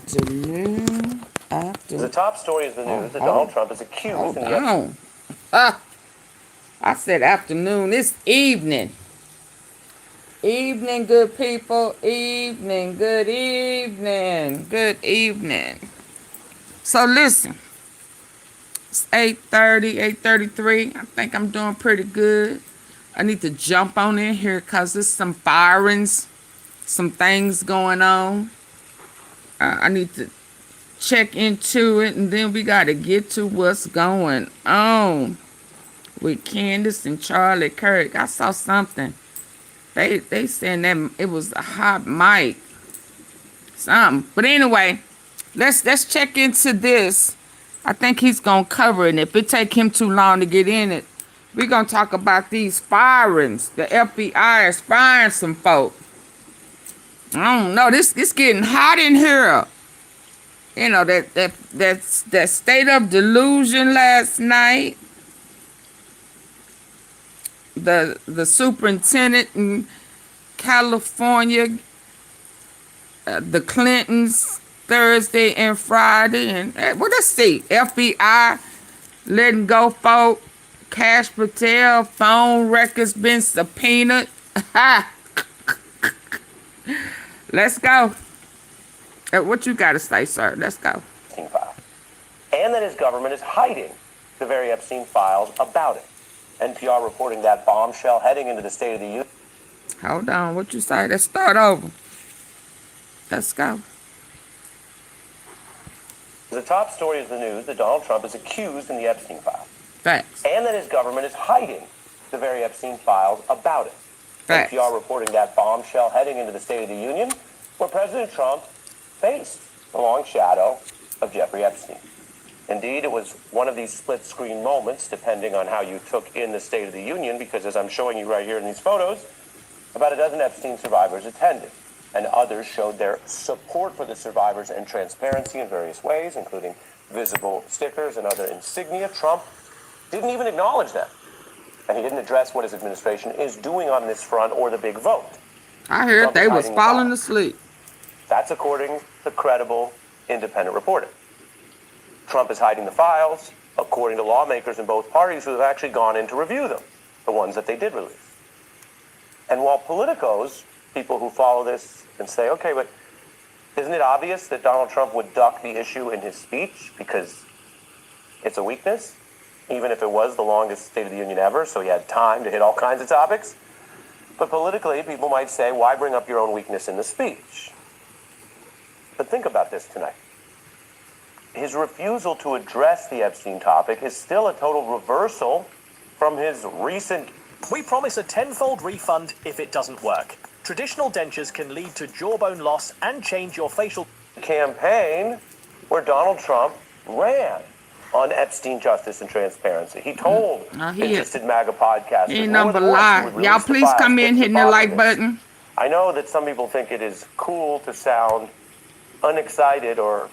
Afternoon. The top story is the news that Donald Trump is accused in the I said afternoon. It's evening. Evening, good people. Evening, good evening. Good evening. So listen, it's 8:30, 8:33. I think I'm doing pretty good. I need to jump on in here because there's some firings, some things going on. I need to check into it, and then we got to get to what's going on with Candace and Charlie Kirk. I saw something. They saying that it was a hot mic. Something. But anyway, let's check into this. I think he's gonna cover it. And if it take him too long to get in it, we're gonna talk about these firings. The FBI is firing some folk. I don't know. This getting hot in here. You know that state of delusion last night. The superintendent in California, the Clintons Thursday and Friday, and well, let's see, FBI letting go folk. Cash Patel phone records been subpoenaed. Let's go. What you got to say, sir? Let's go. And that his government is hiding the very Epstein files about it. NPR reporting that bombshell heading into the State of the Union. Hold on. What you say? Let's start over. Let's go. The top story is the news that Donald Trump is accused in the Epstein files. Facts. And that his government is hiding the very Epstein files about it. Facts. NPR reporting that bombshell heading into the State of the Union, where President Trump faced the long shadow of Jeffrey Epstein. Indeed, it was one of these split-screen moments, depending on how you took in the State of the Union, because as I'm showing you right here in these photos, about a dozen Epstein survivors attended, and others showed their support for the survivors and transparency in various ways, including visible stickers and other insignia. Trump didn't even acknowledge them, and he didn't address what his administration is doing on this front or the big vote. I heard they was falling asleep. That's according to credible, independent reporting. Trump is hiding the files, according to lawmakers in both parties who have actually gone in to review them, the ones that they did release. And while politicos, people who follow this and say, okay, but isn't it obvious that Donald Trump would duck the issue in his speech because it's a weakness, even if it was the longest State of the Union ever, so he had time to hit all kinds of topics? But politically, people might say, why bring up your own weakness in the speech? But think about this tonight. His refusal to address the Epstein topic is still a total reversal from his recent... We promise a tenfold refund if it doesn't work. Traditional dentures can lead to jawbone loss and change your facial... campaign where Donald Trump ran on Epstein justice and transparency. He told interested MAGA podcasters... He ain't number lie. Y'all please come in hitting the like button. I know that some people think it is cool to sound unexcited or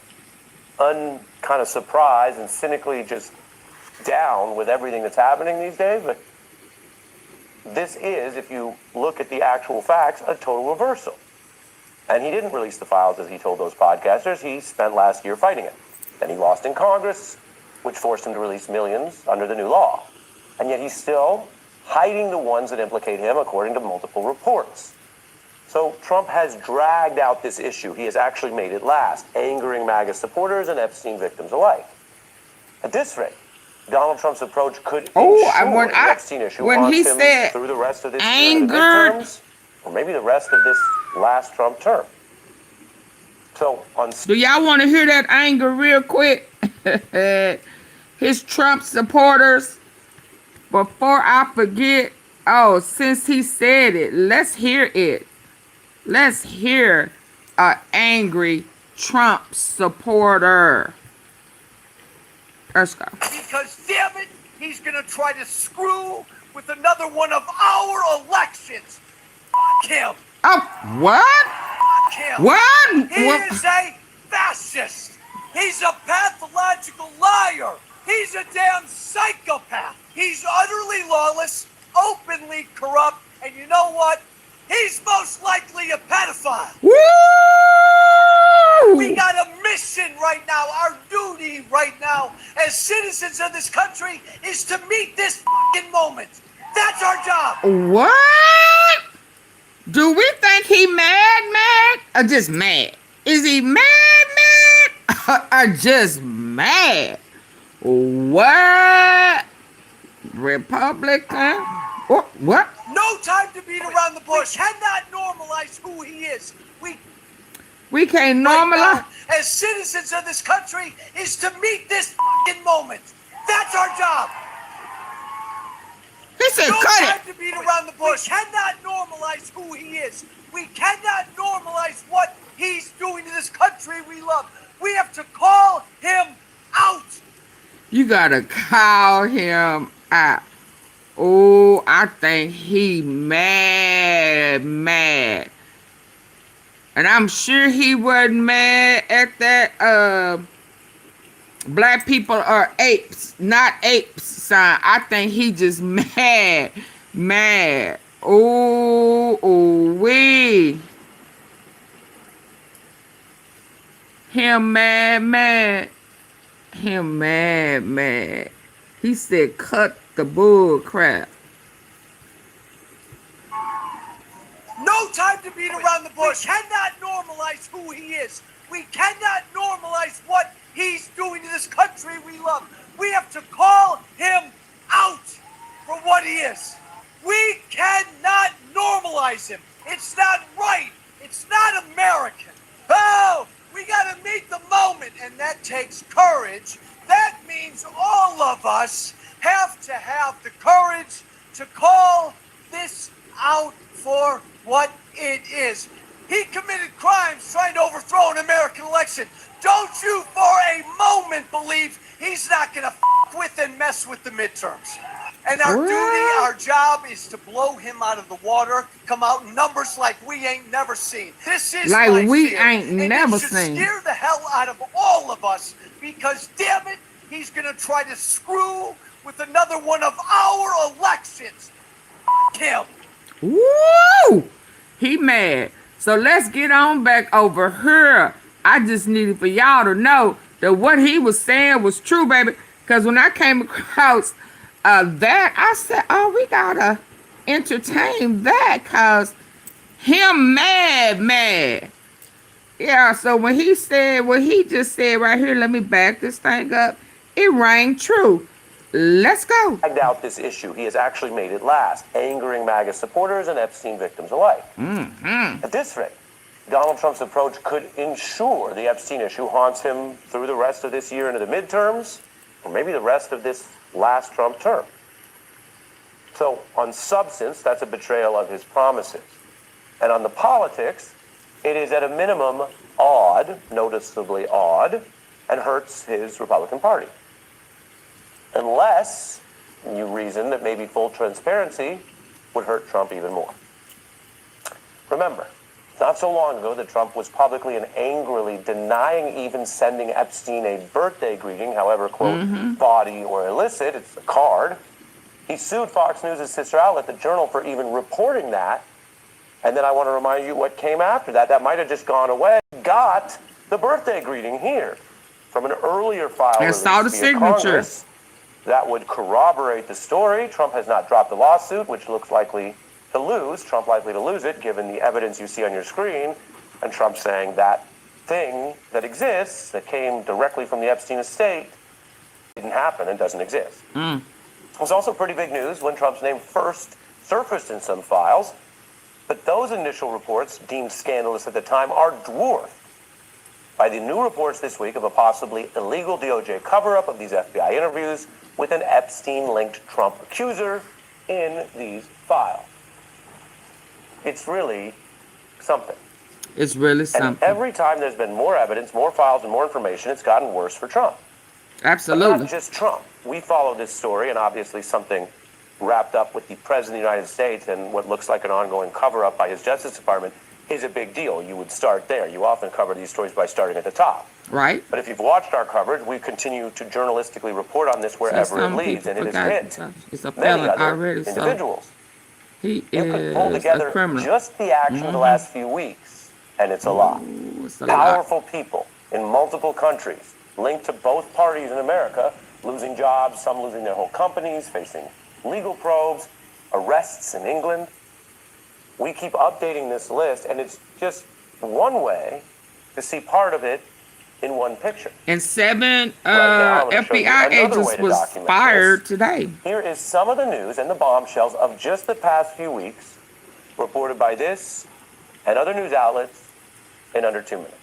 kind of surprised and cynically just down with everything that's happening these days, but this is, if you look at the actual facts, a total reversal. And he didn't release the files as he told those podcasters. He spent last year fighting it. Then he lost in Congress, which forced him to release millions under the new law. And yet he's still hiding the ones that implicate him, according to multiple reports. So Trump has dragged out this issue. He has actually made it last, angering MAGA supporters and Epstein victims alike. At this rate, Donald Trump's approach could ensure the Epstein issue haunts him through the rest of this year, the midterms, or maybe the rest of this last Trump term. So, do y'all want to hear that anger real quick? His Trump supporters, before I forget, since he said it, let's hear it. Let's hear an angry Trump supporter. Let's go. Because, damn it, he's going to try to screw with another one of our elections. Fuck him. Oh, what? Fuck him. What? He is a fascist. He's a pathological liar. He's a damn psychopath. He's utterly lawless, openly corrupt, and you know what? He's most likely a pedophile. Woo! We got a right now, our duty right now, as citizens of this country, is to meet this fucking moment. That's our job. What? Do we think he mad, or just mad? Is he mad, or just mad? What? Republican? What? No time to beat around the bush. We cannot normalize who he is. We can't Right normalize. now, as citizens of this country, is to meet this fucking moment. That's our job. He said, No cut time it. to beat around the bush. We cannot normalize who he is. We cannot normalize what he's doing to this country we love. We have to call him out. You gotta call him out. Oh, I think he mad. And I'm sure he wasn't mad at that black people are apes, not apes sign. I think he just mad. Oh, we. Him mad. Him mad. He said, cut the bull crap. No time to beat around the bush. We cannot normalize who he is. We cannot normalize what he's doing to this country we love. We have to call him out for what he is. We cannot normalize him. It's not right. It's not American. Oh, we got to meet the moment, and that takes courage. That means all of us have to have the courage to call this out for what it is. He committed crimes trying to overthrow an American election. Don't you for a moment believe he's not going to with and mess with the midterms. And our duty, our job is to blow him out of the water, come out in numbers like we ain't never seen. This is like my we fear. ain't And never it should seen. scare the hell out of all of us because, damn it, he's going to try to screw with another one of our elections. Him. Woo! He mad. So let's get on back over here. I just needed for y'all to know that what he was saying was true, baby. Because when I came across that, I said, oh, we gotta entertain that because him mad. Yeah, so when he said what he just said right here, let me back this thing up. It rang true. Let's go. I doubt this issue. He has actually made it last, angering MAGA supporters and Epstein victims alike. At this rate, Donald Trump's approach could ensure the Epstein issue haunts him through the rest of this year into the midterms, or maybe the rest of this last Trump term. So on substance, that's a betrayal of his promises. And on the politics, it is at a minimum odd, noticeably odd, and hurts his Republican Party. Unless you reason that maybe full transparency would hurt Trump even more. Remember, not so long ago that Trump was publicly and angrily denying even sending Epstein a birthday greeting, however, quote, bawdy or illicit, it's a card. He sued Fox News' sister outlet, The Journal, for even reporting that. And then I want to remind you what came after that. That might have just gone away. Got the birthday greeting here from an earlier file And saw the via signature. Congress that would corroborate the story. Trump has not dropped the lawsuit, which looks likely to lose. Trump likely to lose it, given the evidence you see on your screen. And Trump saying that thing that exists, that came directly from the Epstein estate, didn't happen and doesn't exist. It was also pretty big news when Trump's name first surfaced in some files. But those initial reports, deemed scandalous at the time, are dwarfed by the new reports this week of a possibly illegal DOJ cover-up of these FBI interviews with an Epstein-linked Trump accuser in these files. It's really something. It's really And something. every time there's been more evidence, more files, and more information, it's gotten worse for Trump. But Absolutely. not just Trump. We follow this story, and obviously something wrapped up with the President of the United States and what looks like an ongoing cover-up by his Justice Department is a big deal. You would start there. You often cover these stories by starting at the top. Right? But if you've watched our coverage, we continue to journalistically report on this wherever it leads, and it has hit It's a many felon other already, so individuals. he You could pull is a together criminal. just the action of the last few weeks, and it's a lot. Ooh, it's a lot. Powerful people in multiple countries, linked to both parties in America, losing jobs, some losing their whole companies, facing legal probes, arrests in England. We keep updating this list, and it's just one way to see part of it in one picture. And 7 now, I'm gonna show you FBI another way agents to was document fired this. today. Here is some of the news and the bombshells of just the past few weeks, reported by this and other news outlets in under 2 minutes.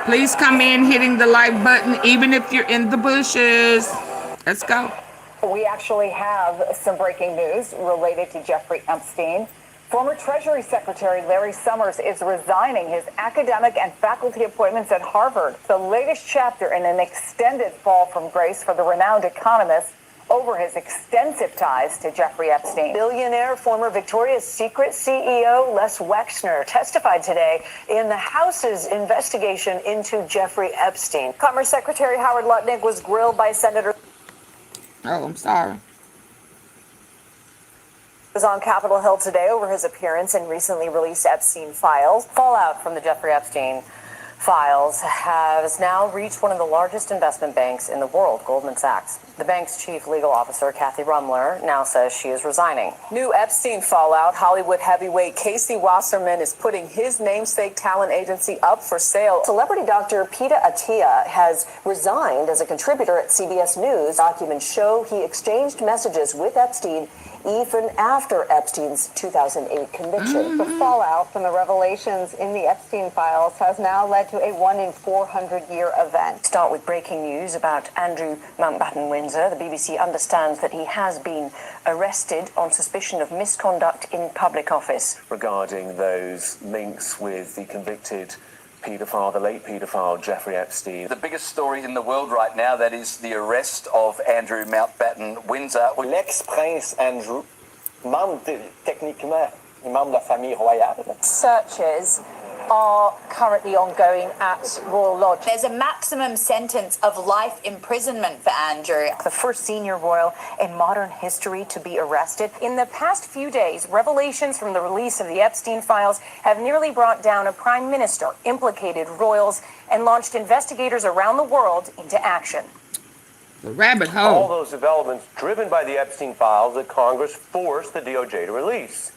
Please come in hitting the like button, even if you're in the bushes. Let's go. We actually have some breaking news related to Jeffrey Epstein. Former Treasury Secretary Larry Summers is resigning his academic and faculty appointments at Harvard. The latest chapter in an extended fall from grace for the renowned economist over his extensive ties to Jeffrey Epstein. Billionaire former Victoria's Secret CEO Les Wexner testified today in the House's investigation into Jeffrey Epstein. Commerce Secretary Howard Lutnick was grilled by Senator I'm sorry. was on Capitol Hill today over his appearance in recently released Epstein files. Fallout from the Jeffrey Epstein files has now reached one of the largest investment banks in the world, Goldman Sachs. The bank's chief legal officer, Kathy Rumler, now says she is resigning. New Epstein fallout, Hollywood heavyweight Casey Wasserman is putting his namesake talent agency up for sale. Celebrity doctor Peta Attia has resigned as a contributor at CBS News. Documents show he exchanged messages with Epstein even after Epstein's 2008 conviction. The fallout from the revelations in the Epstein files has now led to a 1 in 400-year event. Start with breaking news about Andrew Mountbatten Windsor. The BBC understands that he has been arrested on suspicion of misconduct in public office. Regarding those links with the convicted paedophile, the late paedophile Jeffrey Epstein. The biggest story in the world right now, that is the arrest of Andrew Mountbatten Windsor. L'ex-prince Andrew, techniquement, membre de la famille royale. Searches are currently ongoing at Royal Lodge. There's a maximum sentence of life imprisonment for Andrew. The first senior royal in modern history to be arrested. In the past few days, revelations from the release of the Epstein files have nearly brought down a prime minister, implicated royals, and launched investigators around the world into action. The rabbit All hole. those developments driven by the Epstein files that Congress forced the DOJ to release.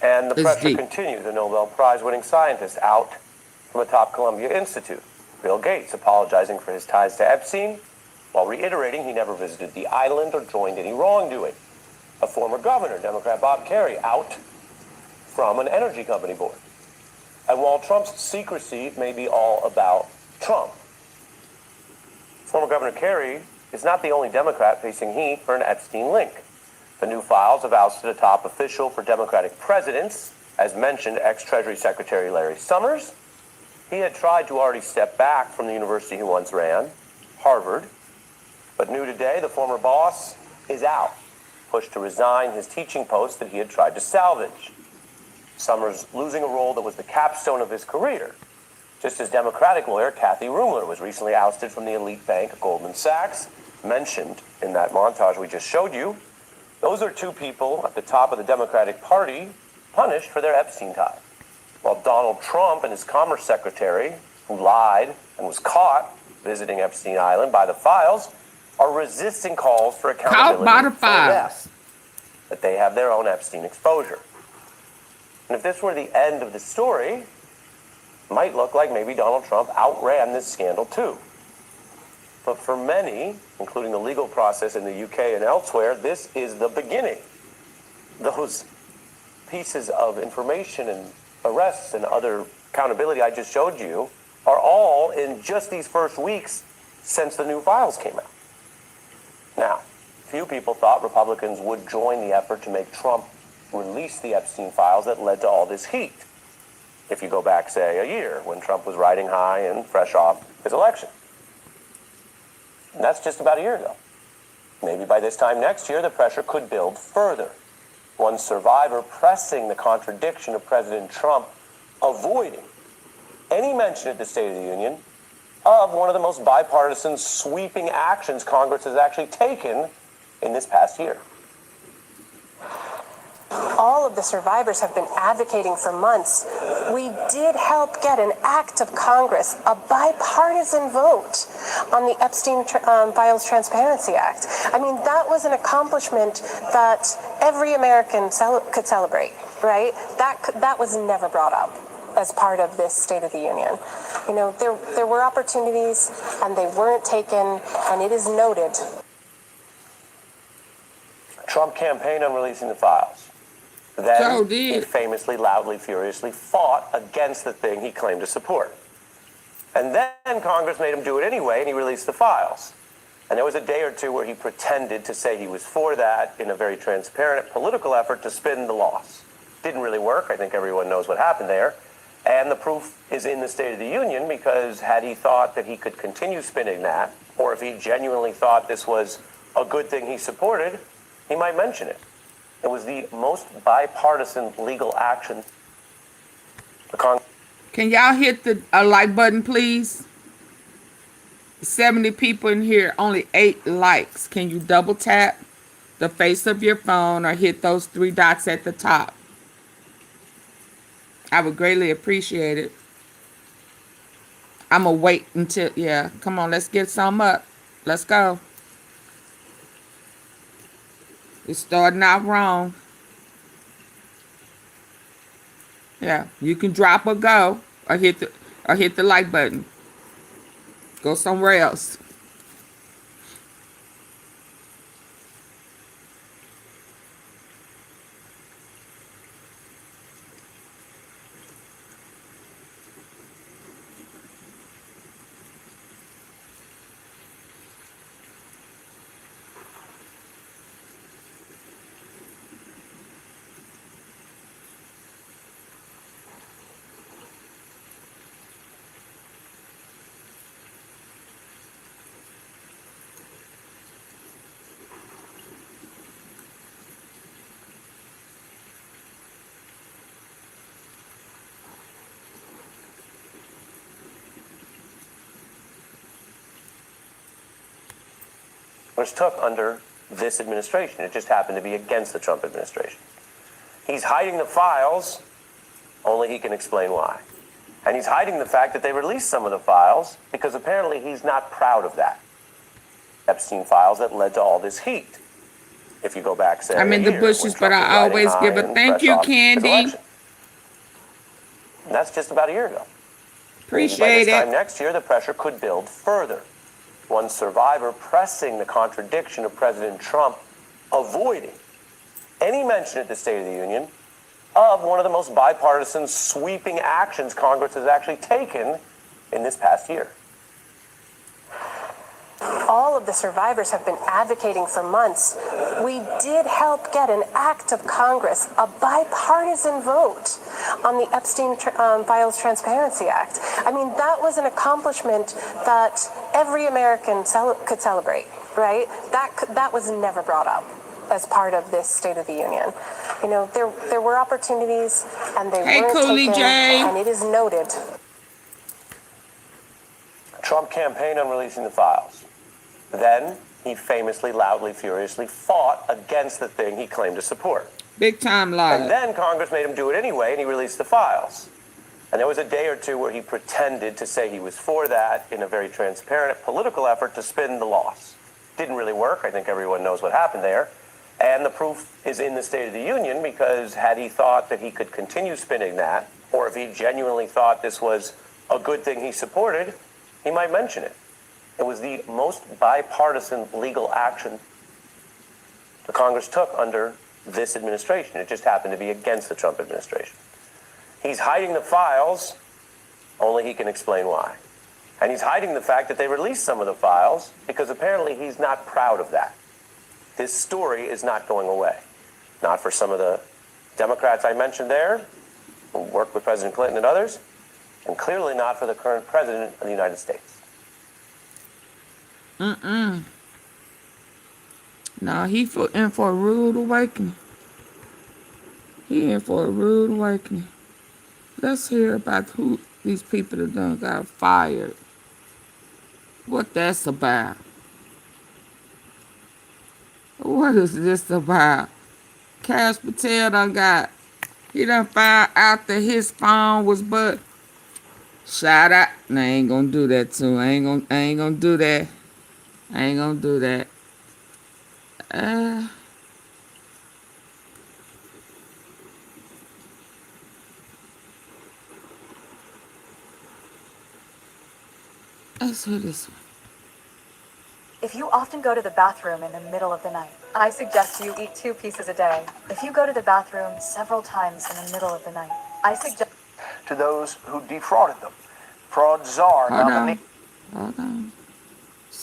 And the It's pressure deep. continues. A Nobel Prize-winning scientist out from a top Columbia Institute, Bill Gates, apologizing for his ties to Epstein while reiterating he never visited the island or joined any wrongdoing. A former governor, Democrat Bob Kerrey, out from an energy company board. And while Trump's secrecy may be all about Trump, former Governor Kerry is not the only Democrat facing heat for an Epstein link. The new files have ousted a top official for Democratic presidents, as mentioned, ex-Treasury Secretary Larry Summers. He had tried to already step back from the university he once ran, Harvard. But new today, the former boss is out, pushed to resign his teaching post that he had tried to salvage. Summers losing a role that was the capstone of his career, just as Democratic lawyer Kathy Rumler was recently ousted from the elite bank Goldman Sachs, mentioned in that montage we just showed you. Those are two people at the top of the Democratic Party punished for their Epstein tie. While Donald Trump and his Commerce Secretary, who lied and was caught visiting Epstein Island by the files, are resisting calls for accountability Caught by the for files. arrest, that they have their own Epstein exposure. And if this were the end of the story, it might look like maybe Donald Trump outran this scandal too. But for many, including the legal process in the UK and elsewhere, this is the beginning. Those pieces of information and arrests and other accountability I just showed you are all in just these first weeks since the new files came out. Now, few people thought Republicans would join the effort to make Trump release the Epstein files that led to all this heat. If you go back, say, a year, when Trump was riding high and fresh off his election. And that's just about a year ago. Maybe by this time next year, the pressure could build further. One survivor pressing the contradiction of President Trump avoiding any mention at the State of the Union of one of the most bipartisan sweeping actions Congress has actually taken in this past year. All of the survivors have been advocating for months. We did help get an act of Congress, a bipartisan vote on the Epstein Files Transparency Act. I mean, that was an accomplishment that every American could celebrate, right? That was never brought up as part of this State of the Union. You know, there were opportunities and they weren't taken, and it is noted. Trump campaigned on releasing the files. Then So he did. famously, loudly, furiously fought against the thing he claimed to support. And then Congress made him do it anyway, and he released the files. And there was a day or two where he pretended to say he was for that in a very transparent political effort to spin the loss. Didn't really work. I think everyone knows what happened there. And the proof is in the State of the Union, because had he thought that he could continue spinning that, or if he genuinely thought this was a good thing he supported, he might mention it. It was the most bipartisan legal action the Congress. Can y'all hit the like button, please? 70 people in here, only 8 likes. Can you double tap the face of your phone or hit those 3 dots at the top? I would greatly appreciate it. I'm going to wait until, yeah, come on, let's get some up. Let's go. It's starting out wrong. Yeah, you can drop or go or hit the like button. Go somewhere else. took under this administration. It just happened to be against the Trump administration. He's hiding the files, only he can explain why. And he's hiding the fact that they released some of the files because apparently he's not proud of that. Epstein files that led to all this heat. If you go back, say, I'm in the bushes, but I always give a thank you, Candy. And that's just about a year ago. Appreciate By this it. time next year, the pressure could build further. One survivor pressing the contradiction of President Trump avoiding any mention at the State of the Union of one of the most bipartisan sweeping actions Congress has actually taken in this past year. All of the survivors have been advocating for months. We did help get an act of Congress, a bipartisan vote on the Epstein Files Transparency Act. I mean, that was an accomplishment that every American could celebrate, right? That was never brought up as part of this State of the Union. You know, there were opportunities and they weren't taken, and it is noted. Trump campaigned on releasing the files. Then he famously, loudly, furiously fought against the thing he claimed to support. Big time liar. And then Congress made him do it anyway, and he released the files. And there was a day or two where he pretended to say he was for that in a very transparent political effort to spin the loss. Didn't really work. I think everyone knows what happened there. And the proof is in the State of the Union, because had he thought that he could continue spinning that, or if he genuinely thought this was a good thing he supported, he might mention it. It was the most bipartisan legal action the Congress took under this administration. It just happened to be against the Trump administration. He's hiding the files, only he can explain why. And he's hiding the fact that they released some of the files because apparently he's not proud of that. This story is not going away. Not for some of the Democrats I mentioned there, who worked with President Clinton and others, and clearly not for the current president of the United States. No, he in for a rude awakening. He in for a rude awakening. Let's hear about who these people that done got fired. What that's about. What is this about? Cash Patel he done found out that his phone was but shot out. Nah, I ain't gonna do that too. I ain't gonna do that. I ain't gonna do that. Let's hear this one. If you often go to the bathroom in the middle of the night, I suggest you eat 2 pieces a day. If you go to the bathroom several times in the middle of the night, I suggest... To those who defrauded them. Fraud czar nominee. Hold on.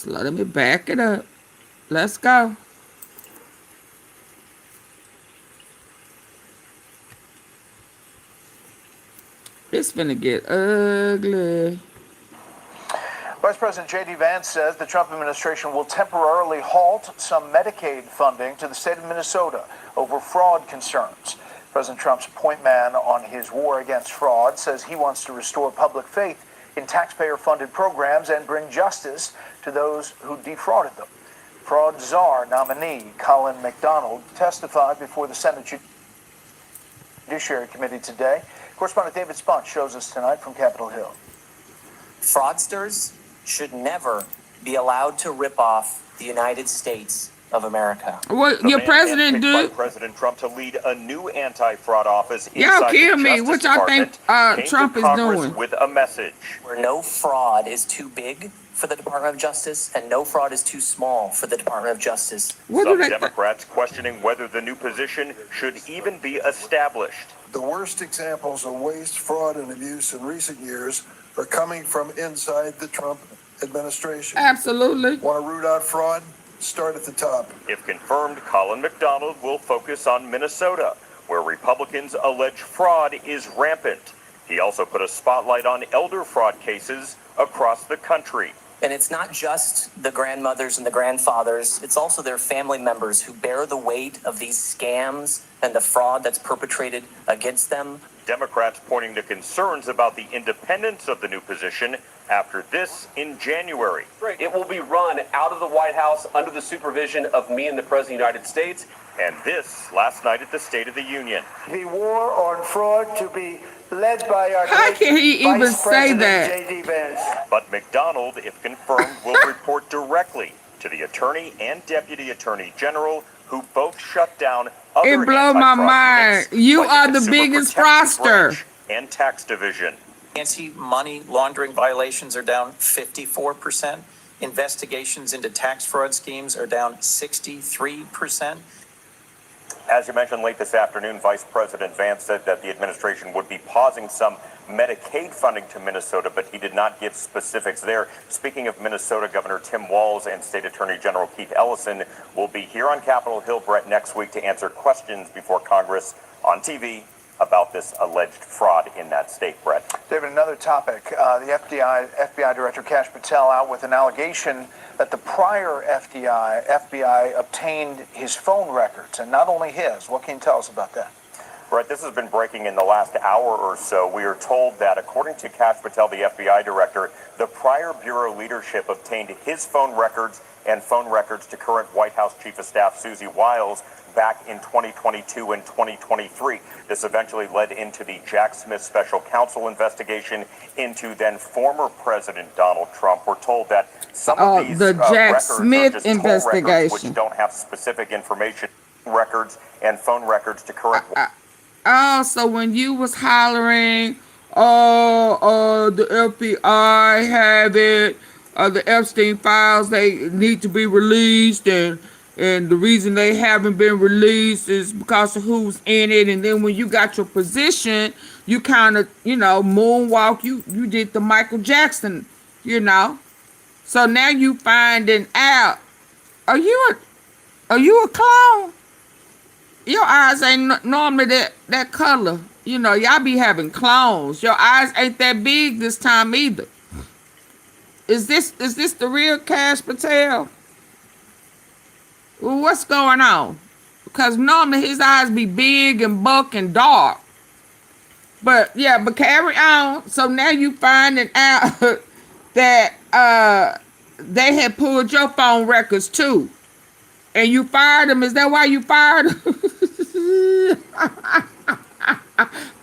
Let me back it up. Let's go. It's finna get ugly. Vice President J.D. Vance says the Trump administration will temporarily halt some Medicaid funding to the state of Minnesota over fraud concerns. President Trump's point man on his war against fraud says he wants to restore public faith in taxpayer-funded programs and bring justice to those who defrauded them. Fraud czar nominee Colin McDonald testified before the Senate Judiciary Committee today. Correspondent David Spunt shows us tonight from Capitol Hill. Fraudsters should never be allowed to rip off the United States of America. What your president do? By President Trump to lead a new anti-fraud office y'all inside kill the me. Justice What y'all think Department Trump came is to Congress doing? with a message. Where no fraud is too big for the Department of Justice and no fraud is too small for the Department of Justice. Some Democrats questioning whether the new position should even be established. The worst examples of waste, fraud, and abuse in recent years are coming from inside the Trump administration. Absolutely. Want to root out fraud? Start at the top. If confirmed, Colin McDonald will focus on Minnesota, where Republicans allege fraud is rampant. He also put a spotlight on elder fraud cases across the country. And it's not just the grandmothers and the grandfathers, it's also their family members who bear the weight of these scams and the fraud that's perpetrated against them. Democrats pointing to concerns about the independence of the new position after this in January. It will be run out of the White House under the supervision of me and the President of the United States. And this last night at the State of the Union. The war on fraud to be led by our How can he even say that? J.D. Vance. But McDonald, if confirmed, will report directly to the Attorney and Deputy Attorney General, who both shut down other It blow my mind. You like are the Consumer biggest Protection fraudster. Branch and Tax Division. Anti-money laundering violations are down 54%. Investigations into tax fraud schemes are down 63%. As you mentioned late this afternoon, Vice President Vance said that the administration would be pausing some Medicaid funding to Minnesota, but he did not give specifics there. Speaking of Minnesota, Governor Tim Walz and State Attorney General Keith Ellison will be here on Capitol Hill, Brett, next week to answer questions before Congress on TV about this alleged fraud in that state, Brett. David, another topic. The FBI Director Kash Patel out with an allegation that the prior FBI obtained his phone records, and not only his. What can you tell us about that? Brett, this has been breaking in the last hour or so. We are told that, according to Kash Patel, the FBI director, the prior bureau leadership obtained his phone records and phone records to current White House Chief of Staff Susie Wiles back in 2022 and 2023. This eventually led into the Jack Smith special counsel investigation into then former President Donald Trump. We're told that some of these the Jack records Smith are just toll records, investigation, which don't have specific information, records and phone records to current. So when you was hollering, the FBI have it, the Epstein files, they need to be released, and the reason they haven't been released is because of who's in it. And then when you got your position, you kind of, moonwalk. You did the Michael Jackson, So now you finding out, are you a clone? Your eyes ain't normally that color. Y'all be having clones. Your eyes ain't that big this time either. Is this the real Kash Patel? Well, what's going on? Because normally his eyes be big and buck and dark. But carry on. So now you finding out that they had pulled your phone records too. And you fired him. Is that why you fired him?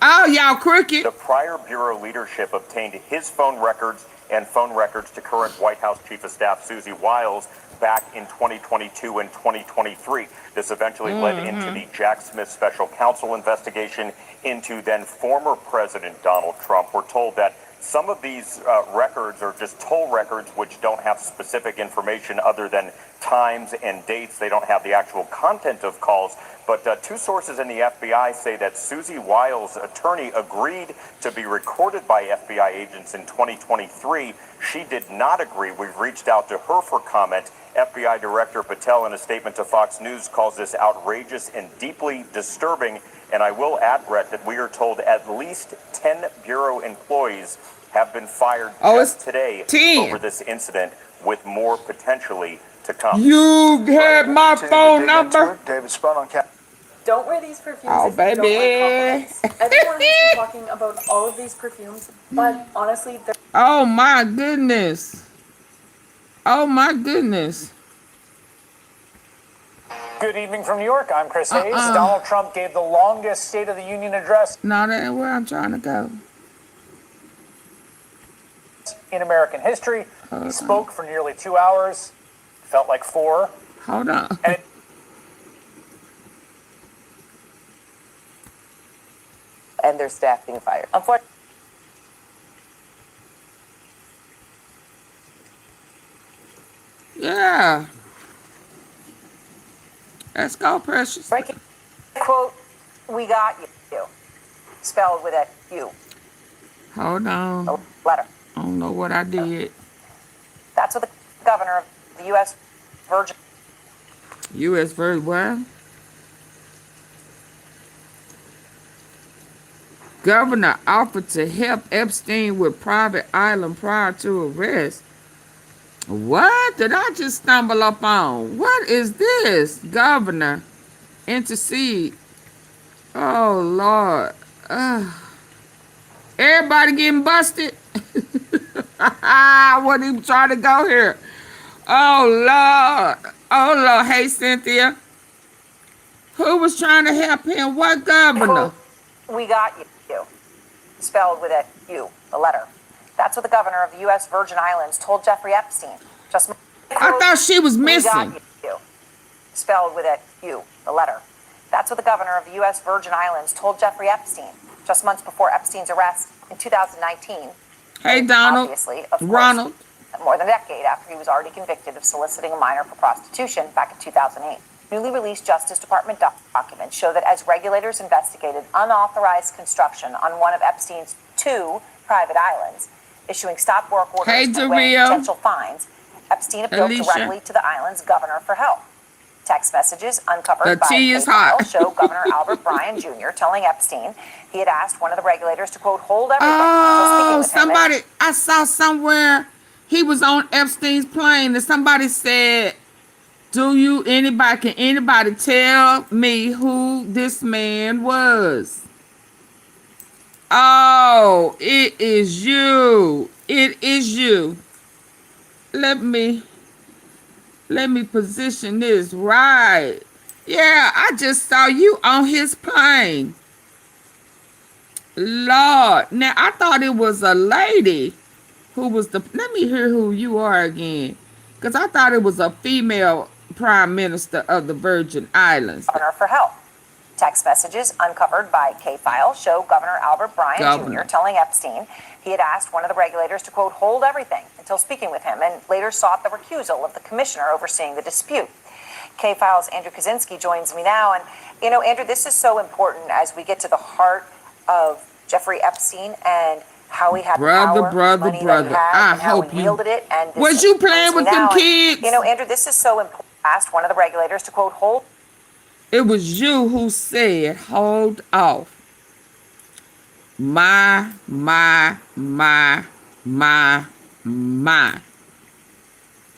Oh, y'all crooked. The prior Bureau leadership obtained his phone records and phone records to current White House Chief of Staff Susie Wiles back in 2022 and 2023. This eventually led into the Jack Smith special counsel investigation into then former President Donald Trump. We're told that some of these records are just toll records which don't have specific information other than times and dates. They don't have the actual content of calls. But two sources in the FBI say that Susie Wiles' attorney agreed to be recorded by FBI agents in 2023. She did not agree. We've reached out to her for comment. FBI Director Patel, in a statement to Fox News, calls this outrageous and deeply disturbing. And I will add, Brett, that we are told at least 10 Bureau employees have been fired just today over this incident, with more potentially to come. You had my phone number. David Spun on cap. Don't wear these perfumes Oh, if you don't baby. like compliments. Everyone has been talking about all of these perfumes, but honestly, they're Oh, my goodness. Oh, my goodness. Good evening from New York. I'm Chris Hayes. Donald Trump gave the longest State of the Union address No, that ain't where I'm trying to go. in American history. He spoke for nearly 2 hours. Felt like 4. Hold on. And And their staff being fired. Unfortunately. Yeah. Let's go, Precious. Breaking quote, we got you. Spelled with a U. Hold on. A letter. I don't know what I did. That's what the governor of the U.S. Virgin. U.S. Virgin what? Governor offered to help Epstein with private island prior to arrest. What did I just stumble up on? What is this? Governor intercede. Oh, Lord. Everybody getting busted? I wasn't even trying to go here. Oh, Lord. Oh, Lord. Hey, Cynthia. Who was trying to help him? What governor? We got you. Spelled with a U, the letter. That's what the governor of the U.S. Virgin Islands told Jeffrey Epstein. I thought she was missing. We got you. Spelled with a U, the letter. That's what the governor of the U.S. Virgin Islands told Jeffrey Epstein just months before Epstein's arrest in 2019. Hey, Donald. Obviously, of Ronald. course, more than a decade after he was already convicted of soliciting a minor for prostitution back in 2008. Newly released Justice Department documents show that as regulators investigated unauthorized construction on one of Epstein's 2 private islands, issuing stop work orders and weighing potential fines, Epstein appealed directly to the island's governor for help. Text messages uncovered by K-File show Governor Albert Bryan Jr. telling Epstein he had asked one of the regulators to, quote, hold everything until speaking with him. I saw somewhere he was on Epstein's plane and somebody said, can anybody tell me who this man was? Oh, it is you. It is you. Let me position this right. Yeah, I just saw you on his plane. Lord. Now, I thought it was a lady who was let me hear who you are again. Because I thought it was a female Prime Minister of the Virgin Islands. Governor for help. Text messages uncovered by K-File show Governor Albert Bryan Jr. telling Epstein he had asked one of the regulators to, quote, hold everything until speaking with him, and later sought the recusal of the commissioner overseeing the dispute. K-File's Andrew Kaczynski joins me now. And, you know, Andrew, this is so important as we get to the heart of Jeffrey Epstein and how he had power, money that he had, and how he wielded it. And was you playing with them kids? You know, Andrew, this is so important. Asked one of the regulators to, quote, hold. It was you who said, hold off. My.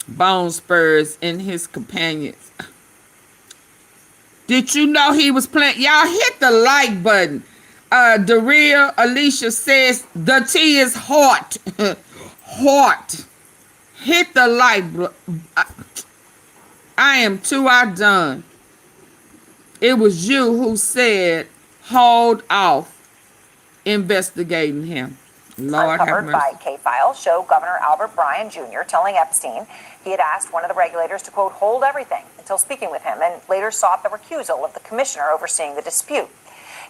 Bone spurs and his companions. Did you know he was playing? Y'all hit the like button. Daria Alicia says the tea is hot. Hot. Hit the like button. I am too outdone. It was you who said, hold off investigating him. Lord have Uncovered by mercy. K-Files show Governor Albert Bryan Jr. telling Epstein he had asked one of the regulators to, quote, hold everything until speaking with him, and later sought the recusal of the commissioner overseeing the dispute.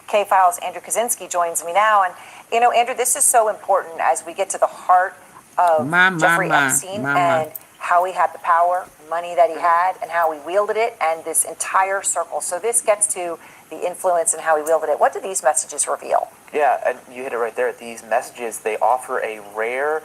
K-Files' Andrew Kaczynski joins me now. And, you know, Andrew, this is so important as we get to the heart of Jeffrey Epstein and how he had the power, money that he had, and how he wielded it, and this entire circle. So this gets to the influence and how he wielded it. What do these messages reveal? Yeah, and you hit it right there. These messages, they offer a rare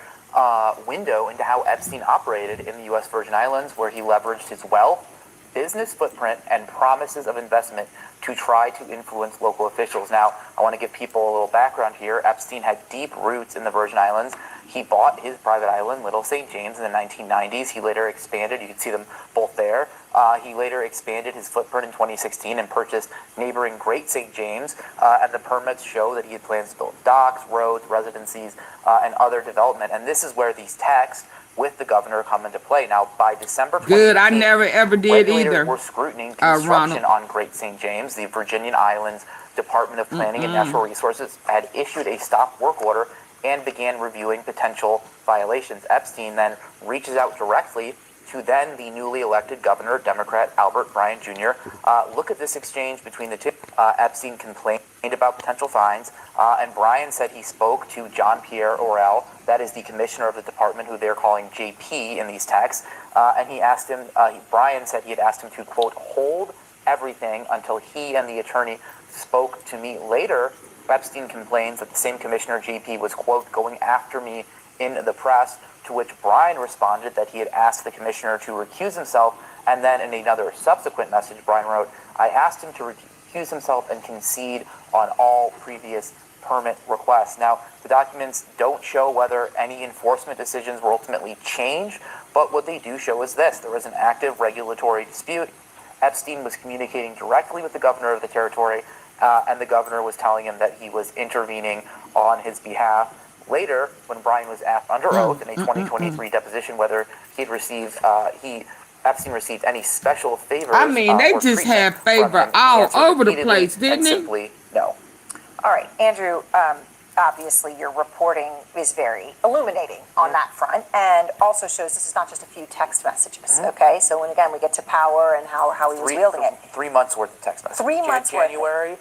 window into how Epstein operated in the U.S. Virgin Islands, where he leveraged his wealth, business footprint, and promises of investment to try to influence local officials. Now, I want to give people a little background here. Epstein had deep roots in the Virgin Islands. He bought his private island, Little St. James, in the 1990s. He later expanded. You can see them both there. He later expanded his footprint in 2016 and purchased neighboring Great St. James. And the permits show that he had plans to build docks, roads, residencies, and other development. And this is where these texts with the governor come into play. Now, by December 2018, good, I never ever did regulators either. were scrutinizing construction on Great St. James. The Virginian Islands Department of Planning and Natural Resources had issued a stop work order and began reviewing potential violations. Epstein then reaches out directly to then the newly elected governor, Democrat Albert Bryan Jr. Look at this exchange between the two. Epstein complained about potential fines, and Bryan said he spoke to John Pierre Orell, that is the commissioner of the department, who they're calling JP in these texts, and he asked him, Bryan said he had asked him to, quote, hold everything until he and the attorney spoke to me. Later, Epstein complains that the same commissioner, JP, was, quote, going after me in the press, to which Bryan responded that he had asked the commissioner to recuse himself, and then in another subsequent message, Bryan wrote, I asked him to recuse himself and concede on all previous permit requests. Now, the documents don't show whether any enforcement decisions were ultimately changed, but what they do show is this. There was an active regulatory dispute. Epstein was communicating directly with the governor of the territory, and the governor was telling him that he was intervening on his behalf. Later, when Bryan was asked under oath in a 2023 deposition whether he'd received, Epstein received any special favors. I mean, they just had favor all over the place, didn't they? Simply no. All right, Andrew, obviously your reporting is very illuminating on that front, and also shows this is not just a few text messages, okay? So when, again, we get to power and how he was wielding it. 3 months worth of text messages. 3 months worth. January,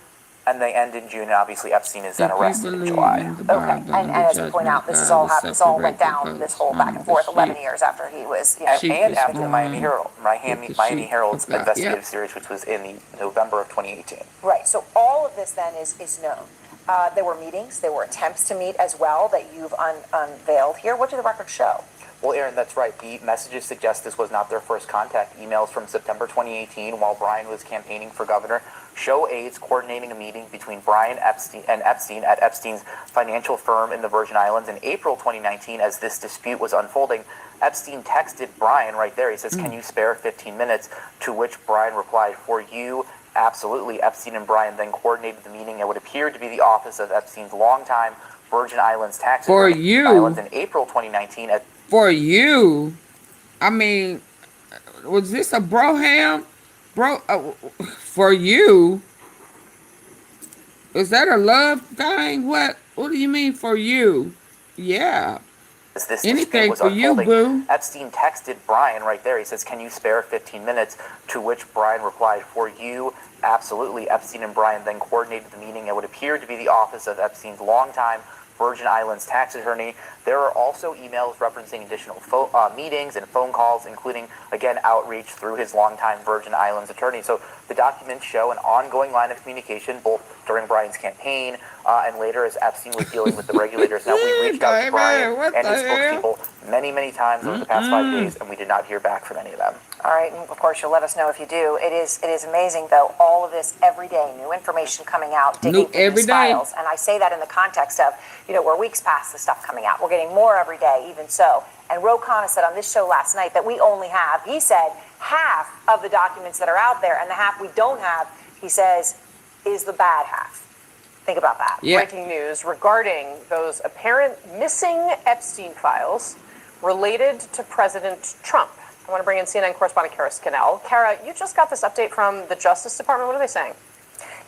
and they end in June. Obviously, Epstein is then arrested in July. Okay, and as you point out, this all went down, this whole back and forth 11 years after he was, you know. And after the Miami Herald's investigative series, which was in the November of 2018. Right, so all of this then is known. There were meetings, there were attempts to meet as well that you've unveiled here. What do the records show? Well, Aaron, that's right. The messages suggest this was not their first contact. Emails from September 2018, while Bryan was campaigning for governor, show aides coordinating a meeting between Bryan and Epstein at Epstein's financial firm in the Virgin Islands. In April 2019, as this dispute was unfolding, Epstein texted Bryan right there. He says, can you spare 15 minutes? To which Bryan replied, for you, absolutely. Epstein and Bryan then coordinated the meeting. It would appear to be the office of Epstein's longtime Virgin Islands tax attorney. For you. Islands in April 2019. For you, I mean, was this a broham? For you? Is that a love thing? What do you mean for you? Yeah. This anything was for you, boo. Epstein texted Bryan right there. He says, can you spare 15 minutes? To which Bryan replied, for you, absolutely. Epstein and Bryan then coordinated the meeting. It would appear to be the office of Epstein's longtime Virgin Islands tax attorney. There are also emails referencing additional meetings and phone calls, including, again, outreach through his longtime Virgin Islands attorney. So the documents show an ongoing line of communication, both during Bryan's campaign and later as Epstein was dealing with the regulators. Now, we reached out to Bryan and his spokespeople many times over the past 5 days, and we did not hear back from any of them. All right, and of course, you'll let us know if you do. It is amazing, though, all of this every day, new information coming out, digging through these files. And I say that in the context of, you know, we're weeks past the stuff coming out. We're getting more every day, even so. And Ro Khanna said on this show last night that we only have, he said, half of the documents that are out there, and the half we don't have, he says, is the bad half. Think about that. Breaking news regarding those apparent missing Epstein files related to President Trump. I want to bring in CNN correspondent Kara Scannell. Kara, you just got this update from the Justice Department. What are they saying?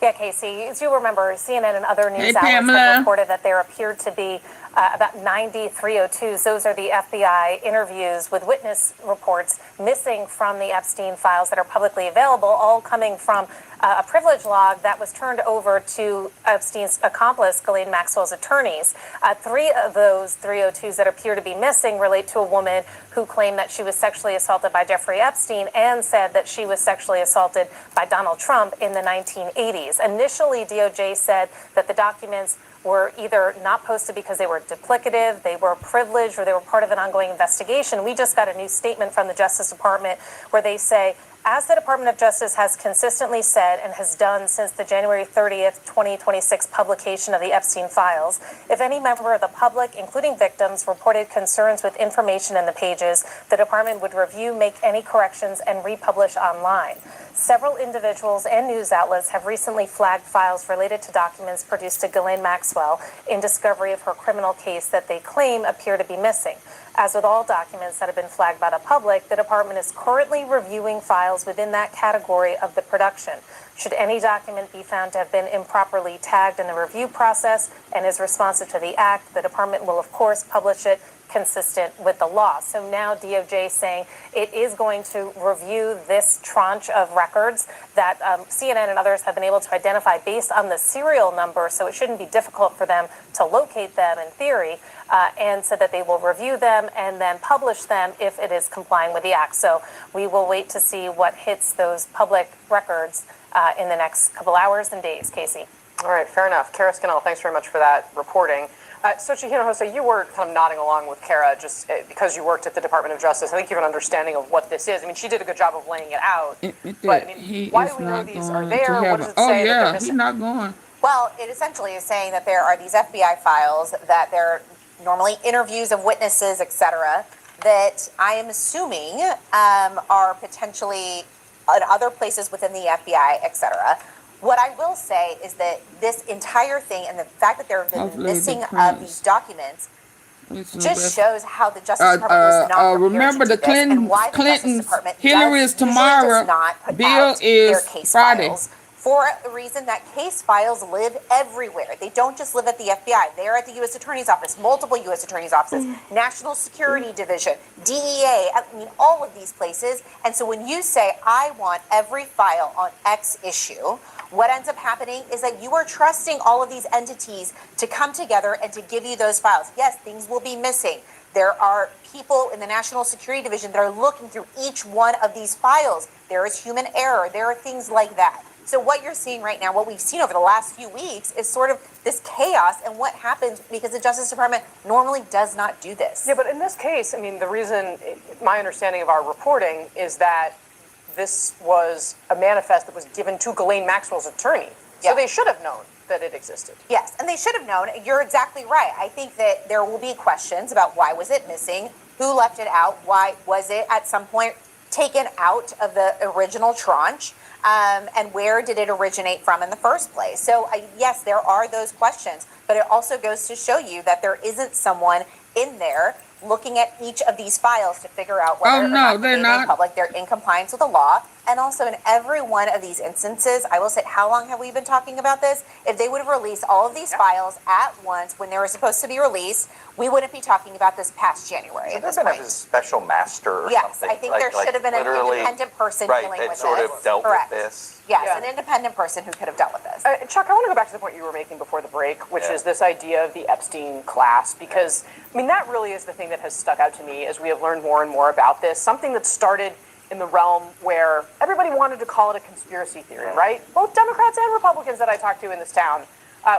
Yeah, Casey, as you remember, CNN and other news outlets Pamela. have reported that there appeared to be about 90 302s. Those are the FBI interviews with witness reports missing from the Epstein files that are publicly available, all coming from a privilege log that was turned over to Epstein's accomplice, Ghislaine Maxwell's attorneys. 3 of those 302s that appear to be missing relate to a woman who claimed that she was sexually assaulted by Jeffrey Epstein and said that she was sexually assaulted by Donald Trump in the 1980s. Initially, DOJ said that the documents were either not posted because they were duplicative, they were privileged, or they were part of an ongoing investigation. We just got a new statement from the Justice Department where they say, as the Department of Justice has consistently said and has done since the January 30th, 2026 publication of the Epstein files, if any member of the public, including victims, reported concerns with information in the pages, the department would review, make any corrections, and republish online. Several individuals and news outlets have recently flagged files related to documents produced to Ghislaine Maxwell in discovery of her criminal case that they claim appear to be missing. As with all documents that have been flagged by the public, the department is currently reviewing files within that category of the production. Should any document be found to have been improperly tagged in the review process and is responsive to the act, the department will, of course, publish it consistent with the law. So now DOJ saying it is going to review this tranche of records that CNN and others have been able to identify based on the serial number, so it shouldn't be difficult for them to locate them in theory, and so that they will review them and then publish them if it is complying with the act. So we will wait to see what hits those public records in the next couple hours and days, Casey. All right, fair enough. Kara Scannell, thanks very much for that reporting. Sochi Hinojosa, you were kind of nodding along with Kara just because you worked at the Department of Justice. I think you have an understanding of what this is. I mean, she did a good job of laying it out. But, I mean, why do we know these are there? What does it say that they're missing? He's not going. Well, it essentially is saying that there are these FBI files, that they're normally interviews of witnesses, etc., that I am assuming are potentially in other places within the FBI, etc. What I will say is that this entire thing and the fact that there have been missing of these documents just shows how the Justice Department was not prepared remember to the do this, and why the Justice Clintons, Department Hillary is tomorrow, Bill is Friday. files for the reason that case files live everywhere. They don't just live at the FBI. They're at the U.S. Attorney's Office, multiple U.S. Attorney's Offices, National Security Division, DEA, I mean, all of these places. And so when you say, I want every file on X issue, what ends up happening is that you are trusting all of these entities to come together and to give you those files. Yes, things will be missing. There are people in the National Security Division that are looking through each one of these files. There is human error. There are things like that. So what you're seeing right now, what we've seen over the last few weeks, is sort of this chaos and what happens because the Justice Department normally does not do this. Yeah, but in this case, I mean, the reason, my understanding of our reporting is that this was a manifest that was given to Ghislaine Maxwell's attorney. So they should have known that it existed. Yes, and they should have known. You're exactly right. I think that there will be questions about why was it missing, who left it out, why was it at some point taken out of the original tranche, and where did it originate from in the first place? So yes, there are those questions, but it also goes to show you that there isn't someone in there looking at each of these files to figure out whether or not they're made public, they're in compliance with the law. And also in every one of these instances, I will say, how long have we been talking about this? If they would have released all of these files at once when they were supposed to be released, we wouldn't be talking about this past January. So they're going to have a special master or something? I think there should have been an independent person dealing with this. Sort of dealt with this. Yes, an independent person who could have dealt with this. Chuck, I want to go back to the point you were making before the break, which is this idea of the Epstein class, because, I mean, that really is the thing that has stuck out to me as we have learned more and more about this. Something that started in the realm where everybody wanted to call it a conspiracy theory, right? Both Democrats and Republicans that I talked to in this town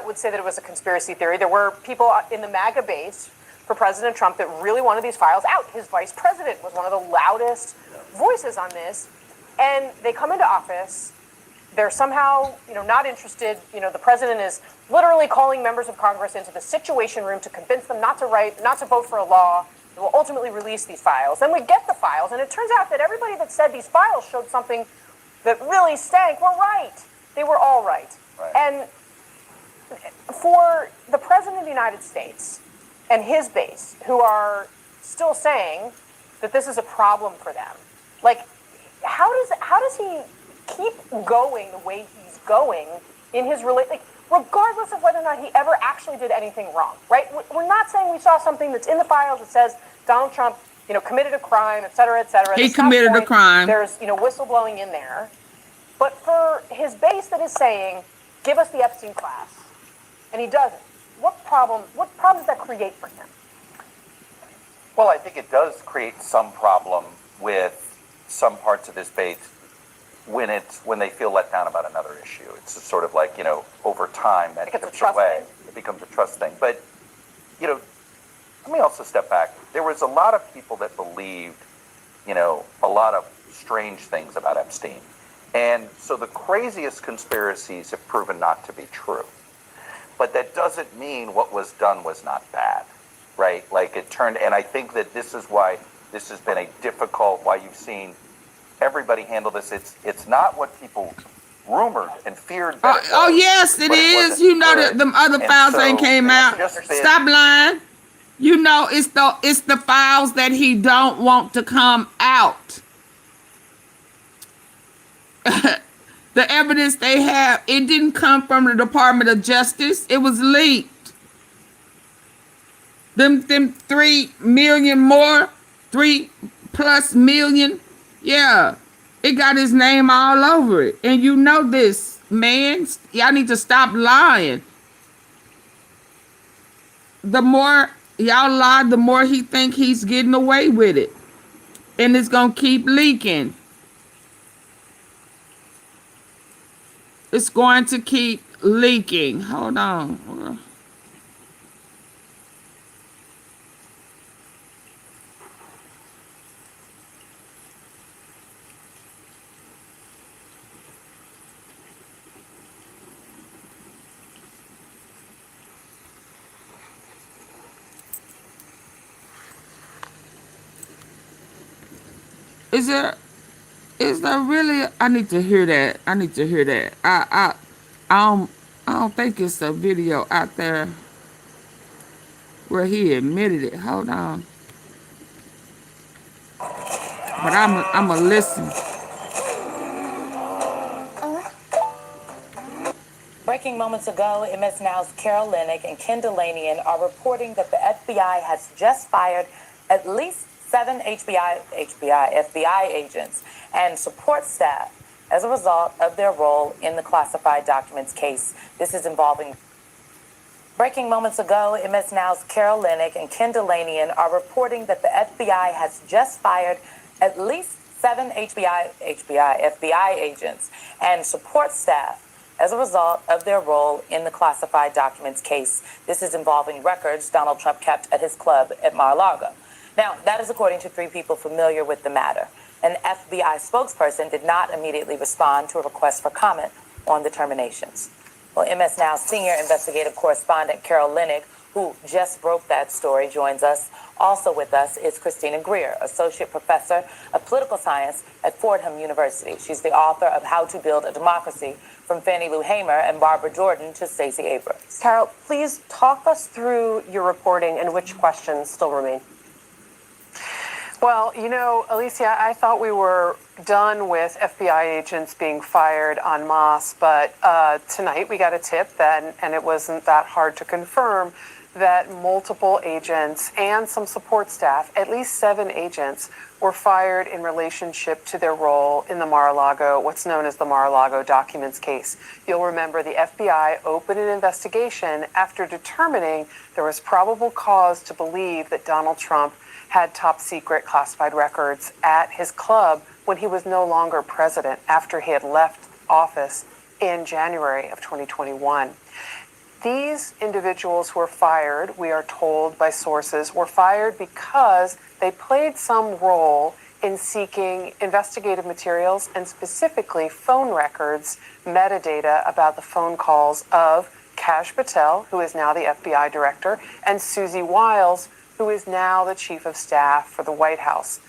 would say that it was a conspiracy theory. There were people in the MAGA base for President Trump that really wanted these files out. His vice president was one of the loudest voices on this. And they come into office. They're somehow, not interested. The president is literally calling members of Congress into the Situation Room to convince them not to vote for a law that will ultimately release these files. Then we get the files, and it turns out that everybody that said these files showed something that really stank were right. They were all right. And for the president of the United States and his base, who are still saying that this is a problem for them, Like, how does he keep going the way he's going in his like, regardless of whether or not he ever actually did anything wrong, right? We're not saying we saw something that's in the files that says Donald Trump, committed a crime, et cetera, et cetera. He committed a crime. There's, whistleblowing in there. But for his base that is saying, give us the Epstein class, and he doesn't, what problem does that create for him? Well, I think it does create some problem with some parts of his base when they feel let down about another issue. It's sort of like, over time that chips away. It becomes a trust thing. But, let me also step back. There was a lot of people that believed, a lot of strange things about Epstein. And so the craziest conspiracies have proven not to be true. But that doesn't mean what was done was not bad, right? Like it turned, and I think that this is why this has been why you've seen everybody handle this. It's not what people rumored and feared. Yes, it is. That them other files ain't came out. Stop lying. It's the files that he don't want to come out. The evidence they have, it didn't come from the Department of Justice. It was leaked. Them 3 million more, 3+ million. Yeah. It got his name all over it. And this, man. Y'all need to stop lying. The more y'all lie, the more he think he's getting away with it. And it's going to keep leaking. It's going to keep leaking. Hold on. Is there really? I need to hear that. I don't think it's a video out there where he admitted it. Hold on. But I'm a listen. Breaking moments ago, MS Now's Carol Linick and Ken Delanian are reporting that the FBI has just fired at least 7 FBI agents and support staff as a result of their role in the classified documents case. This is involving. Breaking moments ago, MS Now's Carol Linick and Ken Delanian are reporting that the FBI has just fired at least 7 FBI agents and support staff as a result of their role in the classified documents case. This is involving records Donald Trump kept at his club at Mar-a-Lago. Now, that is according to 3 people familiar with the matter. An FBI spokesperson did not immediately respond to a request for comment on the terminations. Well, MS Now's senior investigative correspondent Carol Linick, who just broke that story, joins us. Also with us is Christina Greer, associate professor of political science at Fordham University. She's the author of How to Build a Democracy, From Fannie Lou Hamer and Barbara Jordan to Stacey Abrams. Carol, please talk us through your reporting and which questions still remain. Well, Alicia, I thought we were done with FBI agents being fired en masse, but tonight we got a tip that, and it wasn't that hard to confirm, that multiple agents and some support staff, at least 7 agents, were fired in relationship to their role in the Mar-a-Lago, what's known as the Mar-a-Lago documents case. You'll remember the FBI opened an investigation after determining there was probable cause to believe that Donald Trump had top secret classified records at his club when he was no longer president after he had left office in January of 2021. These individuals who were fired, we are told by sources, were fired because they played some role in seeking investigative materials and specifically phone records, metadata about the phone calls of Kash Patel, who is now the FBI director, and Susie Wiles, who is now the chief of staff for the White House.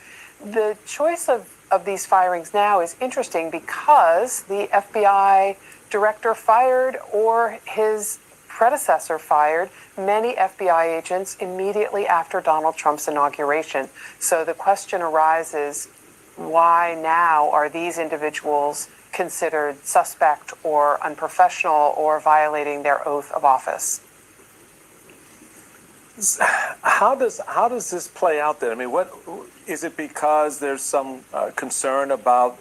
The choice of these firings now is interesting because the FBI director fired, or his predecessor fired, many FBI agents immediately after Donald Trump's inauguration. So the question arises, why now are these individuals considered suspect or unprofessional or violating their oath of office? How does this play out then? I mean, what is it because there's some concern about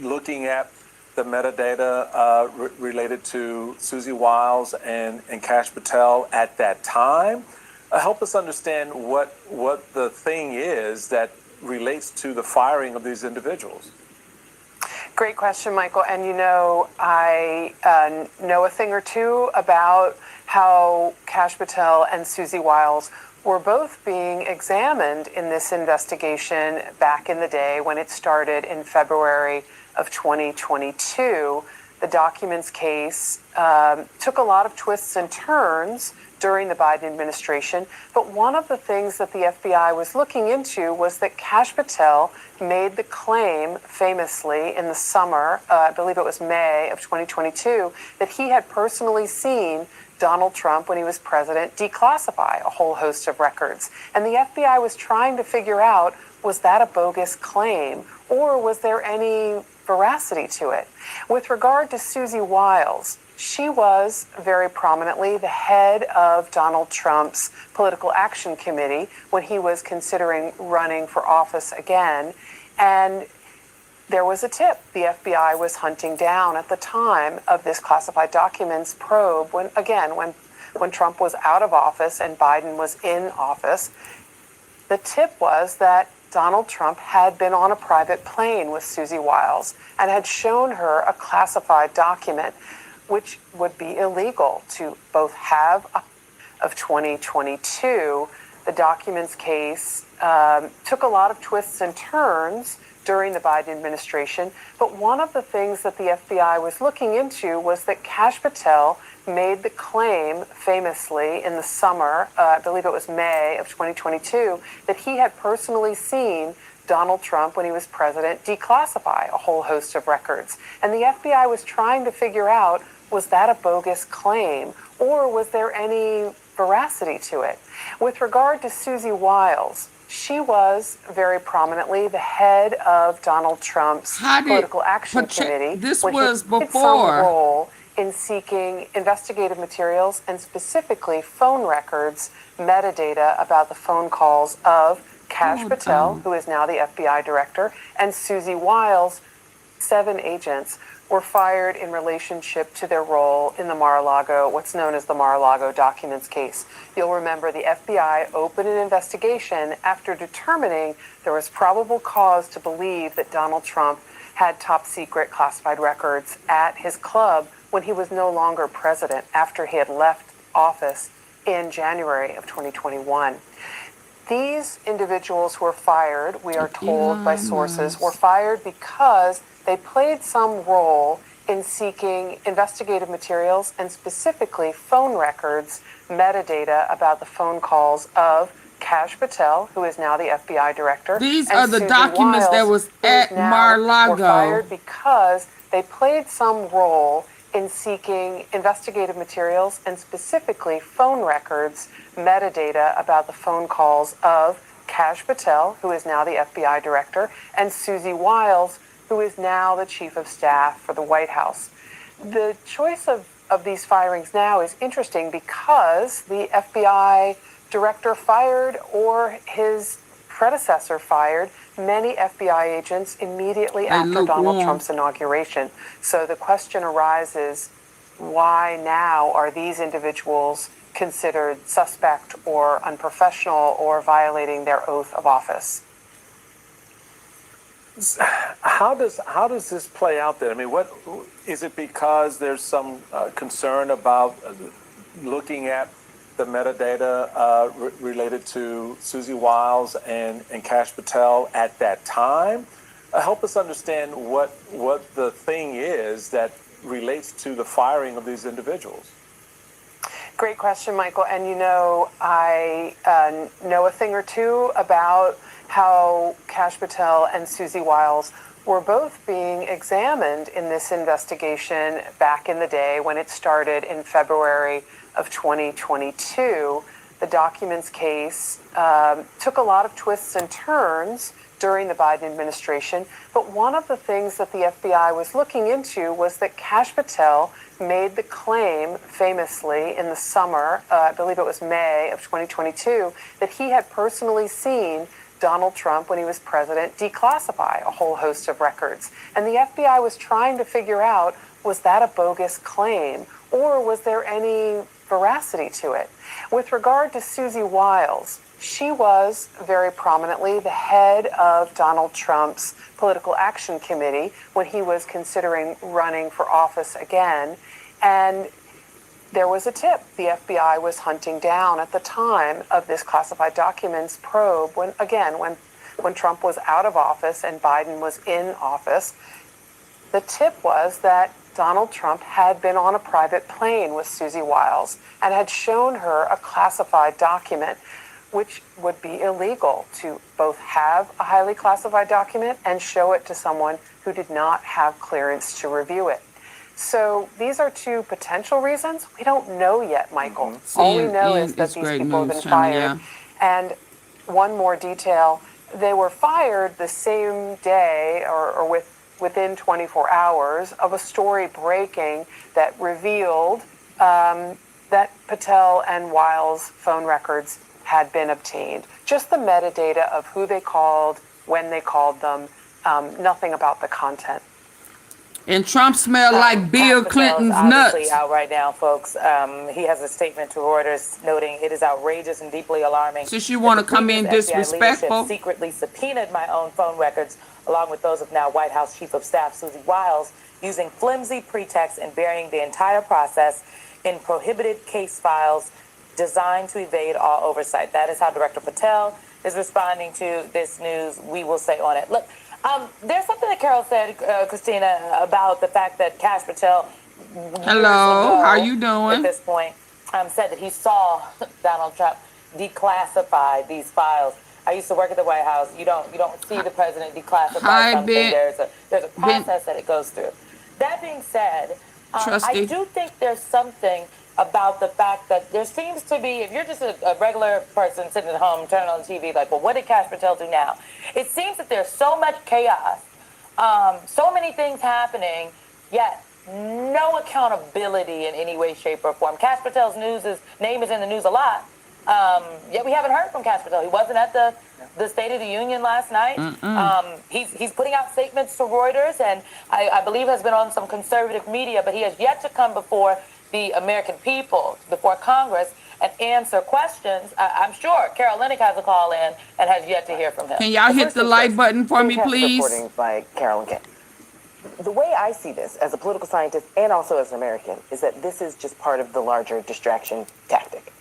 looking at the metadata related to Susie Wiles and Kash Patel at that time? Help us understand what the thing is that relates to the firing of these individuals. Great question, Michael. And I know a thing or two about how Kash Patel and Susie Wiles were both being examined in this investigation back in the day when it started in February of 2022. The documents case took a lot of twists and turns during the Biden administration, but one of the things that the FBI was looking into was that Kash Patel made the claim famously in the summer, I believe it was May of 2022, that he had personally seen Donald Trump, when he was president, declassify a whole host of records. And the FBI was trying to figure out, was that a bogus claim, or was there any veracity to it? With regard to Susie Wiles, she was very prominently the head of Donald Trump's Political Action Committee when he was considering running for office again. And there was a tip the FBI was hunting down at the time of this classified documents probe when Trump was out of office and Biden was in office. The tip was that Donald Trump had been on a private plane with Susie Wiles and had shown her a classified document, which would be illegal to both have. Of 2022, the documents case took a lot of twists and turns during the Biden administration, but one of the things that the FBI was looking into was that Kash Patel made the claim famously in the summer, I believe it was May of 2022, that he had personally seen Donald Trump, when he was president, declassify a whole host of records. And the FBI was trying to figure out, was that a bogus claim, or was there any veracity to it? With regard to Susie Wiles, she was very prominently the head of Donald Trump's Political Action Committee. This when was he played before. Some role in seeking investigative materials and specifically phone records, metadata about the phone calls of Kash Patel, who is now the FBI director, and Susie Wiles. 7 agents were fired in relationship to their role in the Mar-a-Lago, what's known as the Mar-a-Lago documents case. You'll remember the FBI opened an investigation after determining there was probable cause to believe that Donald Trump had top secret classified records at his club when he was no longer president after he had left office in January of 2021. These individuals who were fired, we are told by sources, were fired because they played some role in seeking investigative materials and specifically phone records, metadata about the phone calls of Kash Patel, who is now the FBI director. These and are the Susie documents that Wiles, was at who now Mar-a-Lago. were fired because they played some role in seeking investigative materials and specifically phone records, metadata about the phone calls of Kash Patel, who is now the FBI director, and Susie Wiles, who is now the chief of staff for the White House. The choice of these firings now is interesting because the FBI director fired, or his predecessor fired, many FBI agents immediately after Donald Trump's inauguration. So the question arises, why now are these individuals considered suspect or unprofessional or violating their oath of office? How does this play out then? I mean, what is it because there's some concern about looking at the metadata related to Susie Wiles and Kash Patel at that time? Help us understand what the thing is that relates to the firing of these individuals. Great question, Michael. And I know a thing or two about how Kash Patel and Susie Wiles were both being examined in this investigation back in the day when it started in February of 2022. The documents case took a lot of twists and turns during the Biden administration. But one of the things that the FBI was looking into was that Kash Patel made the claim famously in the summer, I believe it was May of 2022, that he had personally seen Donald Trump, when he was president, declassify a whole host of records. And the FBI was trying to figure out, was that a bogus claim, or was there any veracity to it? With regard to Susie Wiles, she was very prominently the head of Donald Trump's Political Action Committee when he was considering running for office again. And there was a tip the FBI was hunting down at the time of this classified documents probe when Trump was out of office and Biden was in office. The tip was that Donald Trump had been on a private plane with Susie Wiles and had shown her a classified document, which would be illegal to both have a highly classified document and show it to someone who did not have clearance to review it. So these are two potential reasons. We don't know yet, Michael. Mm-hmm. All we know is that these people have been fired. And one more detail, they were fired the same day or within 24 hours of a story breaking that revealed that Patel and Wiles' phone records had been obtained. Just the metadata of who they called, when they called them, nothing about the content. And Trump smelled like Bill Clinton's nuts. Obviously out right now, folks. He has a statement to Reuters noting it is outrageous and deeply alarming. Since you want to come in disrespectful. Secretly subpoenaed my own phone records, along with those of now White House Chief of Staff Susie Wiles, using flimsy pretexts and burying the entire process in prohibited case files designed to evade all oversight. That is how Director Patel is responding to this news. We will say on it. Look, there's something that Carol said, Christina, about the fact that Kash Patel, hello, how you doing? At this point, said that he saw Donald Trump declassify these files. I used to work at the White House. You don't see the president declassify something. There's a process that it goes through. That being said, I do think there's something about the fact that there seems to be, if you're just a regular person sitting at home, turning on the TV, like, well, what did Kash Patel do now? It seems that there's so much chaos, so many things happening, yet no accountability in any way, shape, or form. Kash Patel's name is in the news a lot, yet we haven't heard from Kash Patel. He wasn't at the State of the Union last night. He's putting out statements to Reuters, and I believe has been on some conservative media, but he has yet to come before the American people, before Congress, and answer questions. I'm sure Carol Lennick has a call in and has yet to hear from him. Can y'all hit the like button for me, please? Reporting by Carolyn Kent. The way I see this as a political scientist and also as an American is that this is just part of the larger distraction tactic.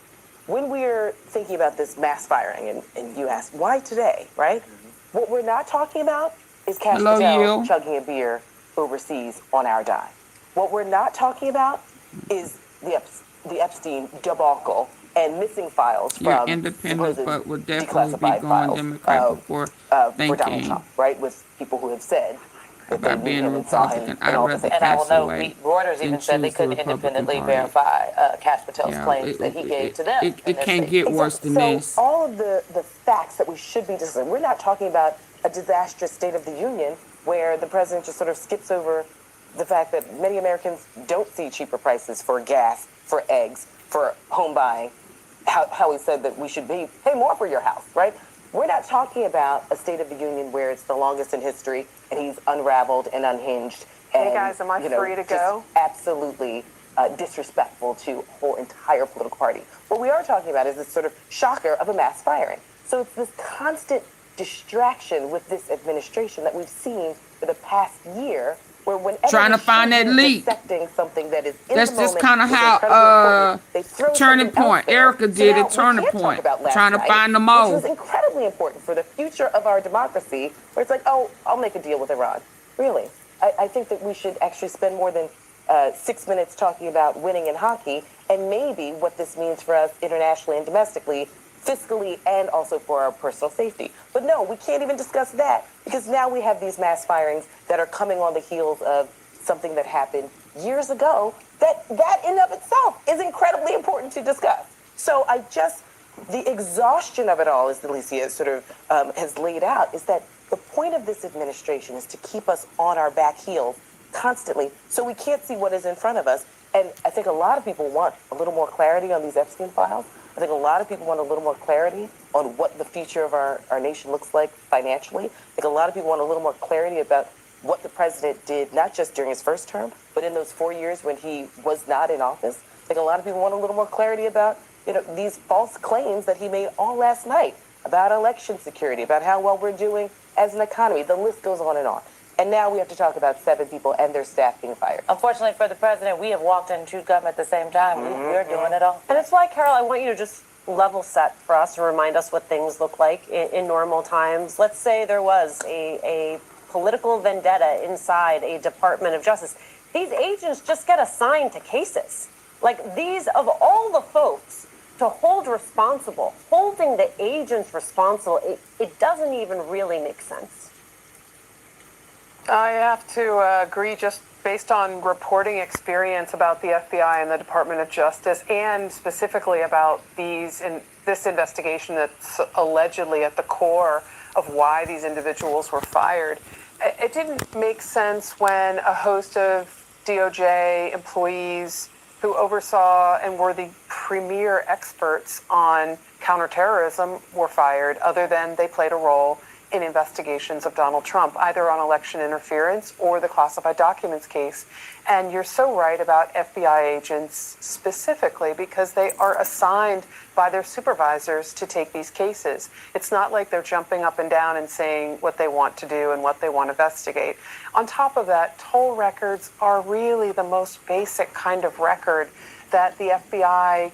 When we're thinking about this mass firing, and you ask, why today, right? What we're not talking about is Kash Patel chugging a beer overseas on our dime. What we're not talking about is the Epstein debacle and missing files from independent, but would definitely be going Democrat for Donald Trump, right? With people who have said that they knew him and saw him. And I will note, Reuters even said they couldn't independently verify Kash Patel's claims that he gave to them. It can't get worse than this. So all of the facts that we should be discussing, we're not talking about a disastrous State of the Union where the president just sort of skips over the fact that many Americans don't see cheaper prices for gas, for eggs, for home buying, how he said that we should pay more for your house, right? We're not talking about a State of the Union where it's the longest in history and he's unraveled and unhinged. And, hey guys, am I free to go? Absolutely disrespectful to a whole entire political party. What we are talking about is this sort of shocker of a mass firing. So it's this constant distraction with this administration that we've seen for the past year, where whenever trying to find that leak. Something that is in that's the just moment, kind of how Turning Point. Erika did it. Turning Point. Trying to find the mole. Which was incredibly important for the future of our democracy. Where it's like, oh, I'll make a deal with Iran. Really, I think that we should actually spend more than 6 minutes talking about winning in hockey and maybe what this means for us internationally and domestically, fiscally, and also for our personal safety. But no, we can't even discuss that because now we have these mass firings that are coming on the heels of something that happened years ago that in of itself is incredibly important to discuss. So the exhaustion of it all, as Alicia sort of has laid out, is that point of this administration is to keep us on our back heels constantly so we can't see what is in front of us. And I think a lot of people want a little more clarity on these Epstein files. I think a lot of people want a little more clarity on what the future of our nation looks like financially. I think a lot of people want a little more clarity about what the president did, not just during his first term, but in those 4 years when he was not in office. I think a lot of people want a little more clarity about, these false claims that he made all last night about election security, about how well we're doing as an economy. The list goes on and on. And now we have to talk about 7 people and their staff being fired. Unfortunately for the president, we have walked and chewed gum at the same time. We're doing it all. And it's why, Carol, I want you to just level set for us and remind us what things look like in normal times. Let's say there was a political vendetta inside a Department of Justice. These agents just get assigned to cases. Like, these, of all the folks to hold responsible, holding the agents responsible, it doesn't even really make sense. I have to agree, just based on reporting experience about the FBI and the Department of Justice, and specifically about this investigation that's allegedly at the core of why these individuals were fired. It didn't make sense when a host of DOJ employees who oversaw and were the premier experts on counterterrorism were fired, other than they played a role in investigations of Donald Trump, either on election interference or the classified documents case. And you're so right about FBI agents specifically, because they are assigned by their supervisors to take these cases. It's not like they're jumping up and down and saying what they want to do and what they want to investigate. On top of that, toll records are really the most basic kind of record that the FBI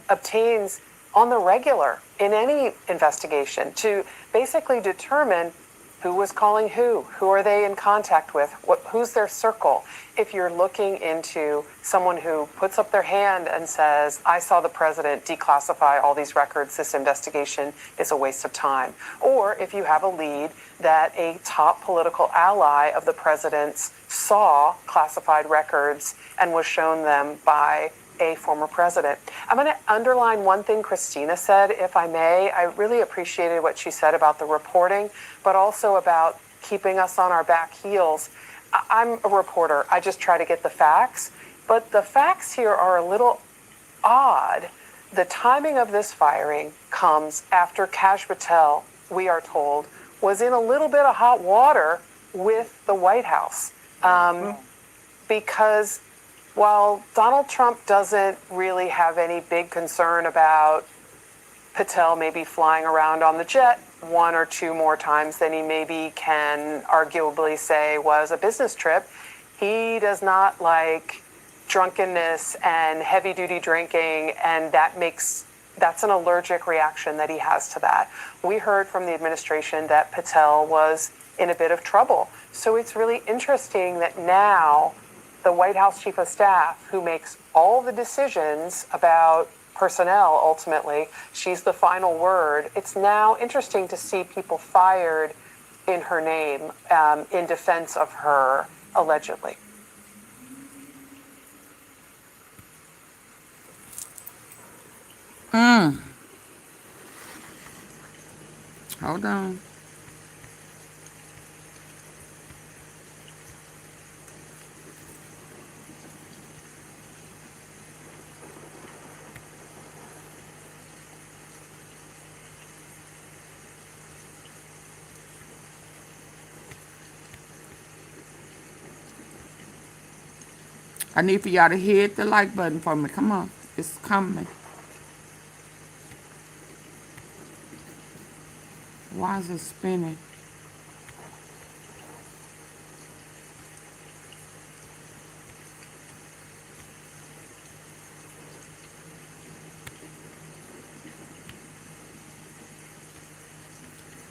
obtains on the regular in any investigation to basically determine who was calling who are they in contact with, who's their circle. If you're looking into someone who puts up their hand and says, I saw the president declassify all these records, this investigation is a waste of time. Or if you have a lead that a top political ally of the president's saw classified records and was shown them by a former president. I'm going to underline one thing Christina said, if I may. I really appreciated what she said about the reporting, but also about keeping us on our back heels. I'm a reporter. I just try to get the facts, but the facts here are a little odd. The timing of this firing comes after Kash Patel, we are told, was in a little bit of hot water with the White House. Because while Donald Trump doesn't really have any big concern about Patel maybe flying around on the jet 1 or 2 more times than he maybe can arguably say was a business trip, he does not like drunkenness and heavy-duty drinking, and that's an allergic reaction that he has to that. We heard from the administration that Patel was in a bit of trouble. So it's really interesting that now the White House Chief of Staff, who makes all the decisions about personnel ultimately, she's the final word. It's now interesting to see people fired in her name in defense of her, allegedly. Hold on. I need for y'all to hit the like button for me. Come on. It's coming. Why is it spinning?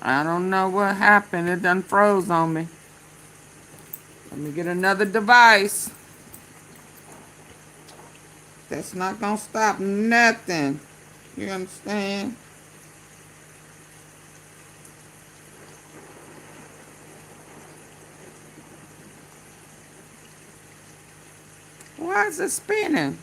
I don't know what happened. It done froze on me. Let me get another device. That's not gonna stop nothing. You understand? Why is it spinning?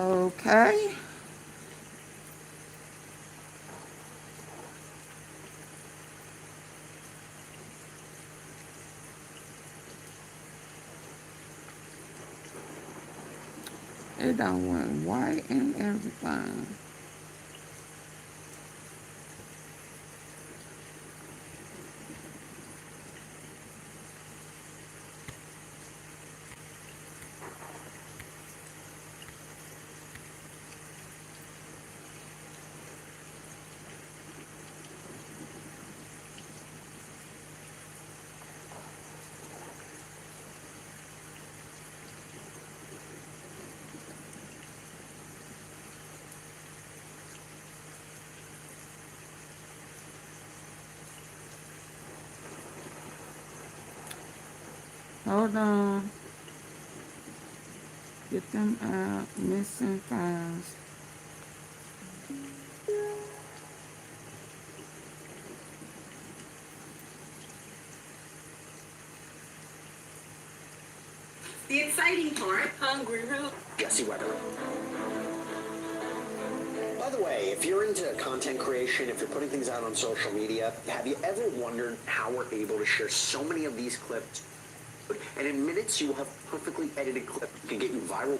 Okay. It done went white and everything. Hold on. Get them out. Missing files. The exciting part, hungry room. Jesse Weather. By the way, if you're into content creation, if you're putting things out on social media, have you ever wondered how we're able to share so many of these clips? And in minutes, you will have perfectly edited clip that can get you viral.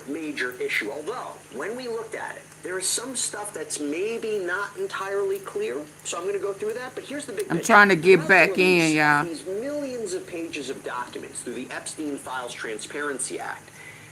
Major issue. Although, when we looked at it, there is some stuff that's maybe not entirely clear. So I'm going to go through that. But here's the big picture. I'm trying to get back in, y'all. These millions of pages of documents through the Epstein Files Transparency Act.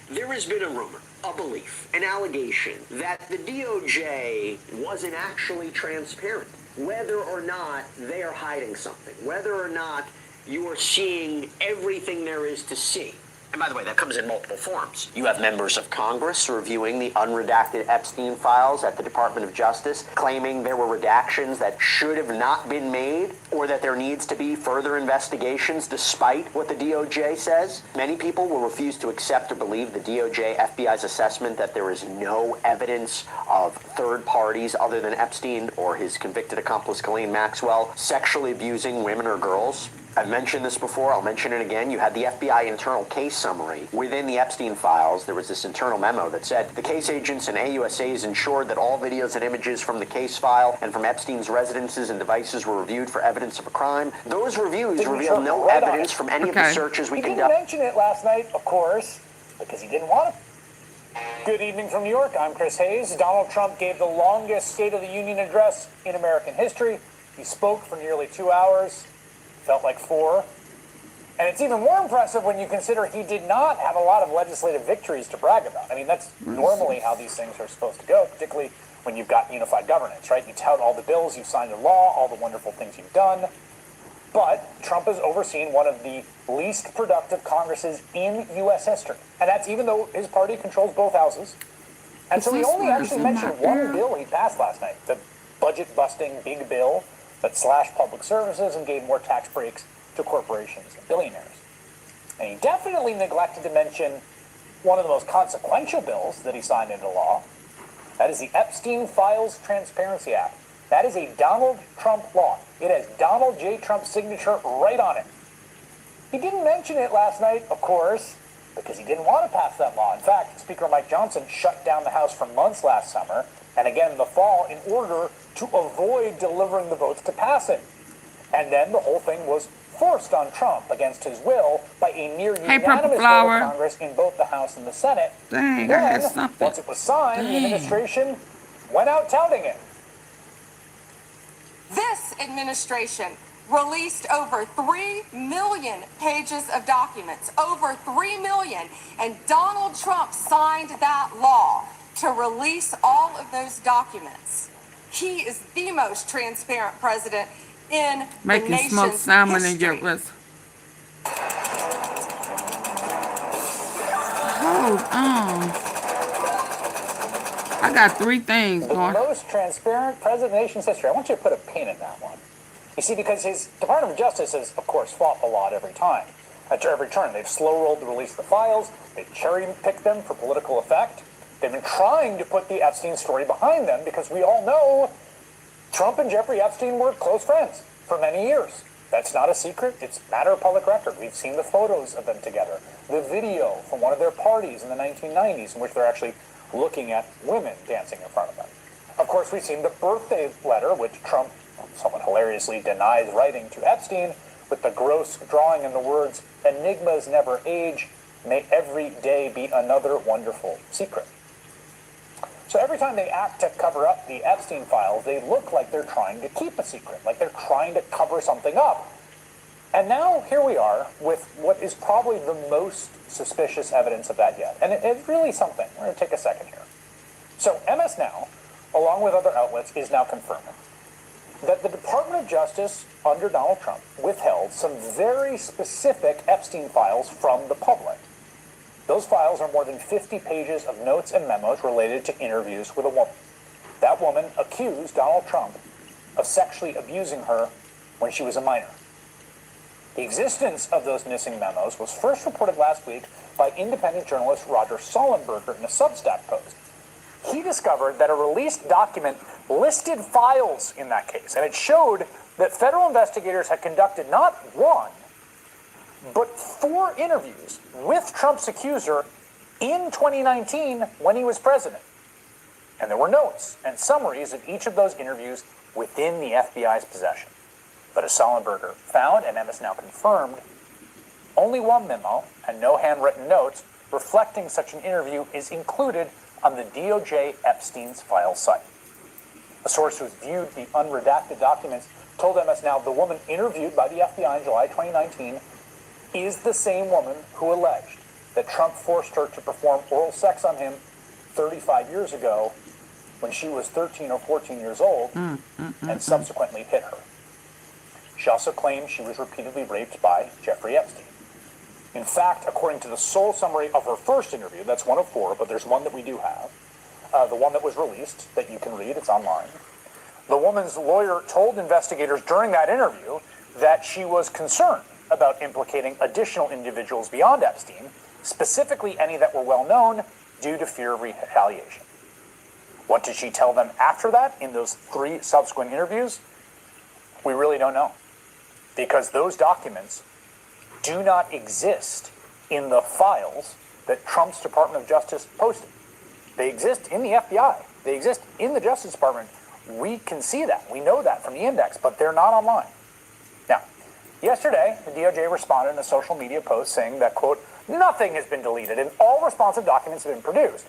There has been a rumor, a belief, an allegation that the DOJ wasn't actually transparent. Whether or not they are hiding something. Whether or not you are seeing everything there is to see. And by the way, that comes in multiple forms. You have members of Congress reviewing the unredacted Epstein files at the Department of Justice, claiming there were redactions that should have not been made, or that there needs to be further investigations despite what the DOJ says. Many people will refuse to accept or believe the DOJ FBI's assessment that there is no evidence of third parties other than Epstein or his convicted accomplice Ghislaine Maxwell sexually abusing women or girls. I've mentioned this before, I'll mention it again. You had the FBI internal case summary. Within the Epstein files, there was this internal memo that said, the case agents and AUSAs ensured that all videos and images from the case file and from Epstein's residences and devices were reviewed for evidence of a crime. Those reviews reveal no evidence from any of the searches we conducted. He didn't mention it last night, of course, because he didn't want to. Good evening from New York. I'm Chris Hayes. Donald Trump gave the longest State of the Union address in American history. He spoke for nearly 2 hours. Felt like 4. And it's even more impressive when you consider he did not have a lot of legislative victories to brag about. I mean, that's normally how these things are supposed to go, particularly when you've got unified governance, right? You tout all the bills you've signed into law, all the wonderful things you've done. But Trump has overseen one of the least productive Congresses in U.S. history. And that's even though his party controls both houses. And so he only actually mentioned one bill he passed last night, the budget-busting big bill that slashed public services and gave more tax breaks to corporations and billionaires. And he definitely neglected to mention one of the most consequential bills that he signed into law. That is the Epstein Files Transparency Act. That is a Donald Trump law. It has Donald J. Trump's signature right on it. He didn't mention it last night, of course, because he didn't want to pass that law. In fact, Speaker Mike Johnson shut down the House for months last summer, and again in the fall, in order to avoid delivering the votes to pass it. And then the whole thing was forced on Trump against his will by a near unanimous vote of Congress in both the House and the Senate. Dang, then, I had something. once it was signed, the administration went out touting it. This administration released over 3 million pages of documents, over 3 million, and Donald Trump signed that law to release all of those documents. He is the most transparent president in Making the nation's smoked salmon history. and get with. Hold on. I got 3 things The going. most transparent president in the nation's history. I want you to put a pin in that one. You see, because his Department of Justice has, of course, fought the law at every time. At every turn, they've slow-rolled to release the files. They've cherry-picked them for political effect. They've been trying to put the Epstein story behind them because we all know Trump and Jeffrey Epstein were close friends for many years. That's not a secret. It's matter of public record. We've seen the photos of them together. The video from one of their parties in the 1990s in which they're actually looking at women dancing in front of them. Of course, we've seen the birthday letter, which Trump somewhat hilariously denies writing to Epstein, with the gross drawing and the words, "Enigmas never age, may every day be another wonderful secret." So every time they act to cover up the Epstein files, they look like they're trying to keep a secret, like they're trying to cover something up. And now here we are with what is probably the most suspicious evidence of that yet. And it's really something. We're going to take a second here. So MS Now, along with other outlets, is now confirming that the Department of Justice under Donald Trump withheld some very specific Epstein files from the public. Those files are more than 50 pages of notes and memos related to interviews with a woman. That woman accused Donald Trump of sexually abusing her when she was a minor. The existence of those missing memos was first reported last week by independent journalist Roger Sollenberger in a Substack post. He discovered that a released document listed files in that case, and it showed that federal investigators had conducted not one, but 4 interviews with Trump's accuser in 2019 when he was president. And there were notes and summaries of each of those interviews within the FBI's possession. But as Sollenberger found, and MS Now confirmed, only one memo and no handwritten notes reflecting such an interview is included on the DOJ Epstein's Files site. A source who's viewed the unredacted documents told MS Now the woman interviewed by the FBI in July 2019 is the same woman who alleged that Trump forced her to perform oral sex on him 35 years ago when she was 13 or 14 years old and subsequently hit her. She also claimed she was repeatedly raped by Jeffrey Epstein. In fact, according to the sole summary of her first interview, that's one of 4, but there's one that we do have, the one that was released that you can read, it's online. The woman's lawyer told investigators during that interview that she was concerned about implicating additional individuals beyond Epstein, specifically any that were well known, due to fear of retaliation. What did she tell them after that in those 3 subsequent interviews? We really don't know, because those documents do not exist in the files that Trump's Department of Justice posted. They exist in the FBI. They exist in the Justice Department. We can see that. We know that from the index, but they're not online. Now, yesterday, the DOJ responded in a social media post saying that, quote, nothing has been deleted and all responsive documents have been produced.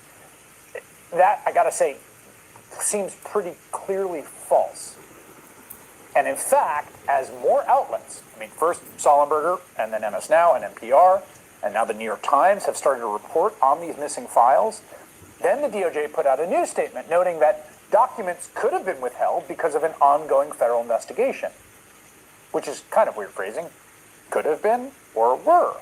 That, I gotta say, seems pretty clearly false. And in fact, as more outlets, first Sollenberger and then MS Now and NPR, and now the New York Times have started to report on these missing files, then the DOJ put out a news statement noting that documents could have been withheld because of an ongoing federal investigation, which is kind of weird phrasing. Could have been or were.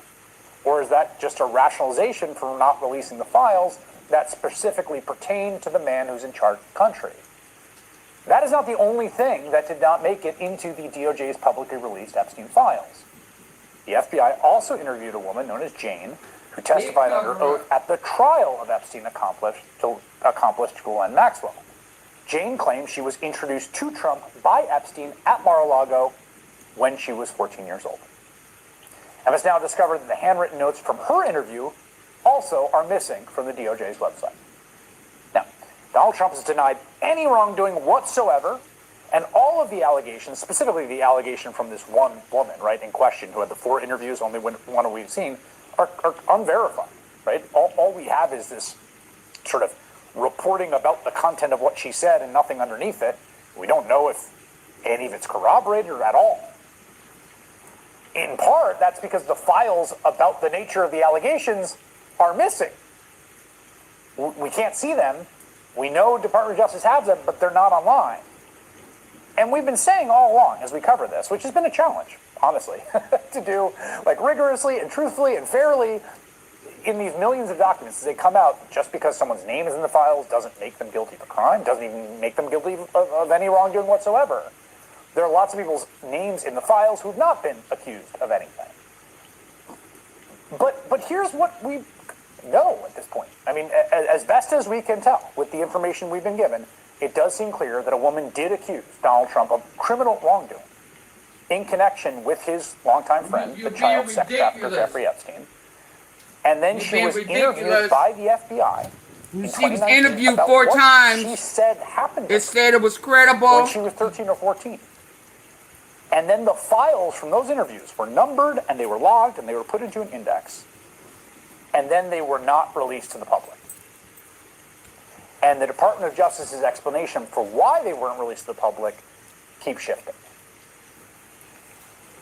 Or is that just a rationalization for not releasing the files that specifically pertain to the man who's in charge of the country? That is not the only thing that did not make it into the DOJ's publicly released Epstein files. The FBI also interviewed a woman known as Jane, who testified under oath at the trial of Epstein accomplice Ghislaine Maxwell. Jane claims she was introduced to Trump by Epstein at Mar-a-Lago when she was 14 years old. And has now discovered that the handwritten notes from her interview also are missing from the DOJ's website. Now, Donald Trump has denied any wrongdoing whatsoever, and all of the allegations, specifically the allegation from this one woman, right, in question, who had the 4 interviews, only one we've seen, are unverified, right? All we have is this sort of reporting about the content of what she said and nothing underneath it. We don't know if any of it's corroborated or at all. In part, that's because the files about the nature of the allegations are missing. We can't see them. We know Department of Justice has them, but they're not online. And we've been saying all along as we cover this, which has been a challenge, honestly, to do rigorously and truthfully and fairly in these millions of documents as they come out. Just because someone's name is in the files doesn't make them guilty of a crime, doesn't even make them guilty of any wrongdoing whatsoever. There are lots of people's names in the files who've not been accused of anything. But here's what we know at this point. As best as we can tell with the information we've been given, it does seem clear that a woman did accuse Donald Trump of criminal wrongdoing in connection with his longtime friend, the child sex trafficker Jeffrey Epstein. And then she was interviewed by the FBI. She was interviewed 4 times. She said happened. It said it was credible. When she was 13 or 14. And then the files from those interviews were numbered and they were logged and they were put into an index. And then they were not released to the public. And the Department of Justice's explanation for why they weren't released to the public keeps shifting.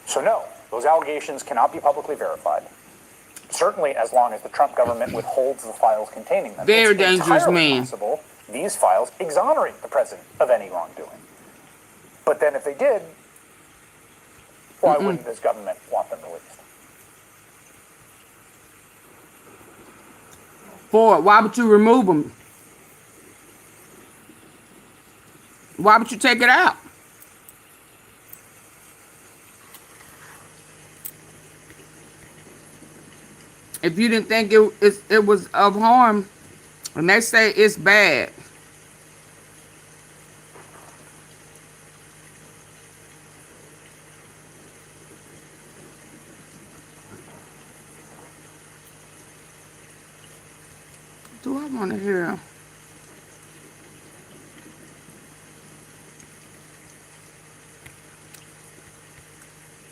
So no, those allegations cannot be publicly verified. Certainly as long as the Trump government withholds the files containing them. Very dangerous man. Possible these files exonerate the president of any wrongdoing. But then if they did, why wouldn't this government want them released? Ford, why would you remove them? Why would you take it out? If you didn't think it was of harm, and they say it's bad. Do I want to hear?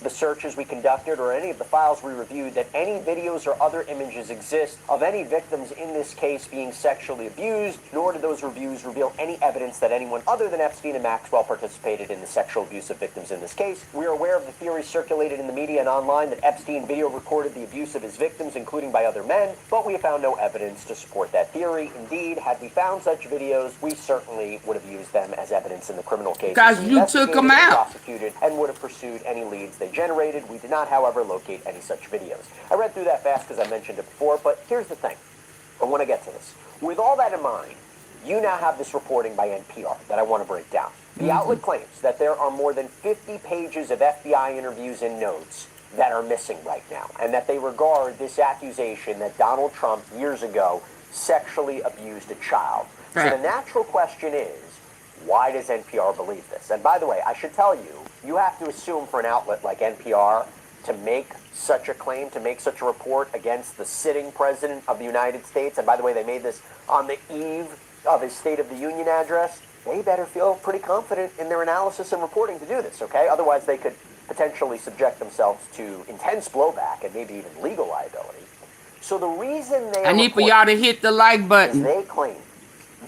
The searches we conducted or any of the files we reviewed that any videos or other images exist of any victims in this case being sexually abused, nor did those reviews reveal any evidence that anyone other than Epstein and Maxwell participated in the sexual abuse of victims in this case. We are aware of the theories circulated in the media and online that Epstein video recorded the abuse of his victims, including by other men, but we have found no evidence to support that theory. Indeed, had we found such videos, we certainly would have used them as evidence in the criminal case. Guys, you took them out. Prosecuted and would have pursued any leads they generated. We did not, however, locate any such videos. I read through that fast because I mentioned it before, but here's the thing. I want to get to this. With all that in mind, you now have this reporting by NPR that I want to break down. The outlet claims that there are more than 50 pages of FBI interviews and notes that are missing right now, and that they regard this accusation that Donald Trump years ago sexually abused a child. So the natural question is, why does NPR believe this? And by the way, I should tell you, you have to assume for an outlet like NPR to make such a claim, to make such a report against the sitting president of the United States, and by the way, they made this on the eve of his State of the Union address, they better feel pretty confident in their analysis and reporting to do this, okay? Otherwise, they could potentially subject themselves to intense blowback and maybe even legal liability. So the reason they I need for y'all to hit the like button. They claim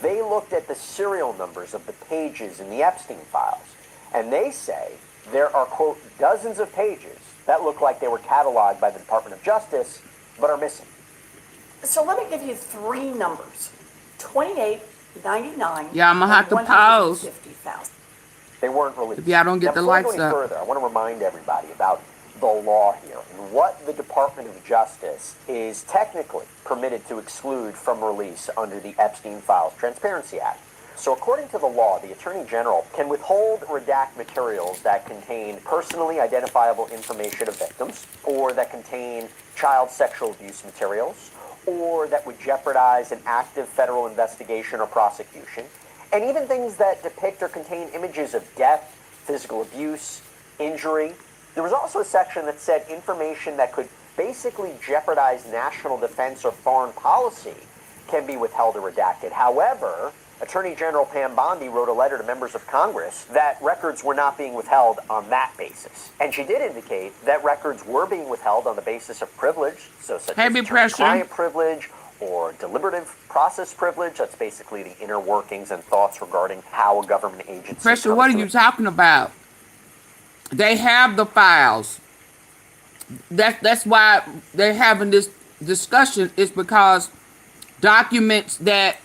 they looked at the serial numbers of the pages in the Epstein files, and they say there are, quote, dozens of pages that look like they were cataloged by the Department of Justice, but are missing. So let me give you 3 numbers. 28, 99, yeah, I'm gonna have to pause. They weren't released. If y'all don't get the likes up. Further, I want to remind everybody about the law here and what the Department of Justice is technically permitted to exclude from release under the Epstein Files Transparency Act. So according to the law, the Attorney General can withhold or redact materials that contain personally identifiable information of victims, or that contain child sexual abuse materials, or that would jeopardize an active federal investigation or prosecution, and even things that depict or contain images of death, physical abuse, injury. There was also a section that said information that could basically jeopardize national defense or foreign policy can be withheld or redacted. However, Attorney General Pam Bondi wrote a letter to members of Congress that records were not being withheld on that basis. And she did indicate that records were being withheld on the basis of privilege, so such as client privilege or deliberative process privilege. That's basically the inner workings and thoughts regarding how a government agency... Pressure, what are you talking about? They have the files. That's why they're having this discussion, is because documents that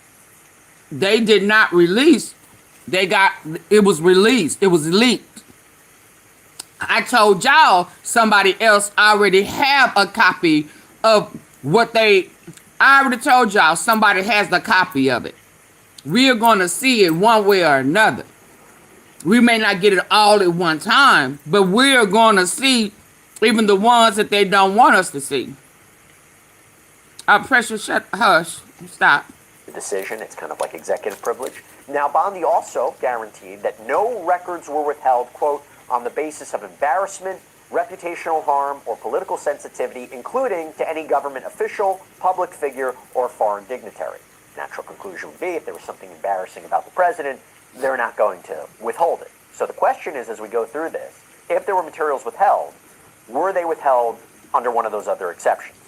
they did not release, it was released. It was leaked. I told y'all somebody else already have a copy of what I already told y'all somebody has the copy of it. We are going to see it one way or another. We may not get it all at one time, but we are going to see even the ones that they don't want us to see. Pressure, hush, stop. The decision, it's kind of like executive privilege. Now, Bondi also guaranteed that no records were withheld, quote, on the basis of embarrassment, reputational harm, or political sensitivity, including to any government official, public figure, or foreign dignitary. Natural conclusion would be if there was something embarrassing about the president, they're not going to withhold it. So the question is, as we go through this, if there were materials withheld, were they withheld under one of those other exceptions?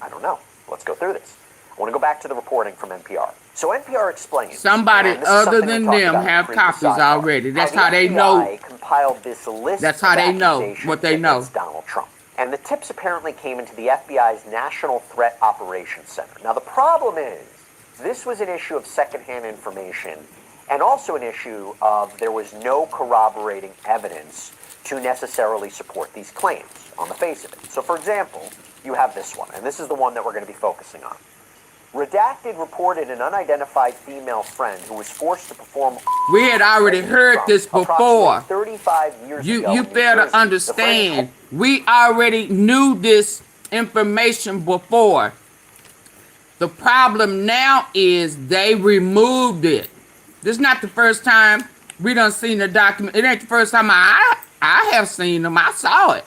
I don't know. Let's go through this. I want to go back to the reporting from NPR. So NPR explains somebody other than them have copies already. That's how they know. Compiled this list. That's how they know what they know. Donald Trump. And the tips apparently came into the FBI's National Threat Operations Center. Now the problem is, this was an issue of secondhand information, and also an issue of there was no corroborating evidence to necessarily support these claims on the face of it. So for example, you have this one, and this is the one that we're going to be focusing on. Redacted reported an unidentified female friend who was forced to perform. We had already heard this before. 35 years ago. You fail to understand. We already knew this information before. The problem now is they removed it. This is not the first time we done seen the document. It ain't the first time I have seen them. I saw it.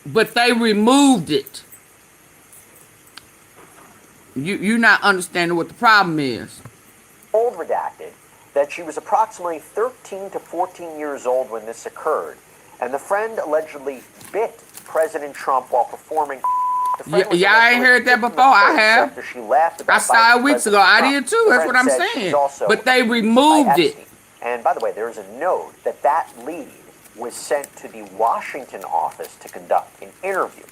But they removed it. You're not understanding what the problem is. Old redacted that she was approximately 13 to 14 years old when this occurred, and the friend allegedly bit President Trump while performing. Yeah, I ain't heard that before. I have. After she laughed about I saw it weeks ago. I did too. That's what I'm saying. But they removed it. And by the way, there is a note that that lead was sent to the Washington office to conduct an interview.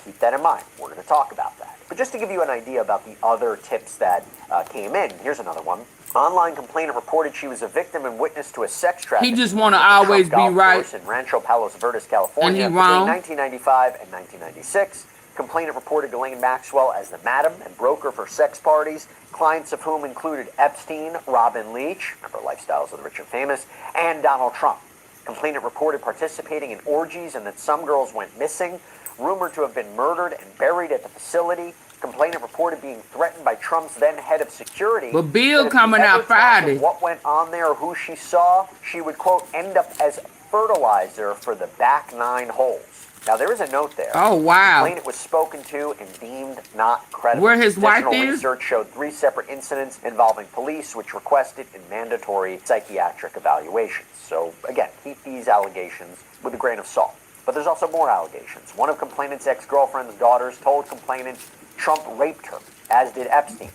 Keep that in mind. We're going to talk about that. But just to give you an idea about the other tips that came in, here's another one. Online complainant reported she was a victim and witness to a sex trafficking. He just want to always be right. In Rancho Palos Verdes, California, and he wrong. Between 1995 and 1996. Complainant reported Ghislaine Maxwell as the madam and broker for sex parties, clients of whom included Epstein, Robin Leach, remember Lifestyles of the Rich and Famous, and Donald Trump. Complainant reported participating in orgies and that some girls went missing, rumored to have been murdered and buried at the facility. Complainant reported being threatened by Trump's then head of security. But Bill coming out Friday. What went on there or who she saw, she would, quote, end up as fertilizer for the back 9 holes. Now, there is a note there. Oh, wow. The complainant was spoken to and deemed not credible. Where his wife is? Research showed 3 separate incidents involving police, which requested a mandatory psychiatric evaluations. So, again, keep these allegations with a grain of salt. But there's also more allegations. One of complainant's ex-girlfriend's daughters told complainant Trump raped her, as did Epstein.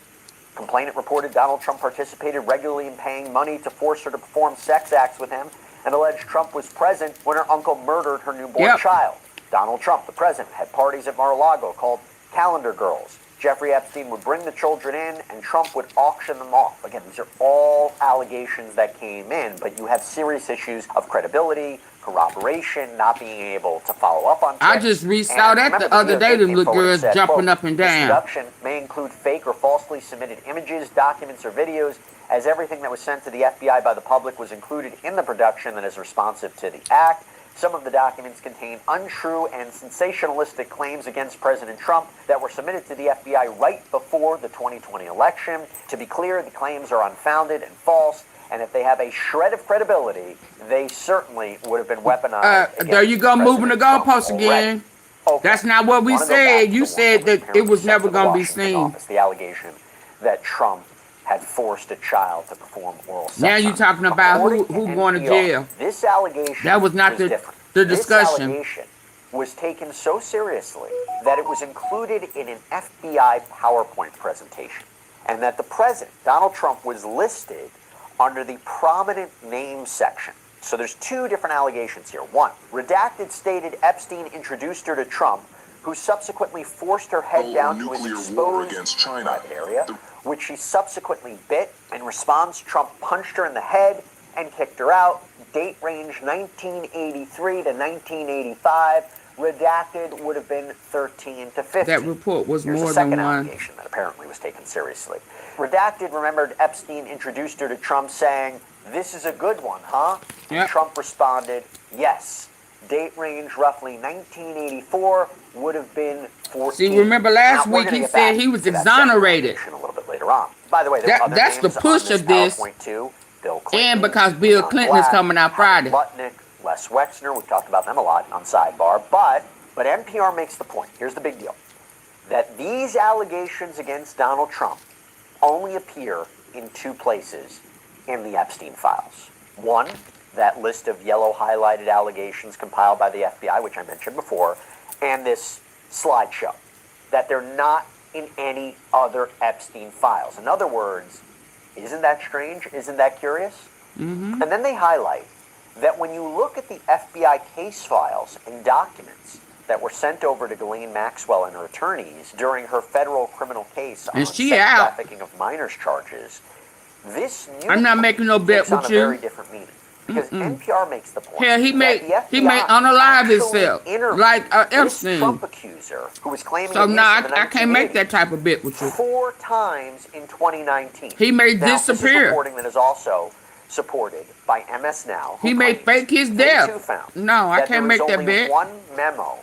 Complainant reported Donald Trump participated regularly in paying money to force her to perform sex acts with him, and alleged Trump was present when her uncle murdered her newborn child. Donald Trump, the president, had parties at Mar-a-Lago called Calendar Girls. Jeffrey Epstein would bring the children in, and Trump would auction them off. Again, these are all allegations that came in, but you have serious issues of credibility, corroboration, not being able to follow up on tips. I just saw that the other day, them little girls jumping up and down. This production may include fake or falsely submitted images, documents, or videos, as everything that was sent to the FBI by the public was included in the production that is responsive to the act. Some of the documents contain untrue and sensationalistic claims against President Trump that were submitted to the FBI right before the 2020 election. To be clear, the claims are unfounded and false, and if they have a shred of credibility, they certainly would have been weaponized. There you go, moving the goalposts again. Okay. That's not what we said. You said that it was never going to be seen. Office, the allegation that Trump had forced a child to perform oral sex. Now you're talking about who going to jail. This allegation that was not the discussion. This allegation was taken so seriously that it was included in an FBI PowerPoint presentation, and that the president, Donald Trump, was listed under the prominent name section. So there's 2 different allegations here. One, redacted stated Epstein introduced her to Trump, who subsequently forced her head down to his exposed private area, which she subsequently bit. In response, Trump punched her in the head and kicked her out. Date range 1983 to 1985. Redacted would have been 13 to 15. That report was Here's more a second than one. allegation that apparently was taken seriously. Redacted remembered Epstein introduced her to Trump saying, "This is a good one, huh?" Yep. Trump responded, "Yes." Date range roughly 1984 would have been 14. See, remember last week he said he was exonerated. A little bit later on. By the way, there were other that's the names push on this of this. PowerPoint too. Bill Clinton. And because Bill Leon Clinton is Black, coming out Howard Friday. Lutnick, Les Wexner, we've talked about them a lot on Sidebar, but NPR makes the point, here's the big deal, that these allegations against Donald Trump only appear in two places in the Epstein files. One, that list of yellow highlighted allegations compiled by the FBI, which I mentioned before, and this slideshow, that they're not in any other Epstein files. In other words, isn't that strange? Isn't that curious? Mm-hmm. And then they highlight that when you look at the FBI case files and documents that were sent over to Ghislaine Maxwell and her attorneys during her federal criminal case on sex trafficking of minors charges, this new I'm not making no bet takes on with a you. very different meaning. Because NPR makes the point. Hell, he may unalive himself, like Epstein. Trump accuser who was claiming So now abuse in the I can't make that type of bet with you. 4 times in 2019. He may now, This is disappear. reporting that is also supported by MS Now. He may fake his death. No, I can't make that bet. One memo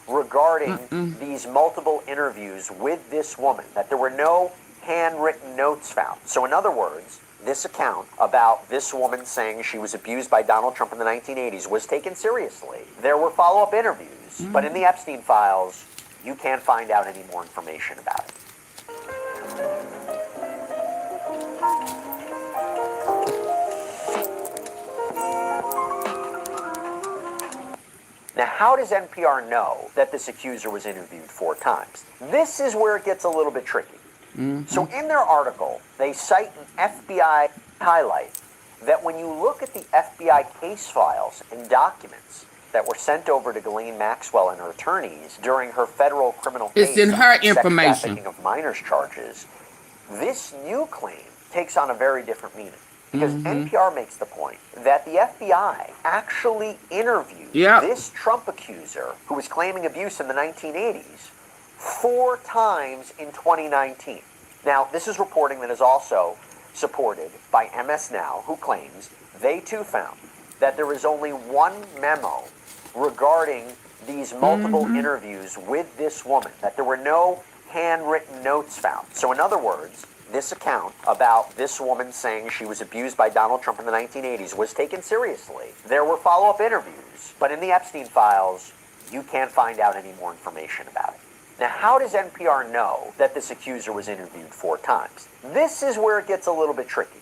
regarding these multiple interviews with this woman, that there were no handwritten notes found. So in other words, this account about this woman saying she was abused by Donald Trump in the 1980s was taken seriously. There were follow-up interviews, but in the Epstein files, you can't find out any more information about it. Now, how does NPR know that this accuser was interviewed 4 times? This is where it gets a little bit tricky. So in their article, they cite an FBI highlight that when you look at the FBI case files and documents that were sent over to Ghislaine Maxwell and her attorneys during her federal criminal case It's in her on information. sex trafficking of minors charges, this new claim takes on a very different meaning. Because NPR makes the point that the FBI actually interviewed this Trump accuser who was claiming abuse in the 1980s 4 times in 2019. Now, this is reporting that is also supported by MS Now, who claims they too found that there is only one memo regarding these multiple interviews with this woman, that there were no handwritten notes found. So in other words, this account about this woman saying she was abused by Donald Trump in the 1980s was taken seriously. There were follow-up interviews, but in the Epstein files, you can't find out any more information about it. Now, how does NPR know that this accuser was interviewed 4 times? This is where it gets a little bit tricky.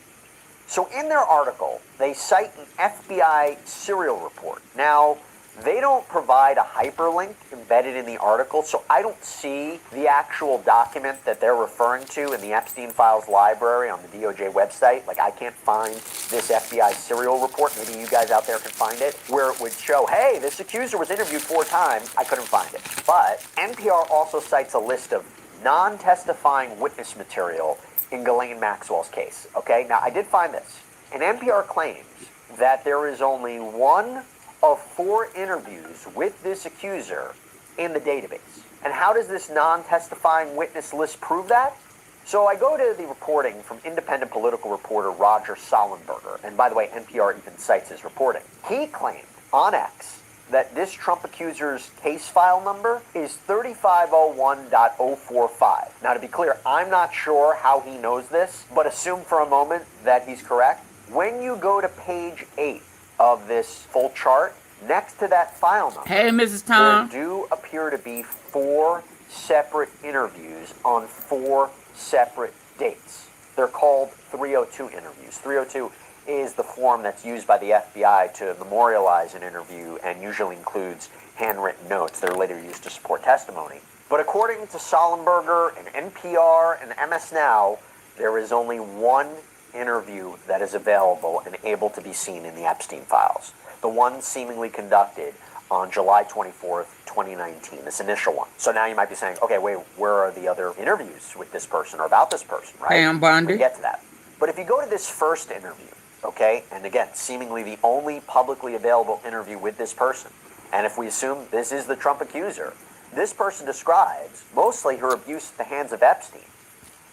So in their article, they cite an FBI serial report. Now, they don't provide a hyperlink embedded in the article, so I don't see the actual document that they're referring to in the Epstein Files library on the DOJ website. Like, I can't find this FBI serial report. Maybe you guys out there can find it, where it would show, hey, this accuser was interviewed 4 times. I couldn't find it. But NPR also cites a list of non-testifying witness material in Ghislaine Maxwell's case. Okay, now I did find this. And NPR claims that there is only 1 of 4 interviews with this accuser in the database. And how does this non-testifying witness list prove that? So I go to the reporting from independent political reporter Roger Sollenberger, and by the way, NPR even cites his reporting. He claimed on X that this Trump accuser's case file number is 3501.045. Now, to be clear, I'm not sure how he knows this, but assume for a moment that he's correct. When you go to page 8 of this full chart, next to that file number, hey, Mrs. Tom, there do appear to be 4 separate interviews on 4 separate dates. They're called 302 interviews. 302 is the form that's used by the FBI to memorialize an interview and usually includes handwritten notes that are later used to support testimony. But according to Sollenberger and NPR and MS Now, there is only 1 interview that is available and able to be seen in the Epstein files. The one seemingly conducted on July 24th, 2019, this initial one. So now you might be saying, okay, wait, where are the other interviews with this person or about this person, right? Pam Bondi. We get to that. But if you go to this first interview, okay, and again, seemingly the only publicly available interview with this person, and if we assume this is the Trump accuser, this person describes mostly her abuse at the hands of Epstein.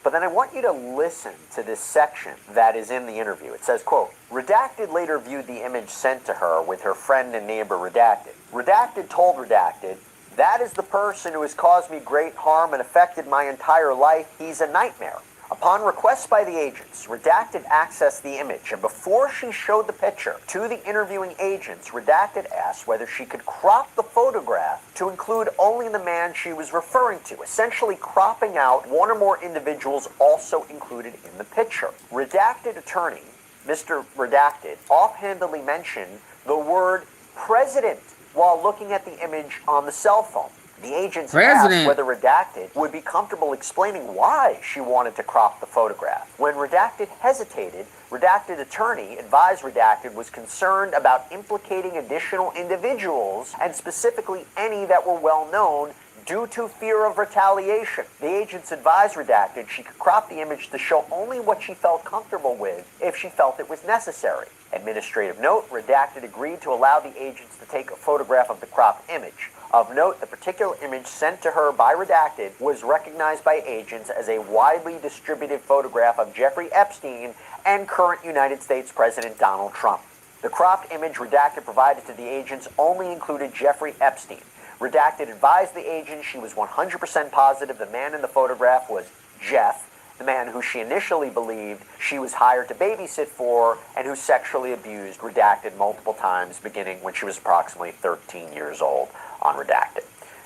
But then I want you to listen to this section that is in the interview. It says, quote, Redacted later viewed the image sent to her with her friend and neighbor Redacted. Redacted told Redacted, that is the person who has caused me great harm and affected my entire life. He's a nightmare. A Upon request by the agents, Redacted accessed the image, and before she showed the picture to the interviewing agents, Redacted asked whether she could crop the photograph to include only the man she was referring to, essentially cropping out one or more individuals also included in the picture. Redacted attorney, Mr. Redacted, offhandedly mentioned the word president while looking at the image on the cell phone. The agents asked whether Redacted would be comfortable explaining why she wanted to crop the photograph. When Redacted hesitated, Redacted attorney advised Redacted was concerned about implicating additional individuals, and specifically any that were well known, due to fear of retaliation. The agents advised Redacted she could crop the image to show only what she felt comfortable with if she felt it was necessary. Administrative note, Redacted agreed to allow the agents to take a photograph of the cropped image. Of note, the particular image sent to her by Redacted was recognized by agents as a widely distributed photograph of Jeffrey Epstein and current United States President Donald Trump. The cropped image Redacted provided to the agents only included Jeffrey Epstein. Redacted advised the agent she was 100% positive the man in the photograph was Jeff, the man who she initially believed she was hired to babysit for and who sexually abused Redacted multiple times beginning when she was approximately 13 years old on Redacted.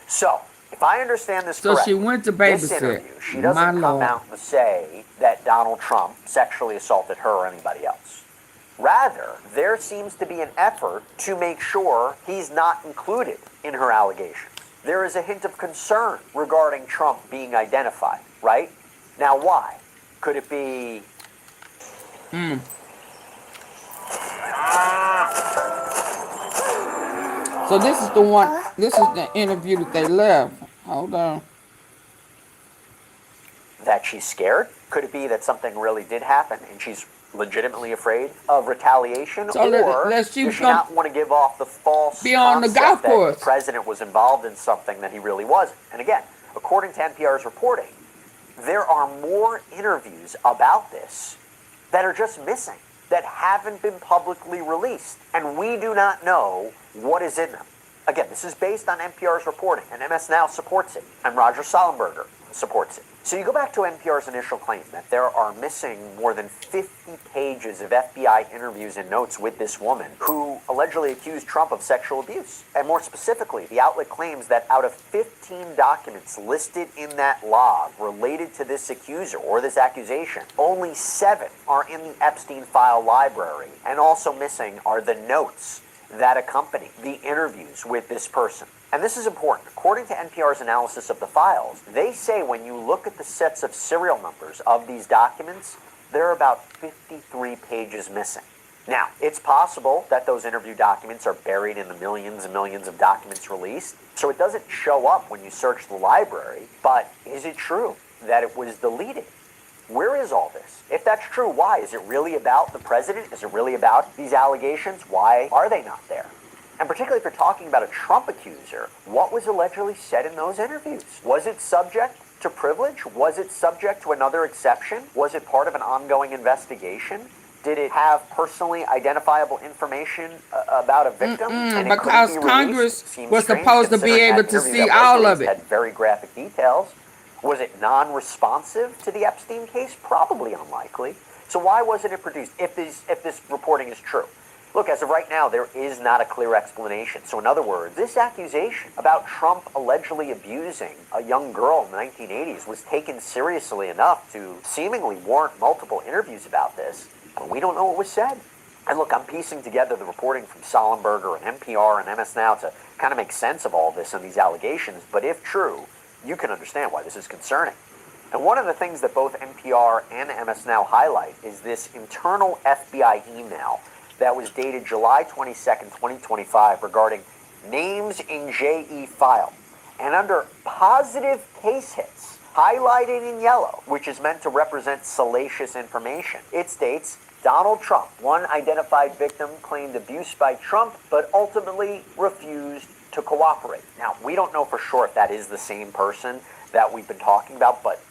So, if I understand this correctly, she went to babysit. this interview, she doesn't come out and say that Donald Trump sexually assaulted her or anybody else. Rather, there seems to be an effort to make sure he's not included in her allegations. There is a hint of concern regarding Trump being identified, right? Now, why? Could it be... So this is the one, this is the interview that they left. Hold on. That she's scared? Could it be that something really did happen and she's legitimately afraid of retaliation? So or does she not want to give off the false concept that the president was involved in something that he really wasn't? And again, according to NPR's reporting, there are more interviews about this that are just missing, that haven't been publicly released, and we do not know what is in them. Again, this is based on NPR's reporting, and MS Now supports it, and Roger Sollenberger supports it. So you go back to NPR's initial claim that there are missing more than 50 pages of FBI interviews and notes with this woman who allegedly accused Trump of sexual abuse. And more specifically, the outlet claims that out of 15 documents listed in that log related to this accuser or this accusation, only 7 are in the Epstein file library. And also missing are the notes that accompany the interviews with this person. And this is important. According to NPR's analysis of the files, they say when you look at the sets of serial numbers of these documents, there are about 53 pages missing. Now, it's possible that those interview documents are buried in the millions and millions of documents released, so it doesn't show up when you search the library, but is it true that it was deleted? Where is all this? If that's true, why? Is it really about the president? Is it really about these allegations? Why are they not there? And particularly if you're talking about a Trump accuser, what was allegedly said in those interviews? Was it subject to privilege? Was it subject to another exception? Was it part of an ongoing investigation? Did it have personally identifiable information about a victim? And because Congress was supposed to be able to see all of it. Had very graphic details. Was it non-responsive to the Epstein case? Probably unlikely. So why wasn't it produced if this reporting is true? Look, as of right now, there is not a clear explanation. So in other words, this accusation about Trump allegedly abusing a young girl in the 1980s was taken seriously enough to seemingly warrant multiple interviews about this, and we don't know what was said. And look, I'm piecing together the reporting from Sollenberger and NPR and MS Now to kind of make sense of all this and these allegations, but if true, you can understand why this is concerning. And one of the things that both NPR and MS Now highlight is this internal FBI email that was dated July 22nd, 2025 regarding names in JE file. And under positive case hits, highlighted in yellow, which is meant to represent salacious information, it states, Donald Trump, one identified victim claimed abuse by Trump, but ultimately refused to cooperate. Now, we don't know for sure if that is the same person that we've been talking about, but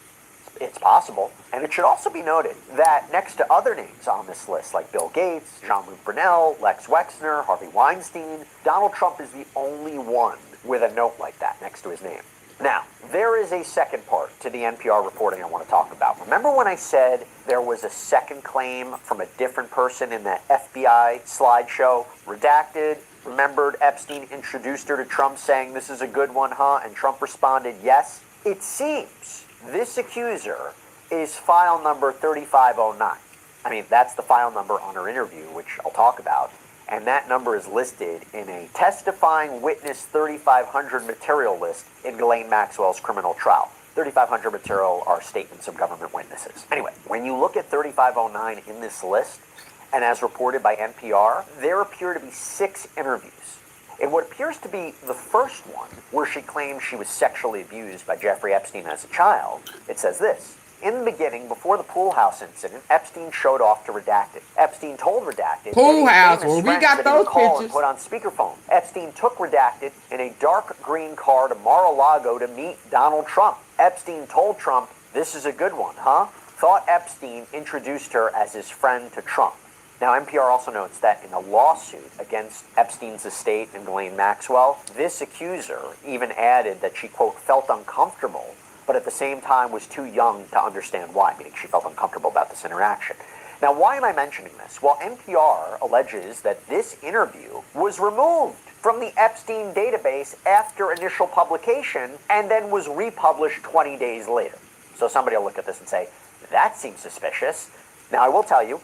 it's possible. And it should also be noted that next to other names on this list, like Bill Gates, Jean-Luc Brunel, Lex Wexner, Harvey Weinstein, Donald Trump is the only one with a note like that next to his name. Now, there is a second part to the NPR reporting I want to talk about. Remember when I said there was a second claim from a different person in that FBI slideshow? Redacted, remembered Epstein introduced her to Trump saying, "This is a good one, huh?" And Trump responded, "Yes." It seems this accuser is file number 3509. I mean, that's the file number on her interview, which I'll talk about. And that number is listed in a testifying witness 3500 material list in Ghislaine Maxwell's criminal trial. 3500 material are statements of government witnesses. Anyway, when you look at 3509 in this list, and as reported by NPR, there appear to be 6 interviews. In what appears to be the first one, where she claims she was sexually abused by Jeffrey Epstein as a child, it says this: "In the beginning, before the pool house incident, Epstein showed off to Redacted. Epstein told Redacted Pool that house, famous well, we friends got that he would those call and pictures. put on speakerphone. Epstein took Redacted in a dark green car to Mar-a-Lago to meet Donald Trump. Epstein told Trump, 'This is a good one, huh?' Thought Epstein introduced her as his friend to Trump." Now, NPR also notes that in a lawsuit against Epstein's estate and Ghislaine Maxwell, this accuser even added that she, quote, "felt uncomfortable, but at the same time was too young to understand why," meaning she felt uncomfortable about this interaction. Now, why am I mentioning this? Well, NPR alleges that this interview was removed from the Epstein database after initial publication and then was republished 20 days later. So somebody will look at this and say, that seems suspicious. Now, I will tell you,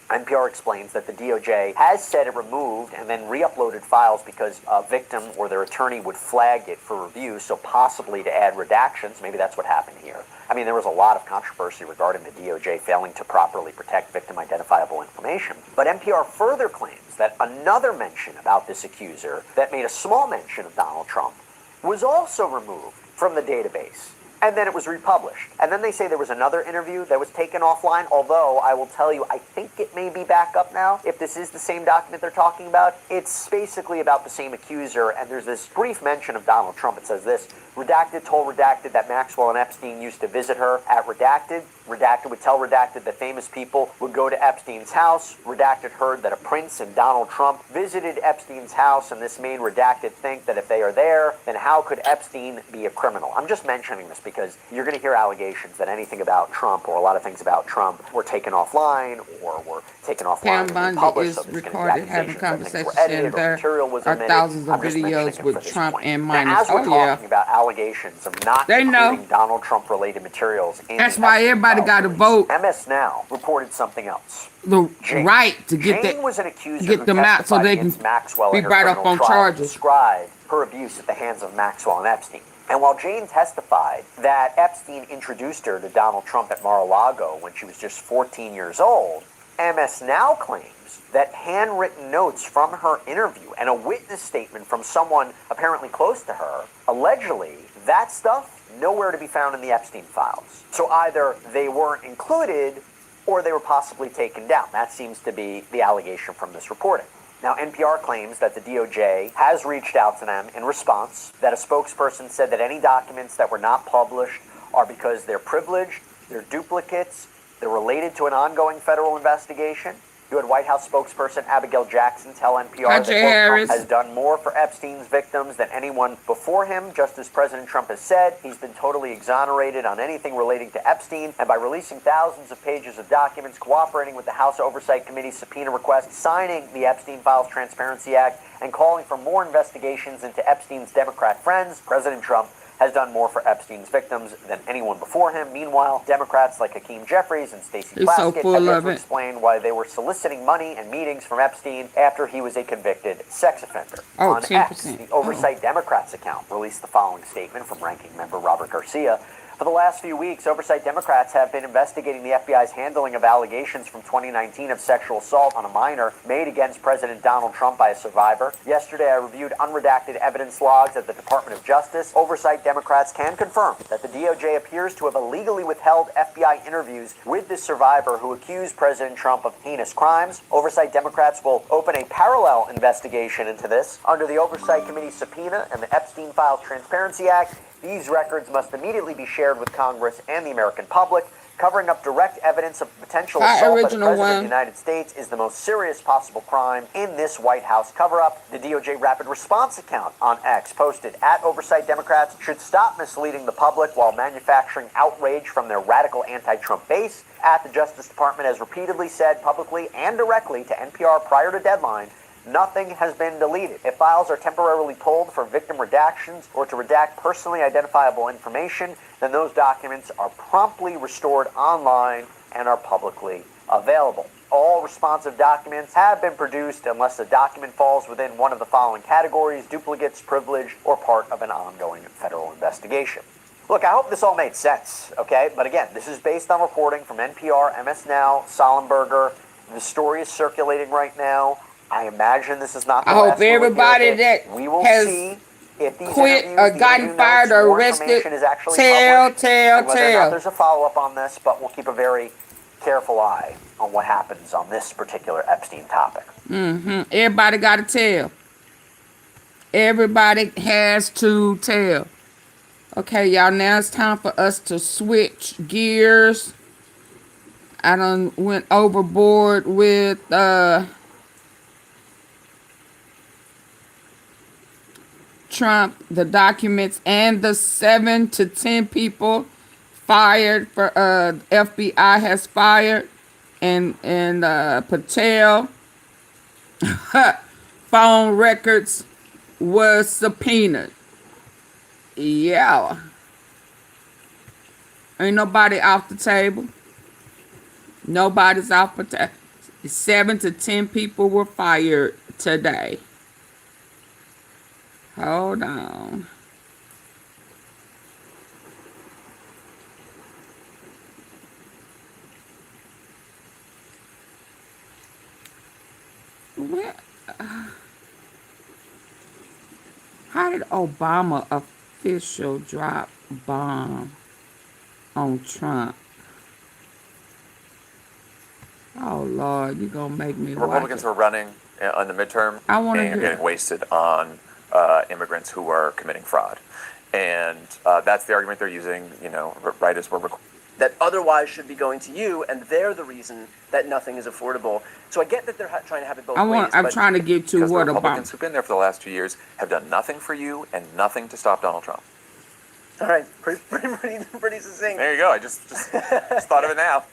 NPR explains that the DOJ has said it removed and then re-uploaded files because a victim or their attorney would flag it for review, so possibly to add redactions. Maybe that's what happened here. I mean, there was a lot of controversy regarding the DOJ failing to properly protect victim identifiable information. But NPR further claims that another mention about this accuser that made a small mention of Donald Trump was also removed from the database. And then it was republished. And then they say there was another interview that was taken offline, although I will tell you, I think it may be back up now. If this is the same document they're talking about, it's basically about the same accuser, and there's this brief mention of Donald Trump. It says this: Redacted told Redacted that Maxwell and Epstein used to visit her at Redacted. Redacted would tell Redacted that famous people would go to Epstein's house. Redacted heard that a prince and Donald Trump visited Epstein's house, and this made Redacted think that if they are there, then how could Epstein be a criminal? I'm just mentioning this because you're going to hear allegations that anything about Trump, or a lot of things about Trump, were taken offline or were taken offline and published. Pam Bondi is recorded having conversations, and there are thousands of videos with Trump and minors. As we're talking about allegations of not including Donald Trump-related materials in that's why everybody got to vote. MS Now reported something else. The right to get them out so they can be brought up on charges. Described her abuse at the hands of Maxwell and Epstein. And while Jane testified that Epstein introduced her to Donald Trump at Mar-a-Lago when she was just 14 years old, MS Now claims that handwritten notes from her interview and a witness statement from someone apparently close to her, allegedly, that stuff nowhere to be found in the Epstein files. So either they weren't included or they were possibly taken down. That seems to be the allegation from this reporting. Now, NPR claims that the DOJ has reached out to them in response, that a spokesperson said that any documents that were not published are because they're privileged, they're duplicates, they're related to an ongoing federal investigation. You had White House spokesperson Abigail Jackson tell NPR that Trump has done more for Epstein's victims than anyone before him. Just as President Trump has said, he's been totally exonerated on anything relating to Epstein, and by releasing thousands of pages of documents, cooperating with the House Oversight Committee's subpoena request, signing the Epstein Files Transparency Act, and calling for more investigations into Epstein's Democrat friends, President Trump has done more for Epstein's victims than anyone before him. Meanwhile, Democrats like Hakeem Jeffries and Stacey Plaskett have yet to explain why they were soliciting money and meetings from Epstein after he was a convicted sex offender. On 10%. X, the Oversight Democrats account released the following statement from ranking member Robert Garcia. For the last few weeks, Oversight Democrats have been investigating the FBI's handling of allegations from 2019 of sexual assault on a minor made against President Donald Trump by a survivor. Yesterday, I reviewed unredacted evidence logs at the Department of Justice. Oversight Democrats can confirm that the DOJ appears to have illegally withheld FBI interviews with the survivor who accused President Trump of heinous crimes. Oversight Democrats will open a parallel investigation into this under the Oversight Committee subpoena and the Epstein Files Transparency Act. These records must immediately be shared with Congress and the American public. Covering up direct evidence of potential Hi, assault by the original President of one. the United States is the most serious possible crime in this White House cover-up. The DOJ Rapid Response account on X posted, @Oversight Democrats should stop misleading the public while manufacturing outrage from their radical anti-Trump base. The Justice Department has repeatedly said publicly and directly to NPR prior to deadline, nothing has been deleted. If files are temporarily pulled for victim redactions or to redact personally identifiable information, then those documents are promptly restored online and are publicly available. All responsive documents have been produced unless the document falls within one of the following categories: duplicates, privilege, or part of an ongoing federal investigation. Look, I hope this all made sense, okay? But again, this is based on reporting from NPR, MS Now, Sollenberger. The story is circulating right now. I imagine this is not the I last hope we'll hear of everybody it. that We will has see if these quit interviews, or the gotten interview fired notes, or more arrested, information is actually tell, published, and whether or not tell. there's a follow-up on this, but we'll keep a very careful eye on what happens on this particular Epstein topic. Everybody got to tell. Everybody has to tell. Okay, y'all, now it's time for us to switch gears. I done went overboard with Trump, the documents, and the 7 to 10 people fired for FBI has fired, and Patel phone records was subpoenaed. Yeah, ain't nobody off the table. Nobody's off the table. 7 to 10 people were fired today. Hold on. Where, how did Obama official drop bomb on Trump? Oh Lord, you gonna make me watch Republicans it. were running on the midterm I wanna and hear getting it. wasted on immigrants who are committing fraud. And that's the argument they're using, you know, right as we're that otherwise should be going to you, and they're the reason that nothing is affordable. So I get that they're trying to have it both ways. I'm trying to get to because what the Republicans Obama. who've been there for the last 2 years have done nothing for you and nothing to stop Donald Trump. All right, pretty succinct. There you go. I just thought of it now.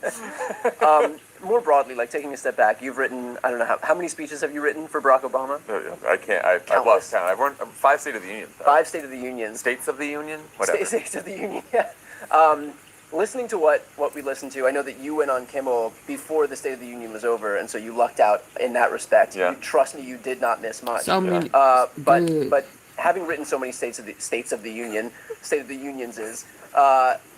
More broadly, like taking a step back, you've written, I don't know, how many speeches have you written for Barack Obama? I can't. I've lost count. I've run 5 State of the Union. 5 State of the Union. States of the Union? Whatever. States of the Union, yeah. Listening to what we listened to, I know that you went on Kimmel before the State of the Union was over, and so you lucked out in that respect. Yeah. Trust me, you did not miss much. So many. But having written so many State of the Unions is,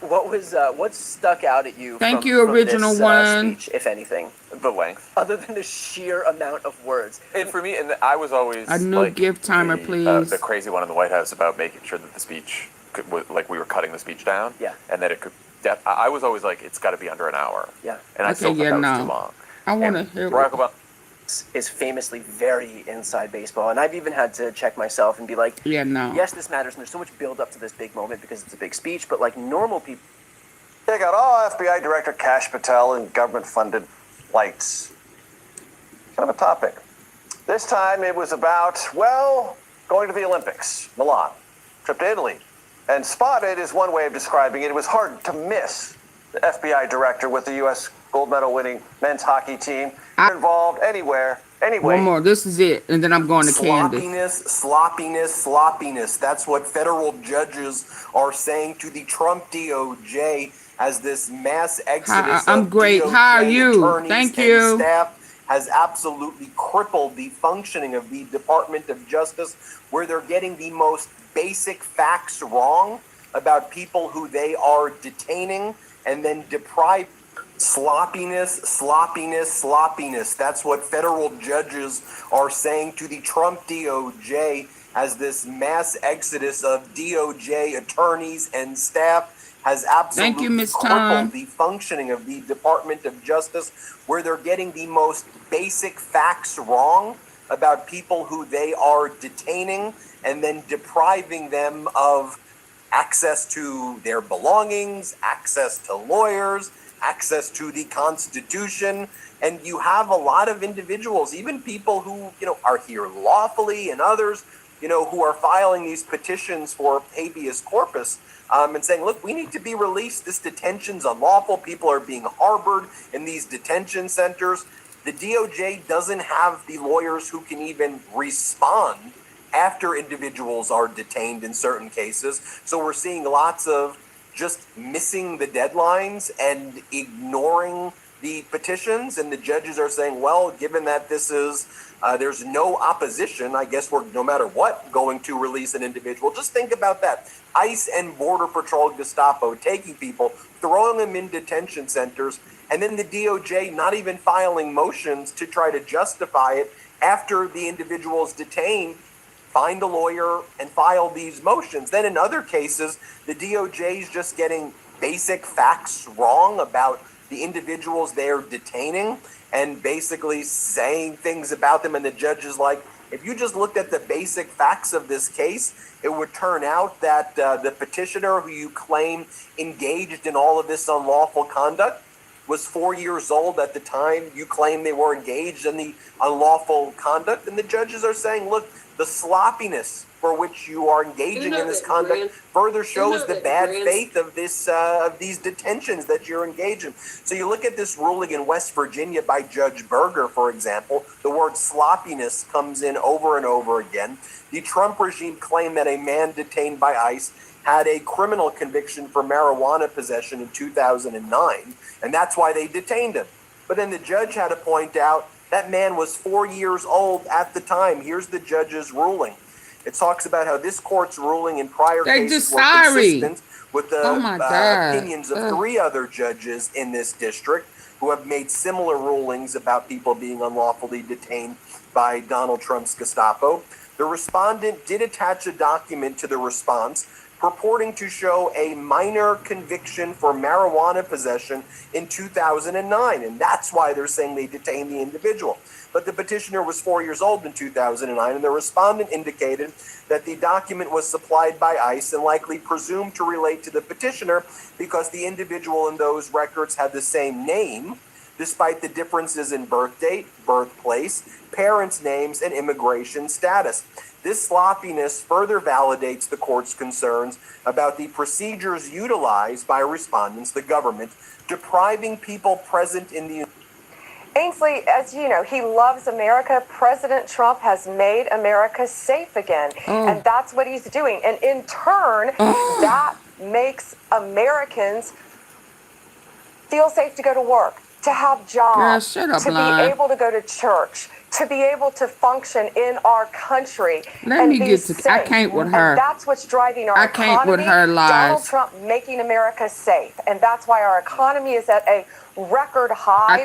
what stuck out at you? Thank from, you, from original this, one. speech, if anything, The length. other than the sheer amount of words. And for me, and I was always A new like, gift timer, please. The crazy one in the White House about making sure that the speech like we were cutting the speech down. Yeah. And that it could. I was always like, it's got to be under an hour. Yeah. And I still thought that was too long. I want to hear Barack Obama is famously very inside baseball, and I've even had to check myself and be like, yes, this matters, and there's so much build up to this big moment because it's a big speech, but like normal people. They got all FBI Director Kash Patel and government-funded flights. Kind of a topic. This time it was about, well, going to the Olympics, Milan, trip to Italy. And spotted is one way of describing it. It was hard to miss the FBI director with the U.S. gold medal winning men's hockey team. Involved anywhere, anyway. One more. This is it, and then I'm going to Candace. Sloppiness. That's what federal judges are saying to the Trump DOJ as this mass exodus I'm of great. DOJ How are you? attorneys Thank and you. staff has absolutely crippled the functioning of the Department of Justice, where they're getting the most basic facts wrong about people who they are detaining and then deprive. Sloppiness. That's what federal judges are saying to the Trump DOJ as this mass exodus of DOJ attorneys and staff has absolutely crippled the functioning of the Department of Justice, where they're getting the most basic facts wrong about people who they are detaining and then depriving them of access to their belongings, access to lawyers, access to the Constitution. And you have a lot of individuals, even people who, are here lawfully and others, who are filing these petitions for habeas corpus and saying, look, we need to be released. This detention's unlawful. People are being harbored in these detention centers. The DOJ doesn't have the lawyers who can even respond after individuals are detained in certain cases. So we're seeing lots of just missing the deadlines and ignoring the petitions. And the judges are saying, well, given that this is, there's no opposition, I guess we're, no matter what, going to release an individual. Just think about that. ICE and Border Patrol, Gestapo taking people, throwing them in detention centers, and then the DOJ not even filing motions to try to justify it after the individual is detained. Find a lawyer and file these motions. Then in other cases, the DOJ is just getting basic facts wrong about the individuals they're detaining and basically saying things about them. And the judge is like, if you just looked at the basic facts of this case, it would turn out that the petitioner who you claim engaged in all of this unlawful conduct was 4 years old at the time you claim they were engaged in the unlawful conduct. And the judges are saying, look, the sloppiness for which you are engaging in this conduct further shows the bad faith of this of these detentions that you're engaging. So you look at this ruling in West Virginia by Judge Berger, for example, the word sloppiness comes in over and over again. The Trump regime claimed that a man detained by ICE had a criminal conviction for marijuana possession in 2009, and that's why they detained him. But then the judge had to point out that man was 4 years old at the time. Here's the judge's ruling. It talks about how this court's ruling in prior cases were consistent with the opinions of 3 other judges in this district who have made similar rulings about people being unlawfully detained by Donald Trump's Gestapo. The respondent did attach a document to the response purporting to show a minor conviction for marijuana possession in 2009, and that's why they're saying they detained the individual. But the petitioner was 4 years old in 2009, and the respondent indicated that the document was supplied by ICE and likely presumed to relate to the petitioner because the individual in those records had the same name, despite the differences in birth date, birthplace, parents' names, and immigration status. This sloppiness further validates the court's concerns about the procedures utilized by respondents, the government, depriving people present in the... Ainsley, as you know, he loves America. President Trump has made America safe again, and that's what he's doing. And in turn, that makes Americans feel safe to go to work, to have jobs, to be able to go to church, to be able to function in our country. Let me get to... I can't with her. And that's what's driving our economy. I can't with her lies. Donald Trump making America safe. And that's why our economy is at a record high.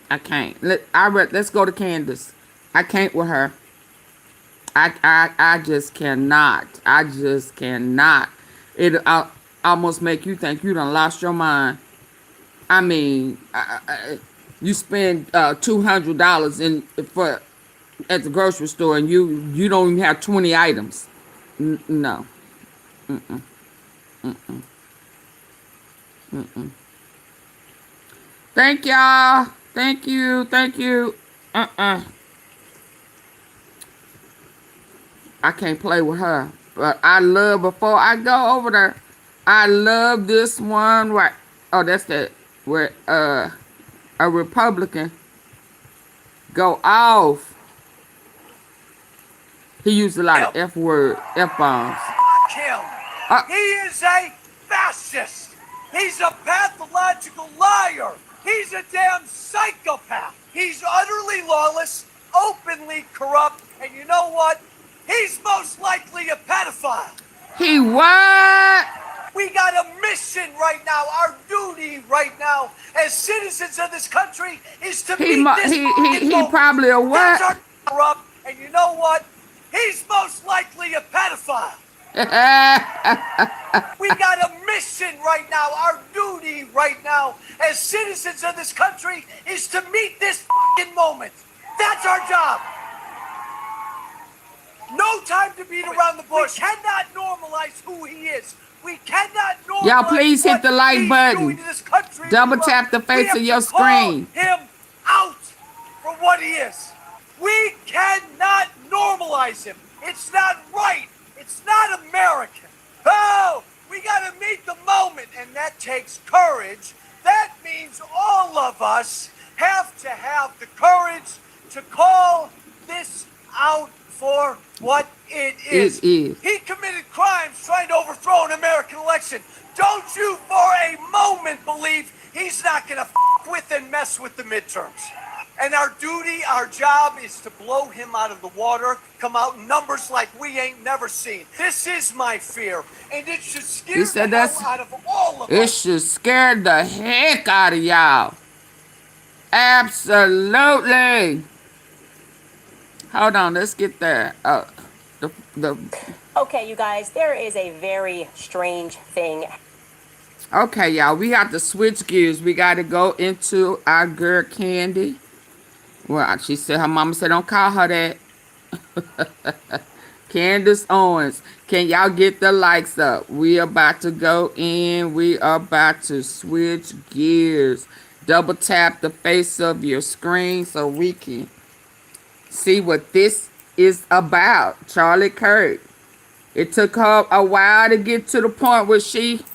I can't. Let's go to Candace. I can't with her. I just cannot. I just cannot. It almost make you think you done lost your mind. I mean, you spend $200 at the grocery store and you don't even have 20 items. No. Thank y'all. Thank you. I can't play with her. But I love, before I go over there, I love this one right. Oh, that's that where a Republican go off. He used a lot of F-bombs. Him. He is a fascist. He's a pathological liar. He's a damn psychopath. He's utterly lawless, openly corrupt, and you know what? He's most likely a pedophile. He what? We got a mission right now. Our duty right now as citizens of this country is to meet this he probably a what? That's our corrupt, and you know what? He's most likely a pedophile. We got a mission right now. Our duty right now as citizens of this country is to meet this moment. That's our job. No time to beat around the bush. We cannot normalize who he is. We cannot normalize y'all please hit the like button. treated Double well. tap the We face have of your to call screen. him out for what he is. We cannot normalize him. It's not right. It's not American. Oh, we gotta meet the moment, and that takes courage. That means all of us have to have the courage to call this out for what it is. It is. He committed crimes trying to overthrow an American election. Don't you for a moment believe he's not gonna with and mess with the midterms. And our duty, our job is to blow him out of the water, come out in numbers like we ain't never seen. This is my fear, and it should scare the hell out of all of It us. should scare the heck out of y'all. Absolutely. Hold on, let's get there. Okay, you guys, there is a very strange thing. Okay, y'all, we have to switch gears. We got to go into our girl Candy. Well, she said, her mama said, don't call her that. Candace Owens. Can y'all get the likes up? We about to go in. We are about to switch gears. Double tap the face of your screen so we can see what this is about. Charlie Kirk. It took her a while to get to the point where she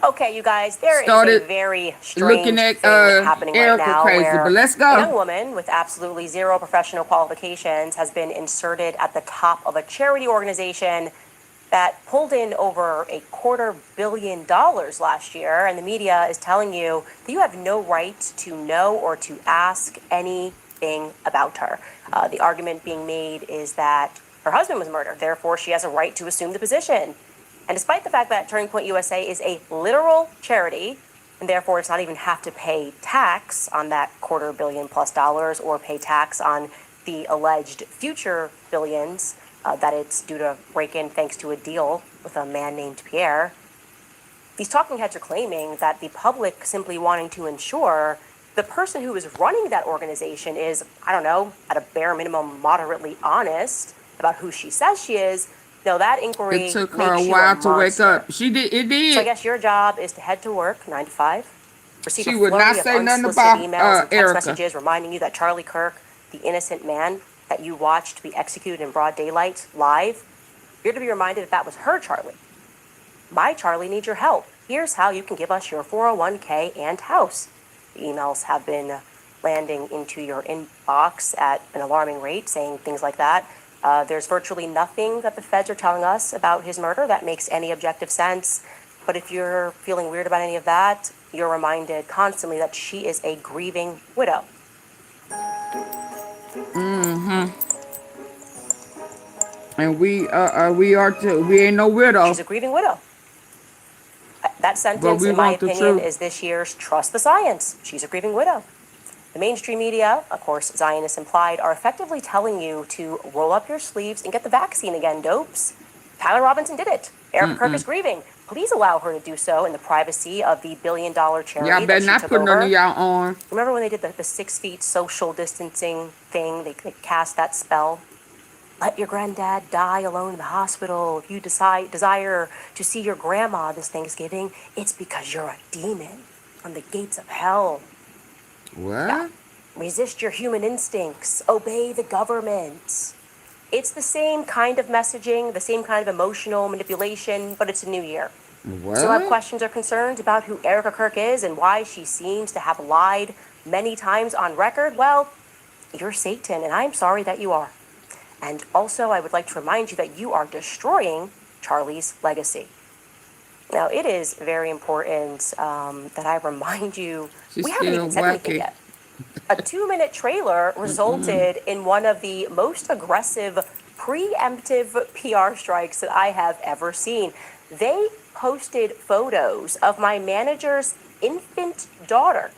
Okay, you guys, there is started a very strange looking at thing happening right Erika now crazy, where but let's a go. young woman with absolutely zero professional qualifications has been inserted at the top of a charity organization that pulled in over $250 million last year, and the media is telling you that you have no right to know or to ask anything about her. The argument being made is that her husband was murdered, therefore she has a right to assume the position. And despite the fact that Turning Point USA is a literal charity, and therefore does not even have to pay tax on that $250 million plus or pay tax on the alleged future billions that it's due to rake in thanks to a deal with a man named Pierre, these talking heads are claiming that the public simply wanting to ensure the person who is running that organization is, I don't know, at a bare minimum, moderately honest about who she says she is. No, that inquiry It took her makes a you while to wake monster. up. She did. It did. So I guess your job is to head to work 9 to 5, receive She a would not flurry of say nothing unsolicited about emails and text Erika. messages reminding you that Charlie Kirk, the innocent man that you watched be executed in broad daylight live, you're to be reminded that that was her Charlie. My Charlie needs your help. Here's how you can give us your 401k and house. The emails have been landing into your inbox at an alarming rate, saying things like that. There's virtually nothing that the feds are telling us about his murder that makes any objective sense. But if you're feeling weird about any of that, you're reminded constantly that she is a grieving widow. And we are too. We ain't no widow. She's a grieving widow. That But sentence, we in my want the opinion, truth. is this year's Trust the Science. She's a grieving widow. The mainstream media, of course, Zionists implied, are effectively telling you to roll up your sleeves and get the vaccine again, dopes. Tyler Robinson did it. Erika Kirk is grieving. Please allow her to do so in the privacy of the $1 billion charity Y'all that better she not took put none over. of y'all on. Remember when they did the 6 feet social distancing thing? They cast that spell. Let your granddad die alone in the hospital. If you desire to see your grandma this Thanksgiving, it's because you're a demon from the gates of hell. What? Resist your human instincts. Obey the government. It's the same kind of messaging, the same kind of emotional manipulation, but it's a new year. What? So have questions or concerns about who Erika Kirk is and why she seems to have lied many times on record? Well, you're Satan, and I'm sorry that you are. And also, I would like to remind you that you are destroying Charlie's legacy. Now, it is very important that I remind you, we haven't even said anything yet. A 2-minute trailer resulted in one of the most aggressive, preemptive PR strikes that I have ever seen. They posted photos of my manager's infant daughter,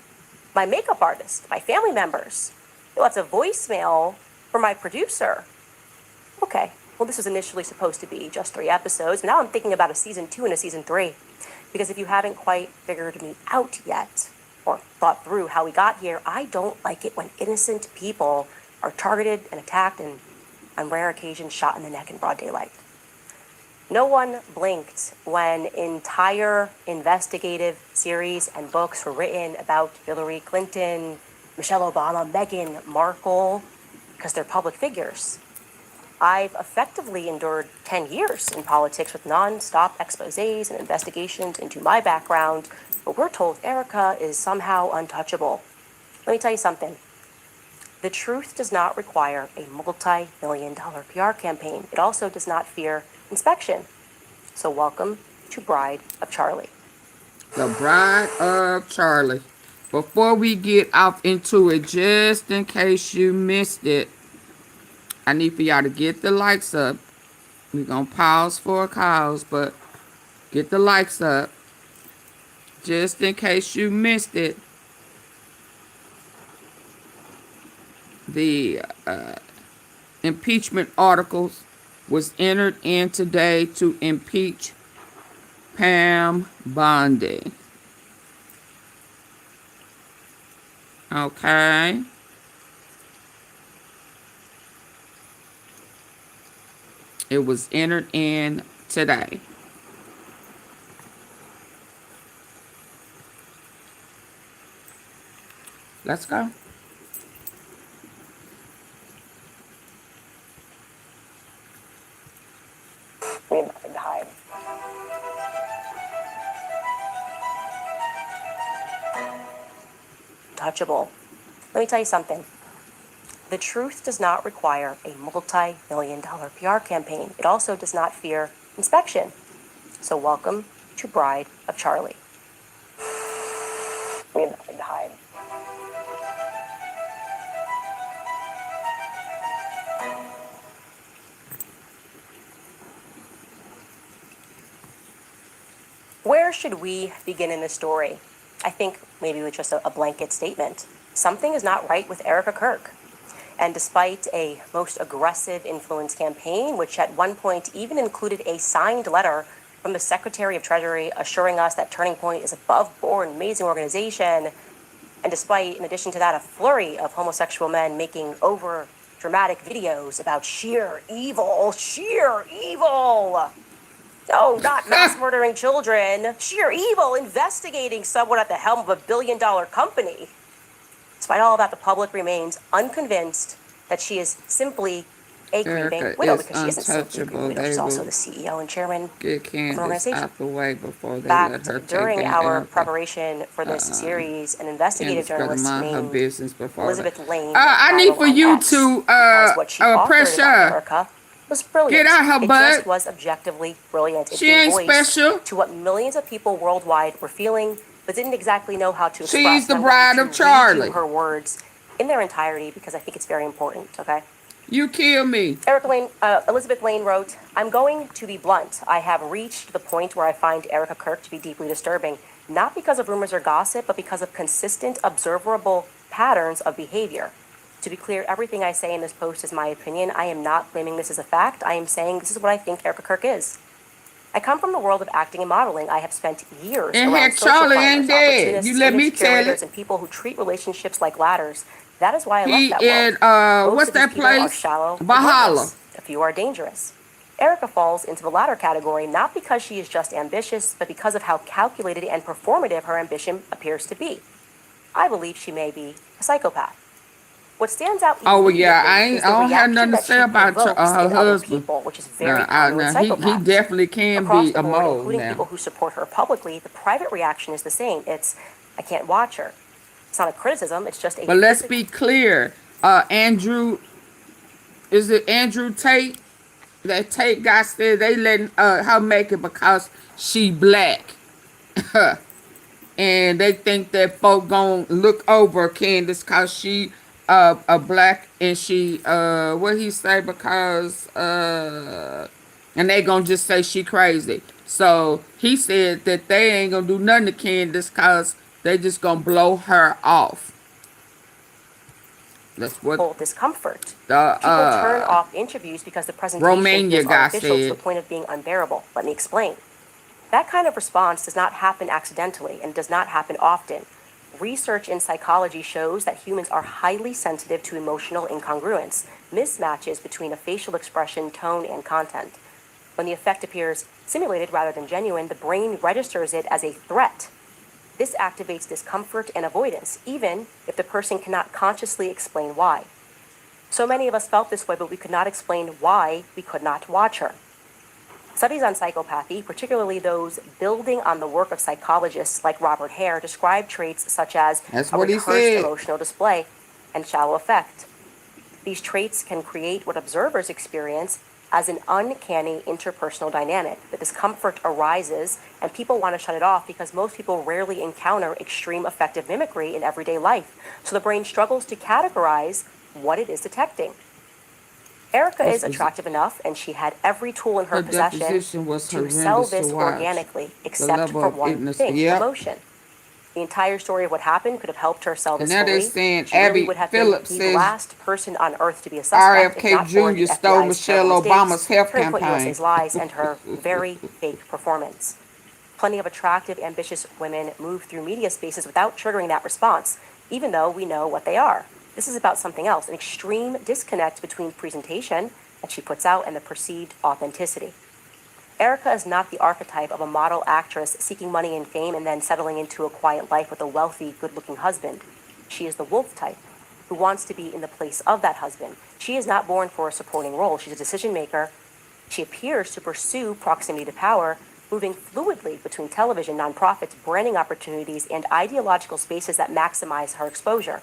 my makeup artist, my family members. Lots of voicemail from my producer. Okay, well, this was initially supposed to be just 3 episodes. Now I'm thinking about a season 2 and a season 3. Because if you haven't quite figured me out yet, or thought through how we got here, I don't like it when innocent people are targeted and attacked and, on rare occasions, shot in the neck in broad daylight. No one blinked when entire investigative series and books were written about Hillary Clinton, Michelle Obama, Meghan Markle, because they're public figures. I've effectively endured 10 years in politics with non-stop exposés and investigations into my background, but we're told Erika is somehow untouchable. Let me tell you something. The truth does not require a multi-million-dollar PR campaign. It also does not fear inspection. So welcome to Bride of Charlie. The Bride of Charlie. Before we get off into it, just in case you missed it, I need for y'all to get the likes up. We're going to pause for a cause, but get the likes up. Just in case you missed it. The impeachment articles was entered in today to impeach Pam Bondi. Okay. It was entered in today. Let's go. Hide. Touchable. Let me tell you something. The truth does not require a multi-million-dollar PR campaign. It also does not fear inspection. So welcome to Bride of Charlie. Hide. Where should we begin in this story? I think maybe with just a blanket statement. Something is not right with Erika Kirk. And despite a most aggressive influence campaign, which at one point even included a signed letter from the Secretary of Treasury assuring us that Turning Point is above board, an amazing organization, and despite, in addition to that, a flurry of homosexual men making over dramatic videos about sheer evil. No, not mass murdering children. Sheer evil, investigating someone at the helm of a billion-dollar company. Despite all of that, the public remains unconvinced that she is simply a creeping widow, because she isn't simply a creeping widow. She's also the CEO and chairman get of an Candace organization. out the way before they let her take During down our Erika. preparation for this series, an investigative Candace journalist better mind her named business before Elizabeth Lane. I need for you to pressure. Erika was brilliant. Get out her It butt. just was objectively brilliant. It She gave ain't voice special. to what millions of people worldwide were feeling, but didn't exactly know how to express. She's the And I'm Bride going of to read you Charlie. her words in their entirety because I think it's very important. Okay. You kill me. Elizabeth Lane wrote, "I'm going to be blunt. I have reached the point where I find Erika Kirk to be deeply disturbing, not because of rumors or gossip, but because of consistent, observable patterns of behavior. To be clear, everything I say in this post is my opinion. I am not claiming this as a fact. I am saying this is what I think Erika Kirk is. I come from the world of acting and modeling. I have spent years And around heck, social Charlie climbers, ain't dead. opportunists, You let me image tell curators, it. and people who treat relationships like ladders. That is why I He left that world. Most what's of these that people are place? shallow and Valhalla. heartless. A few are dangerous. Erika falls into the latter category not because she is just ambitious, but because of how calculated and performative her ambition appears to be. I believe she may be a psychopath. What stands out immediately is the don't have reaction nothing to that say she about provokes her in other husband. people, which is very common with he psychopaths. definitely can Across be the a board, mole including now. people who support her publicly, the private reaction is the same. It's, I can't watch her. It's not a criticism, it's just a But let's be clear. Andrew Tate? That Tate guy said they letting her make it because she black. And they think that folk gonna look over Candace cause she a black, and she what he say, because and they gonna just say she crazy. So he said that they ain't gonna do nothing to Candace cause they just gonna blow her off. That's what discomfort. The People turn off interviews because the presentation Romania feels guy artificial to the said. point of being unbearable. Let me explain. That kind of response does not happen accidentally and does not happen often. Research in psychology shows that humans are highly sensitive to emotional incongruence, mismatches between a facial expression, tone, and content. When the effect appears simulated rather than genuine, the brain registers it as a threat. This activates discomfort and avoidance, even if the person cannot consciously explain why. So many of us felt this way, but we could not explain why we could not watch her. Studies on psychopathy, particularly those building on the work of psychologists like Robert Hare, describe traits such as a rehearsed emotional display and shallow affect. These traits can create what observers experience as an uncanny interpersonal dynamic. The discomfort arises, and people want to shut it off because most people rarely encounter extreme affective mimicry in everyday life. So the brain struggles to categorize what it is detecting. Erika is attractive enough, and she had every tool in her possession to sell this organically, except for one thing, emotion. The entire story of what happened could have helped her sell this fully. She really would have been the last person on earth to be a suspect, if not for the FBI's terrible mistakes, Turning Point USA's lies, and her very fake performance. Plenty of attractive, ambitious women move through media spaces without triggering that response, even though we know what they are. This is about something else, an extreme disconnect between presentation that she puts out and the perceived authenticity. Erika is not the archetype of a model actress seeking money and fame and then settling into a quiet life with a wealthy, good-looking husband. She is the wolf type, who wants to be in the place of that husband. She is not born for a supporting role. She's a decision maker. She appears to pursue proximity to power, moving fluidly between television, nonprofits, branding opportunities, and ideological spaces that maximize her exposure.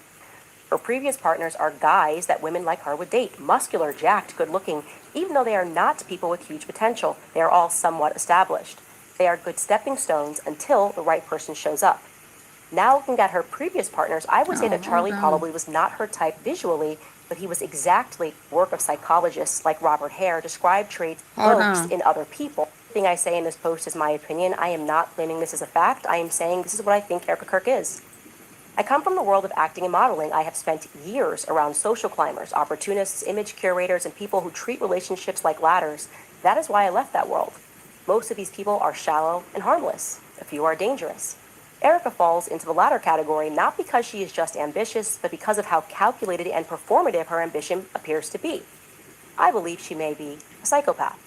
Her previous partners are guys that women like her would date, muscular, jacked, good-looking. Even though they are not people with huge potential, they are all somewhat established. They are good stepping stones until the right person shows up. Now looking at her previous partners, I would say that Charlie probably was not her type visually, but he was exactly work of psychologists like Robert Hare describe traits evokes in other people. Everything I say in this post is my opinion. I am not claiming this as a fact. I am saying this is what I think Erika Kirk is. I come from the world of acting and modeling. I have spent years around social climbers, opportunists, image curators, and people who treat relationships like ladders. That is why I left that world. Most of these people are shallow and harmless. A few are dangerous. Erika falls into the latter category not because she is just ambitious, but because of how calculated and performative her ambition appears to be. I believe she may be a psychopath.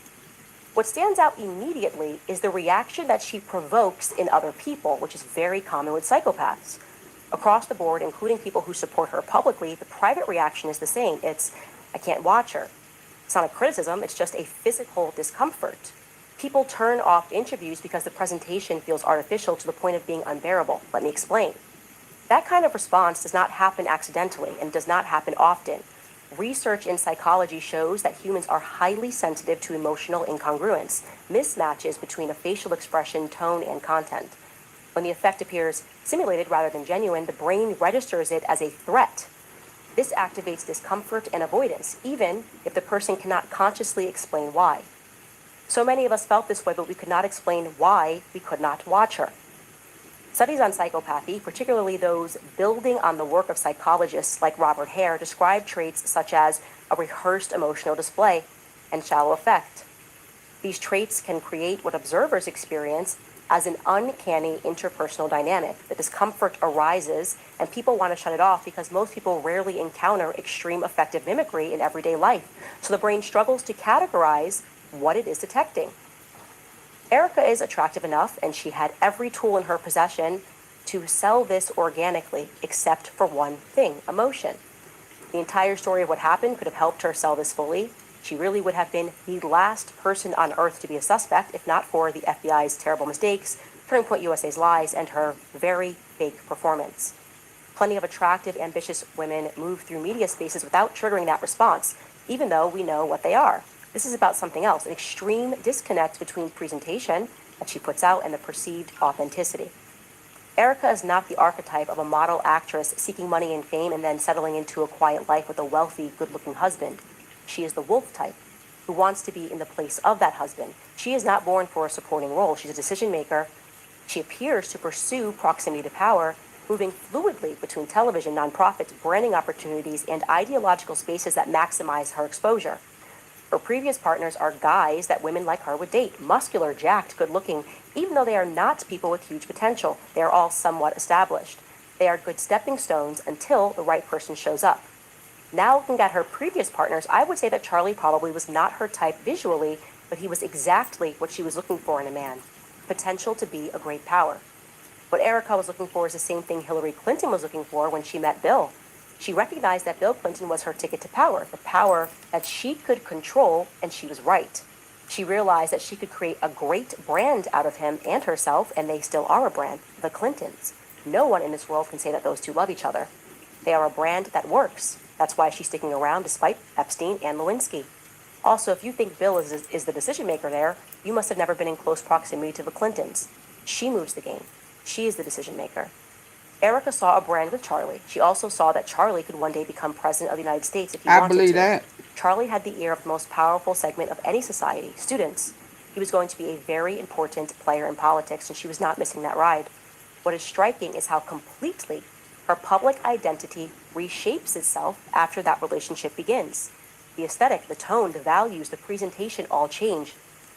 What stands out immediately is the reaction that she provokes in other people, which is very common with psychopaths. Across the board, including people who support her publicly, the private reaction is the same. It's, I can't watch her. It's not a criticism, it's just a physical discomfort. People turn off interviews because the presentation feels artificial to the point of being unbearable. Let me explain. That kind of response does not happen accidentally and does not happen often. Research in psychology shows that humans are highly sensitive to emotional incongruence, mismatches between a facial expression, tone, and content. When the effect appears simulated rather than genuine, the brain registers it as a threat. This activates discomfort and avoidance, even if the person cannot consciously explain why. So many of us felt this way, but we could not explain why we could not watch her. Studies on psychopathy, particularly those building on the work of psychologists like Robert Hare, describe traits such as a rehearsed emotional display and shallow affect. These traits can create what observers experience as an uncanny interpersonal dynamic. The discomfort arises, and people want to shut it off because most people rarely encounter extreme affective mimicry in everyday life. So the brain struggles to categorize what it is detecting. Erika is attractive enough, and she had every tool in her possession to sell this organically, except for one thing, emotion. The entire story of what happened could have helped her sell this fully. She really would have been the last person on earth to be a suspect, if not for the FBI's terrible mistakes, Turning Point USA's lies, and her very fake performance. Plenty of attractive, ambitious women move through media spaces without triggering that response, even though we know what they are. This is about something else, an extreme disconnect between presentation that she puts out and the perceived authenticity. Erika is not the archetype of a model actress seeking money and fame and then settling into a quiet life with a wealthy, good-looking husband. She is the wolf type, who wants to be in the place of that husband. She is not born for a supporting role. She's a decision maker. She appears to pursue proximity to power, moving fluidly between television, nonprofits, branding opportunities, and ideological spaces that maximize her exposure. Her previous partners are guys that women like her would date, muscular, jacked, good-looking. Even though they are not people with huge potential, they are all somewhat established. They are good stepping stones until the right person shows up. Now looking at her previous partners, I would say that Charlie probably was not her type visually, but he was exactly what she was looking for in a man, potential to be a great power. What Erika was looking for is the same thing Hillary Clinton was looking for when she met Bill. She recognized that Bill Clinton was her ticket to power, the power that she could control, and she was right. She realized that she could create a great brand out of him and herself, and they still are a brand, the Clintons. No one in this world can say that those two love each other. They are a brand that works. That's why she's sticking around despite Epstein and Lewinsky. Also, if you think Bill is the decision maker there, you must have never been in close proximity to the Clintons. She moves the game. She is the decision maker. Erika saw a brand with Charlie. She also saw that Charlie could one day become president of the United States if he wanted to. I believe that. Charlie had the ear of the most powerful segment of any society, students. He was going to be a very important player in politics, and she was not missing that ride. What is striking is how completely her public identity reshapes itself after that relationship begins. The aesthetic, the tone, the values, the presentation all change.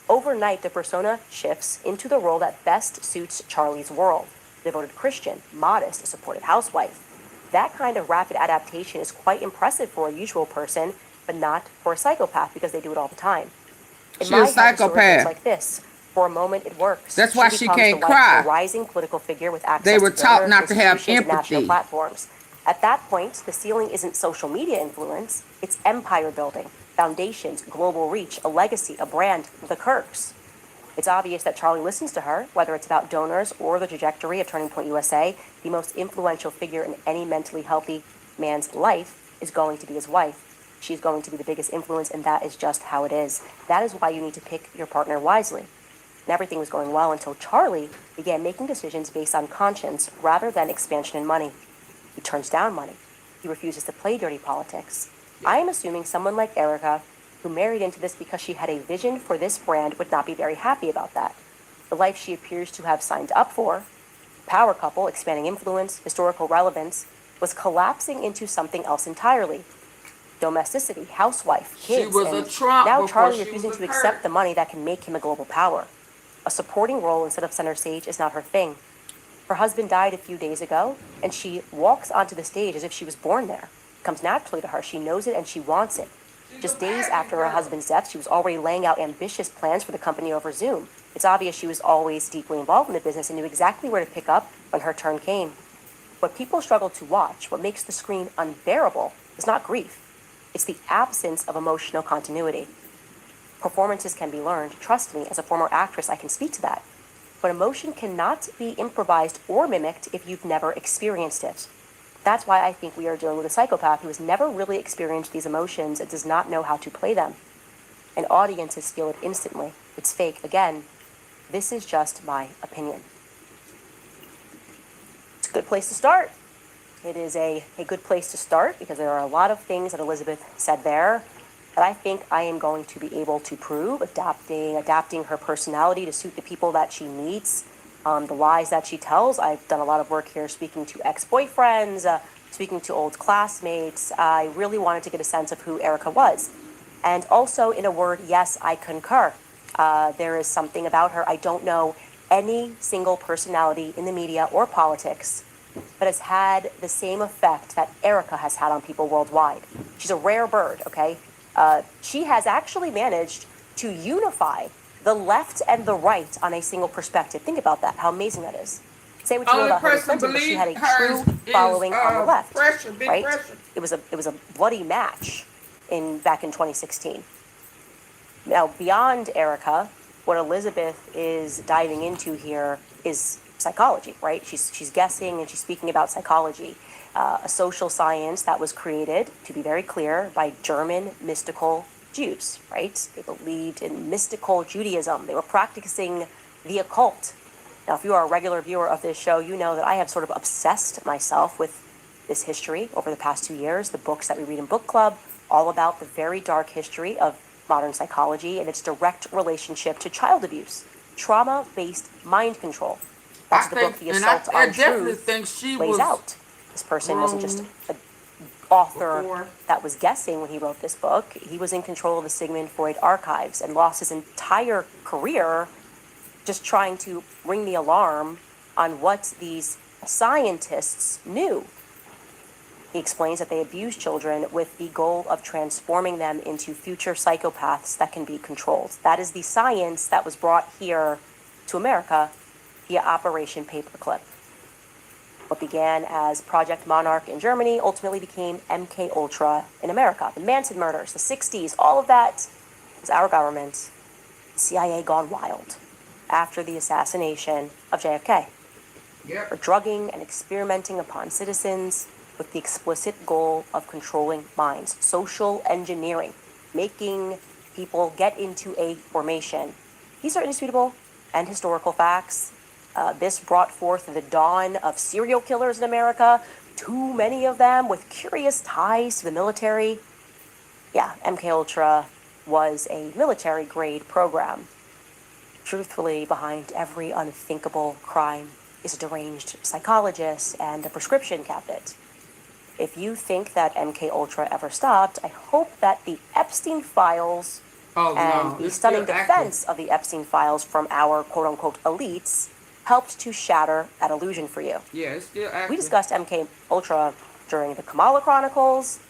Overnight, the persona shifts into the role that best suits Charlie's world. Devoted Christian, modest, a supportive housewife. That kind of rapid adaptation is quite impressive for a usual person, but not for a psychopath because they do it all the time. She's a psychopath. Like this. For a moment, it works. That's why she can't becomes cry. A rising political figure with access they were to taught donors, not to have institutions, and national empathy. platforms. At that point, the ceiling isn't social media influence, it's empire building, foundations, global reach, a legacy, a brand, the Kirks. It's obvious that Charlie listens to her, whether it's about donors or the trajectory of Turning Point USA. The most influential figure in any mentally healthy man's life is going to be his wife. She's going to be the biggest influence, and that is just how it is. That is why you need to pick your partner wisely. And everything was going well until Charlie began making decisions based on conscience rather than expansion and money. He turns down money. He refuses to play dirty politics. I am assuming someone like Erika, who married into this because she had a vision for this brand, would not be very happy about that. The life she appears to have signed up for, power couple, expanding influence, historical relevance, was collapsing into something else entirely. Domesticity, housewife, kids, she was and a Trump now before Charlie she refusing was to a accept Kirk. the money that can make him a global power. A supporting role instead of center stage is not her thing. Her husband died a few days ago, and she walks onto the stage as if she was born there. It comes naturally to her. She knows it and she wants it. Just days after her husband's death, she was already laying out ambitious plans for the company over Zoom. It's obvious she was always deeply involved in the business and knew exactly where to pick up when her turn came. What people struggle to watch, what makes the screen unbearable, is not grief. It's the absence of emotional continuity. Performances can be learned. Trust me, as a former actress, I can speak to that. But emotion cannot be improvised or mimicked if you've never experienced it. That's why I think we are dealing with a psychopath who has never really experienced these emotions and does not know how to play them. And audiences feel it instantly. It's fake. Again, this is just my opinion. It's a good place to start. It is a good place to start because there are a lot of things that Elizabeth said there that I think I am going to be able to prove, adapting her personality to suit the people that she meets, the lies that she tells. I've done a lot of work here speaking to ex-boyfriends, speaking to old classmates. I really wanted to get a sense of who Erika was. And also, in a word, yes, I concur. There is something about her. I don't know any single personality in the media or politics that has had the same effect that Erika has had on people worldwide. She's a rare bird, okay? She has actually managed to unify the left and the right on a single perspective. Think about that, how amazing that is. Say what you will about Hillary Clinton, but she had a true following on the left, right? It was a bloody match back in 2016. Now, beyond Erika, what Elizabeth is diving into here is psychology, right? She's guessing and she's speaking about psychology, a social science that was created, to be very clear, by German mystical Jews, right? They believed in mystical Judaism. They were practicing the occult. Now, if you are a regular viewer of this show, you know that I have sort of obsessed myself with this history over the past 2 years, the books that we read in book club, all about the very dark history of modern psychology and its direct relationship to child abuse, trauma-based mind control. That's the book, The Assault on Truth, lays out. This person wasn't just an author that was guessing when he wrote this book. He was in control of the Sigmund Freud archives and lost his entire career just trying to ring the alarm on what these scientists knew. He explains that they abuse children with the goal of transforming them into future psychopaths that can be controlled. That is the science that was brought here to America via Operation Paperclip. What began as Project Monarch in Germany ultimately became MK Ultra in America. The Manson murders, the 60s, all of that was our government, the CIA gone wild after the assassination of JFK. For drugging and experimenting upon citizens with the explicit goal of controlling minds. Social engineering, making people get into a formation. These are indisputable and historical facts. This brought forth the dawn of serial killers in America, too many of them with curious ties to the military. Yeah, MK Ultra was a military-grade program. Truthfully, behind every unthinkable crime is a deranged psychologist and a prescription cabinet. If you think that MK Ultra ever stopped, I hope that the Epstein files and the stunning defense of the Epstein files from our quote-unquote elites helped to shatter that illusion for you. Yeah, it's still active. We discussed MK Ultra during the Kamala Chronicles.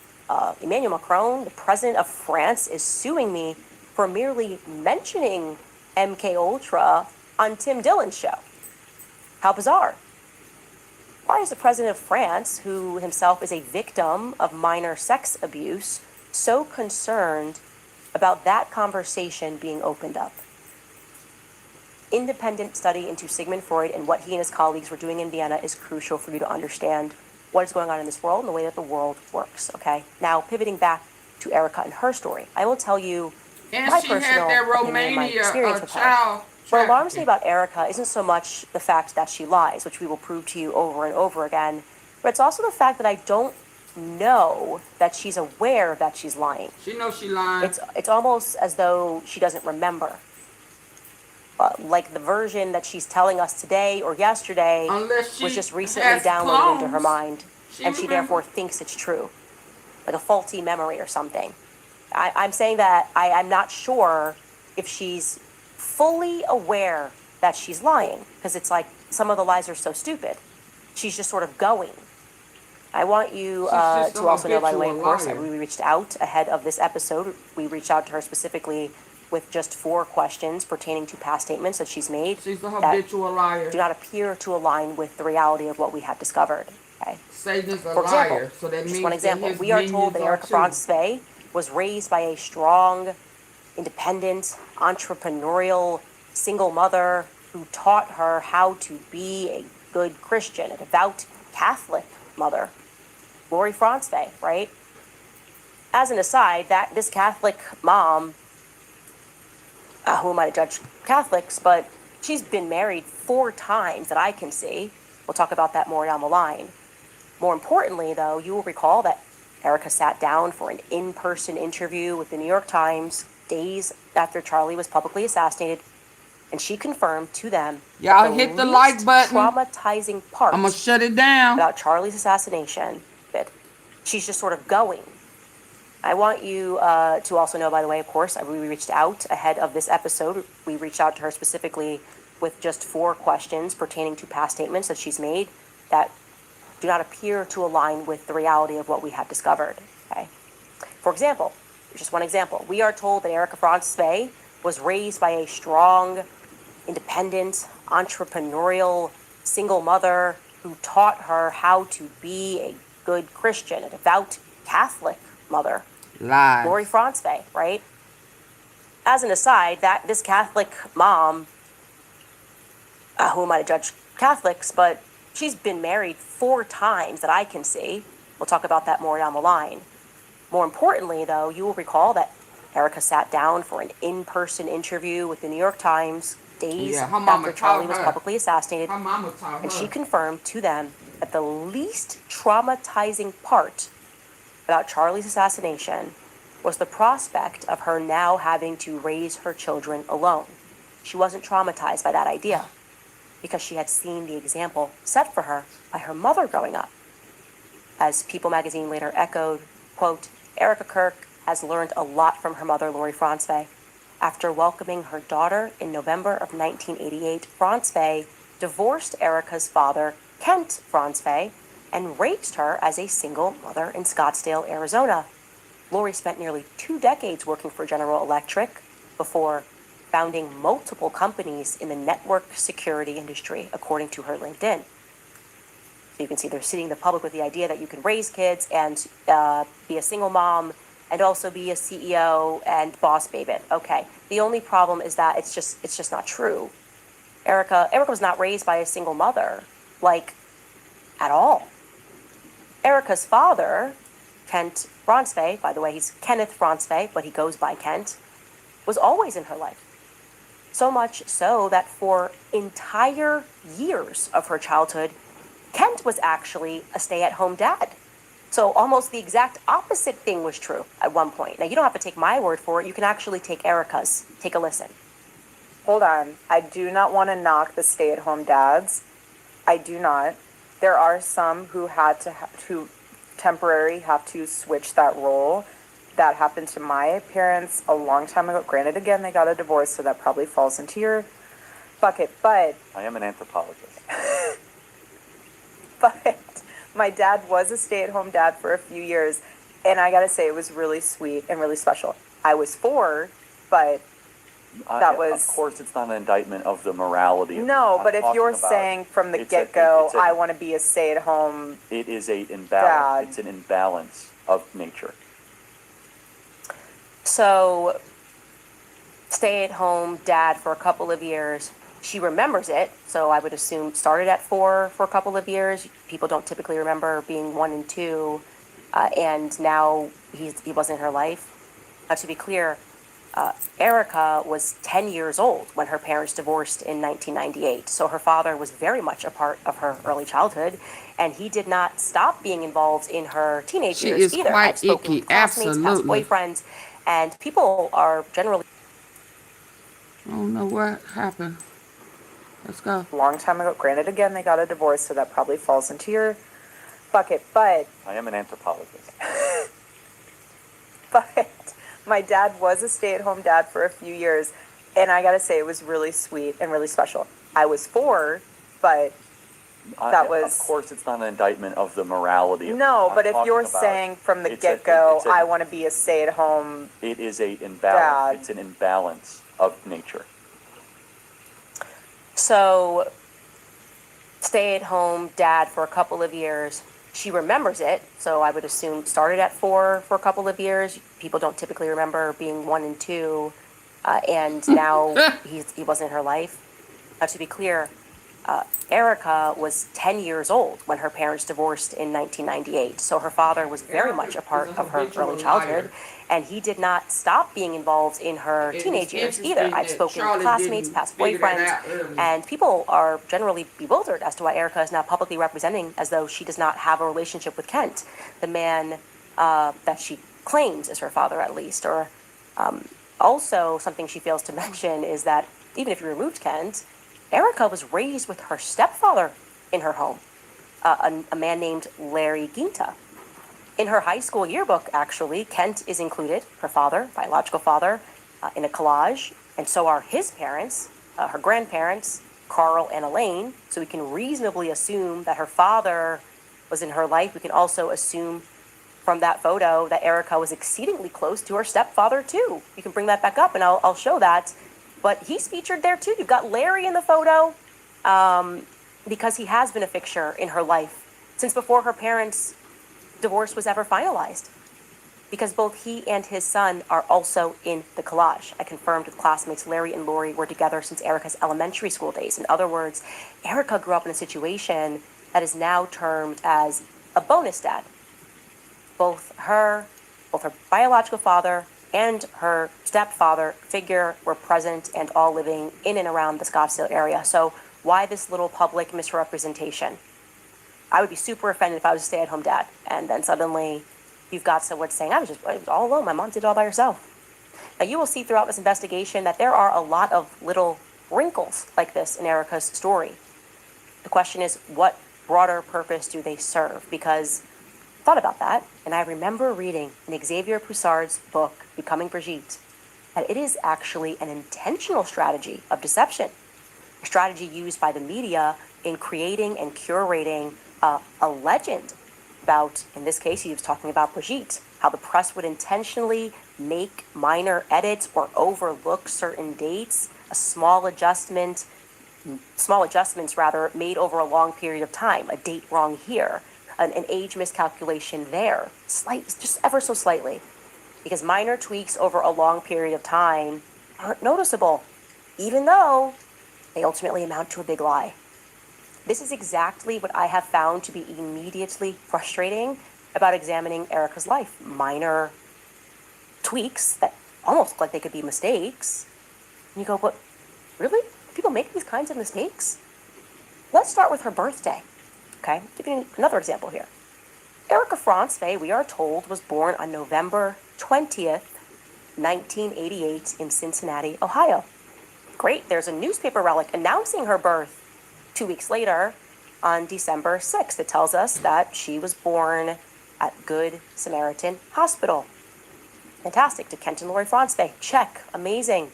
Emmanuel Macron, the president of France, is suing me for merely mentioning MK Ultra on Tim Dillon's show. How bizarre. Why is the president of France, who himself is a victim of minor sex abuse, so concerned about that conversation being opened up? Independent study into Sigmund Freud and what he and his colleagues were doing in Vienna is crucial for you to understand what is going on in this world and the way that the world works, okay? Now, pivoting back to Erika and her story, I will tell you my personal opinion and my experience with her. What alarms me about Erika isn't so much the fact that she lies, which we will prove to you over and over again, but it's also the fact that I don't know that she's aware that she's lying. She knows she's lying. It's almost as though she doesn't remember. Like the version that she's telling us today or yesterday was just recently downloaded into her mind, and she therefore thinks it's true, like a faulty memory or something. I'm saying that I'm not sure if she's fully aware that she's lying, because it's like some of the lies are so stupid. She's just sort of going. I want you to also know, by the way, of course, that we reached out ahead of this episode. We reached out to her specifically with just 4 questions pertaining to past statements that she's made. She's a habitual liar. Do not appear to align with the reality of what we have discovered. Okay. Satan's a For example, liar, so that just means one example, that we are told that Erika Franz-Svei was raised by a strong, independent, entrepreneurial, single mother who taught her how to be a good Christian, a devout Catholic mother. Lori Franz-Svei, right? As an aside, that this Catholic mom, who am I to judge Catholics, but she's been married 4 times that I can see. We'll talk about that more down the line. More importantly, though, you will recall that Erika sat down for an in-person interview with the New York Times days after Charlie was publicly assassinated, and she confirmed to them y'all hit the like button. Traumatizing part I'm gonna shut it down about Charlie's assassination. That she's just sort of going. I want you to also know, by the way, of course, we reached out ahead of this episode. We reached out to her specifically with just 4 questions pertaining to past statements that she's made that do not appear to align with the reality of what we have discovered. Okay. For example, just one example, we are told that Erika Franz-Svei was raised by a strong, independent, entrepreneurial, single mother who taught her how to be a good Christian, a devout Catholic mother. Lies. Lori Franz-Svei, right? As an aside, that this Catholic mom, who am I to judge Catholics, but she's been married 4 times that I can see. We'll talk about that more down the line. More importantly, though, you will recall that Erika sat down for an in-person interview with the New York Times days after Charlie was publicly assassinated, and she confirmed to them that the least traumatizing part about Charlie's assassination was the prospect of her now having to raise her children alone. She wasn't traumatized by that idea because she had seen the example set for her by her mother growing up. As People magazine later echoed, quote, Erika Kirk has learned a lot from her mother, Lori Franz-Svei. After welcoming her daughter in November of 1988, Franz-Svei divorced Erika's father, Kent Franz-Svei, and raised her as a single mother in Scottsdale, Arizona. Lori spent nearly 2 decades working for General Electric before founding multiple companies in the network security industry, according to her LinkedIn. So you can see they're seeding the public with the idea that you can raise kids and be a single mom and also be a CEO and boss babe it. Okay. The only problem is that it's just not true. Erika was not raised by a single mother, like, at all. Erika's father, Kent Fronsvay, by the way, he's Kenneth Fronsvay, but he goes by Kent, was always in her life. So much so that for entire years of her childhood, Kent was actually a stay-at-home dad. So almost the exact opposite thing was true at one point. Now, you don't have to take my word for it. You can actually take Erika's. Take a listen. Hold on. I do not want to knock the stay-at-home dads. I do not. There are some who had to temporarily have to switch that role. That happened to my parents a long time ago. Granted, again, they got a divorce, so that probably falls into your bucket. But I am an anthropologist. But my dad was a stay-at-home dad for a few years, and I gotta say, it was really sweet and really special. I was 4, but that was... Of course, it's not an indictment of the morality. No, but if you're saying from the get-go, I want to be a stay-at-home It is a imbalance. It's an imbalance of nature. So, stay-at-home dad for a couple of years. She remembers it, so I would assume started at 4 for a couple of years. People don't typically remember being 1 and 2, and now he wasn't in her life. To be clear, Erika was 10 years old when her parents divorced in 1998, so her father was very much a part of her early childhood, and he did not stop being involved in her teenage years is either. quite I've spoken icky, with classmates, past absolutely. boyfriends, and people are generally... I don't know what happened. Let's go. long time ago. Granted, again, they got a divorce, so that probably falls into your bucket. But I am an anthropologist. but my dad was a stay-at-home dad for a few years, and I gotta say, it was really sweet and really special. I was 4, but that was... Of course, it's not an indictment of the morality. No, but if you're saying from the get-go, I want to be a stay-at-home... It is a imbalance. It's an imbalance of nature. So, stay-at-home dad for a couple of years. She remembers it, so I would assume started at 4 for a couple of years. People don't typically remember being 1 and 2, and now he wasn't in her life. To be clear, Erika was 10 years old when her parents divorced in 1998, so her father was very much a part of her early childhood, and he did not stop being involved in her teenage years either. I've spoken with classmates, past boyfriends, and people are generally bewildered as to why Erika is now publicly representing as though she does not have a relationship with Kent, the man that she claims is her father at least. Or also something she fails to mention is that even if you removed Kent, Erika was raised with her stepfather in her home, a man named Larry Ginta. In her high school yearbook, actually, Kent is included, her father, biological father, in a collage, and so are his parents, her grandparents, Carl and Elaine, so we can reasonably assume that her father was in her life. We can also assume from that photo that Erika was exceedingly close to her stepfather, too. You can bring that back up, and I'll show that. But he's featured there, too. You've got Larry in the photo because he has been a fixture in her life since before her parents' divorce was ever finalized, because both he and his son are also in the collage. I confirmed with classmates Larry and Lori were together since Erika's elementary school days. In other words, Erika grew up in a situation that is now termed as a bonus dad. Both her biological father and her stepfather figure were present and all living in and around the Scottsdale area. So why this little public misrepresentation? I would be super offended if I was a stay-at-home dad, and then suddenly you've got someone saying, I was all alone, my mom did it all by herself. Now, you will see throughout this investigation that there are a lot of little wrinkles like this in Erika's story. The question is, what broader purpose do they serve? Because I thought about that, and I remember reading in Xavier Poussard's book, Becoming Brigitte, that it is actually an intentional strategy of deception, a strategy used by the media in creating and curating a legend about, in this case, he was talking about Brigitte, how the press would intentionally make minor edits or overlook certain dates, small adjustments rather, made over a long period of time, a date wrong here, an age miscalculation there, just ever so slightly, because minor tweaks over a long period of time aren't noticeable, even though they ultimately amount to a big lie. This is exactly what I have found to be immediately frustrating about examining Erika's life. Minor tweaks that almost look like they could be mistakes. And you go, but really? People make these kinds of mistakes? Let's start with her birthday. Okay, give you another example here. Erika Franzwey, we are told, was born on November 20th, 1988 in Cincinnati, Ohio. Great, there's a newspaper relic announcing her birth 2 weeks later on December 6th. It tells us that she was born at Good Samaritan Hospital. Fantastic. To Kent and Lori Franzwey. Check. Amazing.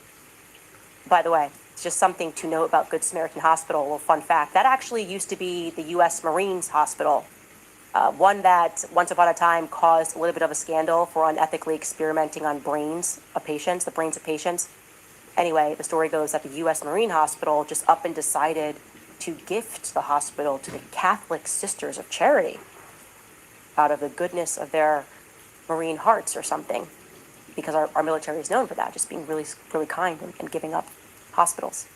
By the way, it's just something to note about Good Samaritan Hospital. A little fun fact. That actually used to be the U.S. Marines Hospital. One that once upon a time caused a little bit of a scandal for unethically experimenting on the brains of patients. Anyway, the story goes that the U.S. Marine Hospital just up and decided to gift the hospital to the Catholic Sisters of Charity out of the goodness of their Marine hearts or something, because our military is known for that, just being really, really kind and giving up hospitals.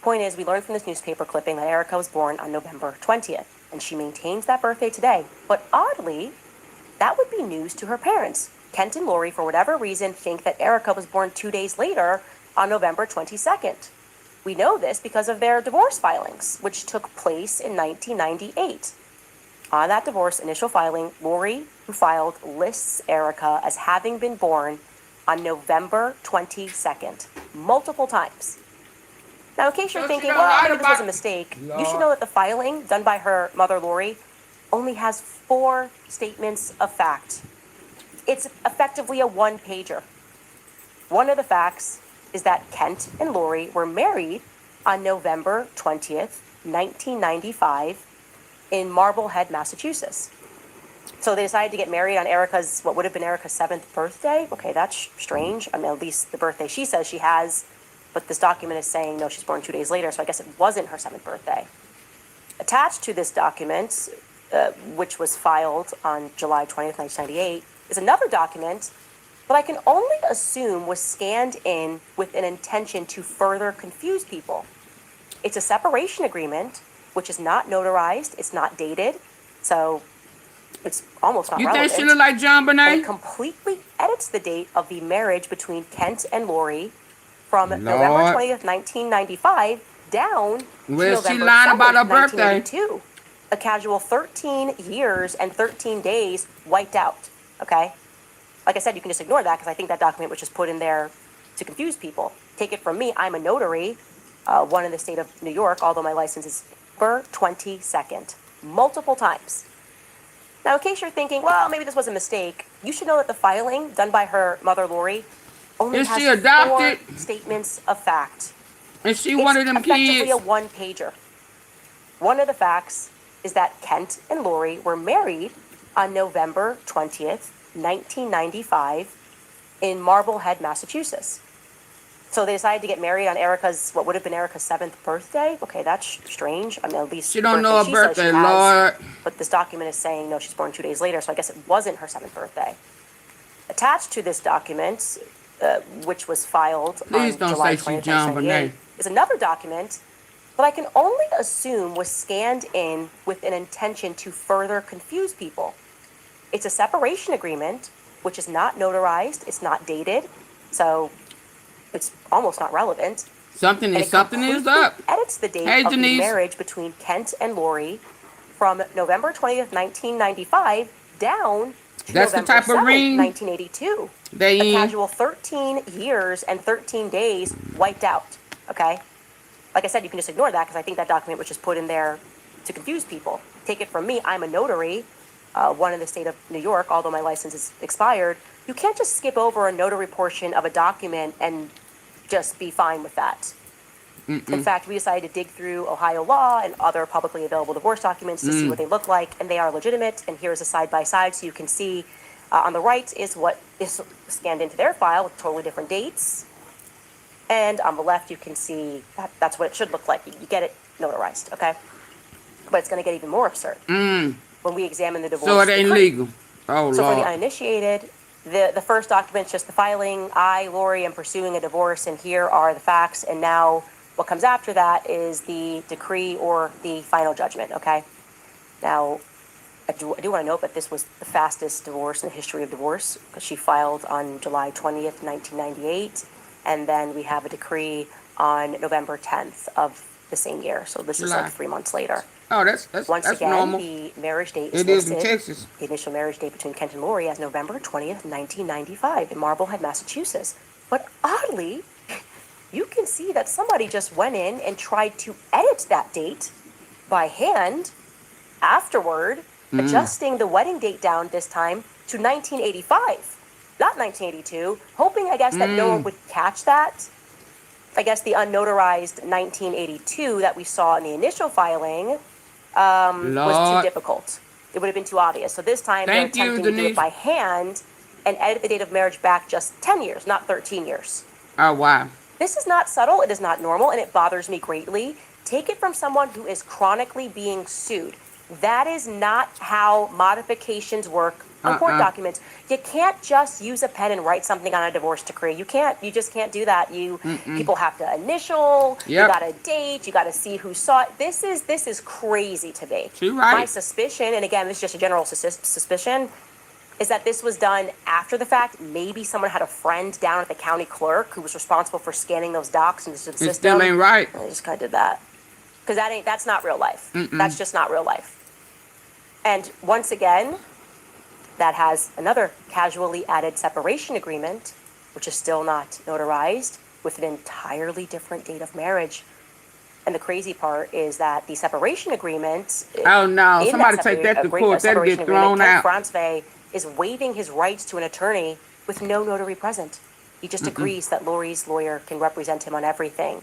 Point is, we learned from this newspaper clipping that Erika was born on November 20th, and she maintains that birthday today. But oddly, that would be news to her parents. Kent and Lori, for whatever reason, think that Erika was born 2 days later on November 22nd. We know this because of their divorce filings, which took place in 1998. On that divorce initial filing, Lori, who filed, lists Erika as having been born on November 22nd, multiple times. Now, in case you're thinking, well, maybe this was a mistake, you should know that the filing done by her mother, Lori, only has 4 statements of fact. It's effectively a one-pager. One of the facts is that Kent and Lori were married on November 20th, 1995 in Marblehead, Massachusetts. So they decided to get married on Erika's, what would have been Erika's 7th birthday. Okay, that's strange. I mean, at least the birthday she says she has, but this document is saying, no, she's born 2 days later, so I guess it wasn't her 7th birthday. Attached to this document, which was filed on July 20th, 1998, is another document that I can only assume was scanned in with an intention to further confuse people. It's a separation agreement, which is not notarized, it's not dated, so it's almost not relevant. You think she look like John Bonet? It completely edits the date of the marriage between Kent and Lori from November 20th, 1995 down to November 7th, 1982. A casual 13 years and 13 days wiped out, okay? Like I said, you can just ignore that because I think that document was just put in there to confuse people. Take it from me, I'm a notary, one in the state of New York, although my license is November 22nd, multiple times. Now, in case you're thinking, well, maybe this was a mistake, you should know that the filing done by her mother, Lori, only has 4 statements of fact. Is she one of them kids? It's effectively a one-pager. One of the facts is that Kent and Lori were married on November 20th, 1995 in Marblehead, Massachusetts. So they decided to get married on Erika's, what would have been Erika's 7th birthday. Okay, that's strange. I mean, at least she don't know her birthday, Lord. But this document is saying, no, she's born 2 days later, so I guess it wasn't her 7th birthday. Attached to this document, which was filed on July 20th, 1998, is another document that I can only assume was scanned in with an intention to further confuse people. It's a separation agreement, which is not notarized, it's not dated, so it's almost not relevant. Something is up. Edits the date of the marriage between Kent and Lori from November 20th, 1995 down to November 7th, 1982. A casual 13 years and 13 days wiped out, okay? Like I said, you can just ignore that because I think that document was just put in there to confuse people. Take it from me, I'm a notary, one in the state of New York, although my license is expired. You can't just skip over a notary portion of a document and just be fine with that. In fact, we decided to dig through Ohio law and other publicly available divorce documents to see what they look like, and they are legitimate. And here's a side-by-side so you can see on the right is what is scanned into their file with totally different dates. And on the left, you can see that's what it should look like. You get it notarized, okay? But it's going to get even more absurd when we examine the divorce. So it ain't legal. Oh, so Lord. for the uninitiated, the first document is just the filing. I, Lori, am pursuing a divorce, and here are the facts. And now what comes after that is the decree or the final judgment, okay? Now, I do want to note that this was the fastest divorce in the history of divorce, because she filed on July 20th, 1998, and then we have a decree on November 10th of the same year. So this is like 3 months later. Oh, that's Once again, normal. the marriage date is It is in listed. Texas. The initial marriage date between Kent and Lori as November 20th, 1995 in Marblehead, Massachusetts. But oddly, you can see that somebody just went in and tried to edit that date by hand afterward, adjusting the wedding date down this time to 1985, not 1982, hoping, I guess, that no one would catch that. I guess the unnotarized 1982 that we saw in the initial filing was too difficult. It would have been too obvious. So this time they're attempting to do it by hand and edit the date of marriage back just 10 years, not 13 years. Oh, wow. This is not subtle, it is not normal, and it bothers me greatly. Take it from someone who is chronically being sued. That is not how modifications work on court documents. You can't just use a pen and write something on a divorce decree. You just can't do that. People have to initial, you gotta date, you gotta see who saw it. This is crazy to me. You're right. My suspicion, and again, this is just a general suspicion, is that this was done after the fact. Maybe someone had a friend down at the county clerk who was responsible for scanning those docs into the system. It still ain't right. And they just kind of did that. Because that's not real life. That's just not real life. And once again, that has another casually added separation agreement, which is still not notarized, with an entirely different date of marriage. And the crazy part is that the separation agreement. Oh, no. Somebody take that to court. That'll get thrown out. Franzve is waiving his rights to an attorney with no notary present. He just agrees that Lori's lawyer can represent him on everything.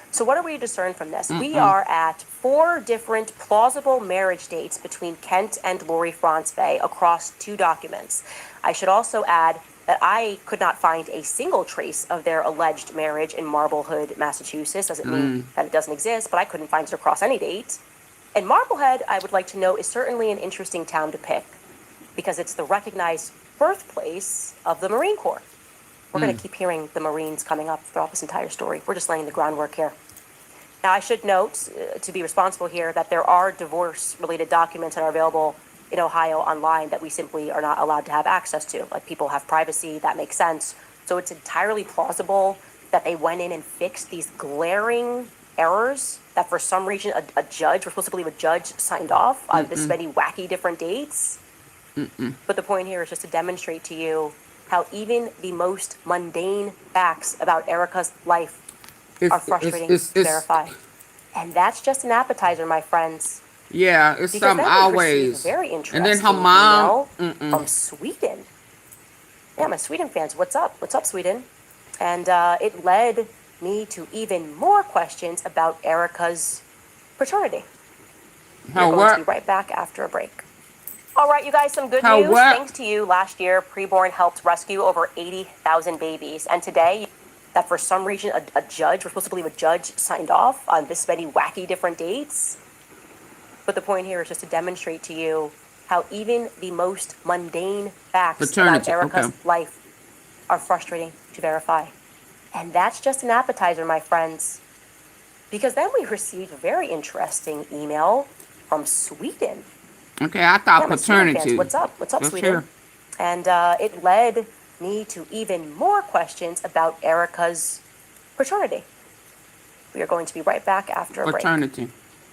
So what are we to discern from this? We are at 4 different plausible marriage dates between Kent and Lori Franzve across 2 documents. I should also add that I could not find a single trace of their alleged marriage in Marblehead, Massachusetts. Doesn't mean that it doesn't exist, but I couldn't find it across any date. And Marblehead, I would like to know, is certainly an interesting town to pick because it's the recognized birthplace of the Marine Corps. We're going to keep hearing the Marines coming up throughout this entire story. We're just laying the groundwork here. Now, I should note, to be responsible here, that there are divorce-related documents that are available in Ohio online that we simply are not allowed to have access to. Like, people have privacy, that makes sense. So it's entirely plausible that they went in and fixed these glaring errors that for some reason a judge, we're supposed to believe a judge signed off on this many wacky different dates. But the point here is just to demonstrate to you how even the most mundane facts about Erika's life are frustrating to verify. And that's just an appetizer, my friends. Yeah, it's because something always. Very interesting. And then her mom from Sweden. Yeah, my Sweden fans, what's up? What's up, Sweden? And it led me to even more questions about Erika's paternity. We're going to be right back after a break. All right, you guys, some good news. Thanks to you, last year, Preborn helped rescue over 80,000 babies. And today, that for some reason a judge, we're supposed to believe a judge signed off on this many wacky different dates. But the point here is just to demonstrate to you how even the most mundane facts about Erika's life are frustrating to verify. And that's just an appetizer, my friends. Because then we received a very interesting email from Sweden. Okay, I thought paternity. Fans, what's up? What's up, Sweden? And it led me to even more questions about Erika's paternity. We are going to be right back after a break.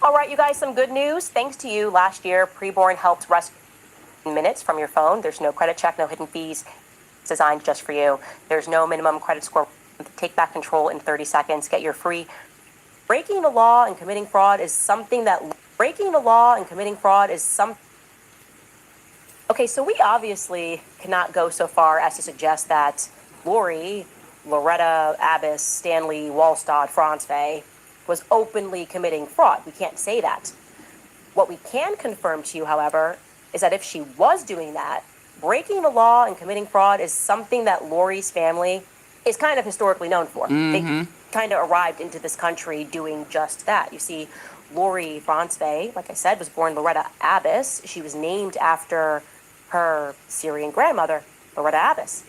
All right, you guys, some good news. Thanks to you, last year, Preborn helped rescue minutes from your phone. There's no credit check, no hidden fees. It's designed just for you. There's no minimum credit score. Take back control in 30 seconds. Get your free. Breaking the law and committing fraud is something that... Okay, so we obviously cannot go so far as to suggest that Lori, Loretta, Abbas, Stanley, Wallstad, Franzve was openly committing fraud. We can't say that. What we can confirm to you, however, is that if she was doing that, breaking the law and committing fraud is something that Lori's family is kind of historically known for. They kind of arrived into this country doing just that. You see, Lori Francevay, like I said, was born Loretta Abbas. She was named after her Syrian grandmother, Loretta Abbas.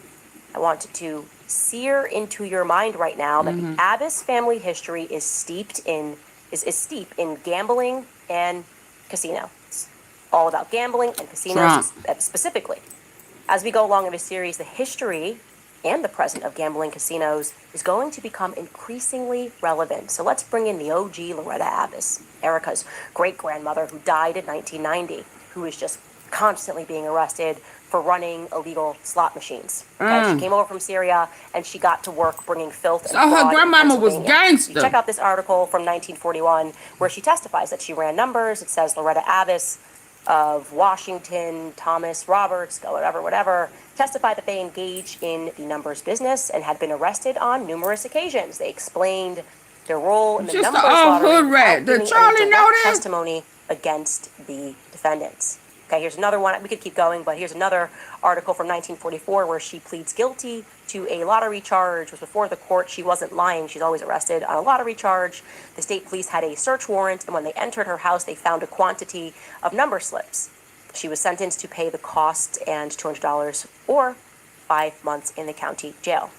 I want to sear into your mind right now that the Abbas family history is steep in gambling and casino. It's all about gambling and casinos specifically. As we go along in this series, the history and the present of gambling casinos is going to become increasingly relevant. So let's bring in the OG Loretta Abbas, Erika's great-grandmother who died in 1990, who is just constantly being arrested for running illegal slot machines. Okay? She came over from Syria and she got to work bringing filth and fraud. Her grandmama was gangster. You check out this article from 1941 where she testifies that she ran numbers. It says Loretta Abbas of Washington, Thomas Roberts, whatever, testified that they engaged in the numbers business and had been arrested on numerous occasions. They explained their role in the Just numbers the old lottery hood rat. Did Charlie know this? testimony against the defendants. Okay, here's another one. We could keep going, but here's another article from 1944 where she pleads guilty to a lottery charge. It was before the court. She wasn't lying. She's always arrested on a lottery charge. The state police had a search warrant, and when they entered her house, they found a quantity of number slips. She was sentenced to pay the cost and $200 or 5 months in the county jail.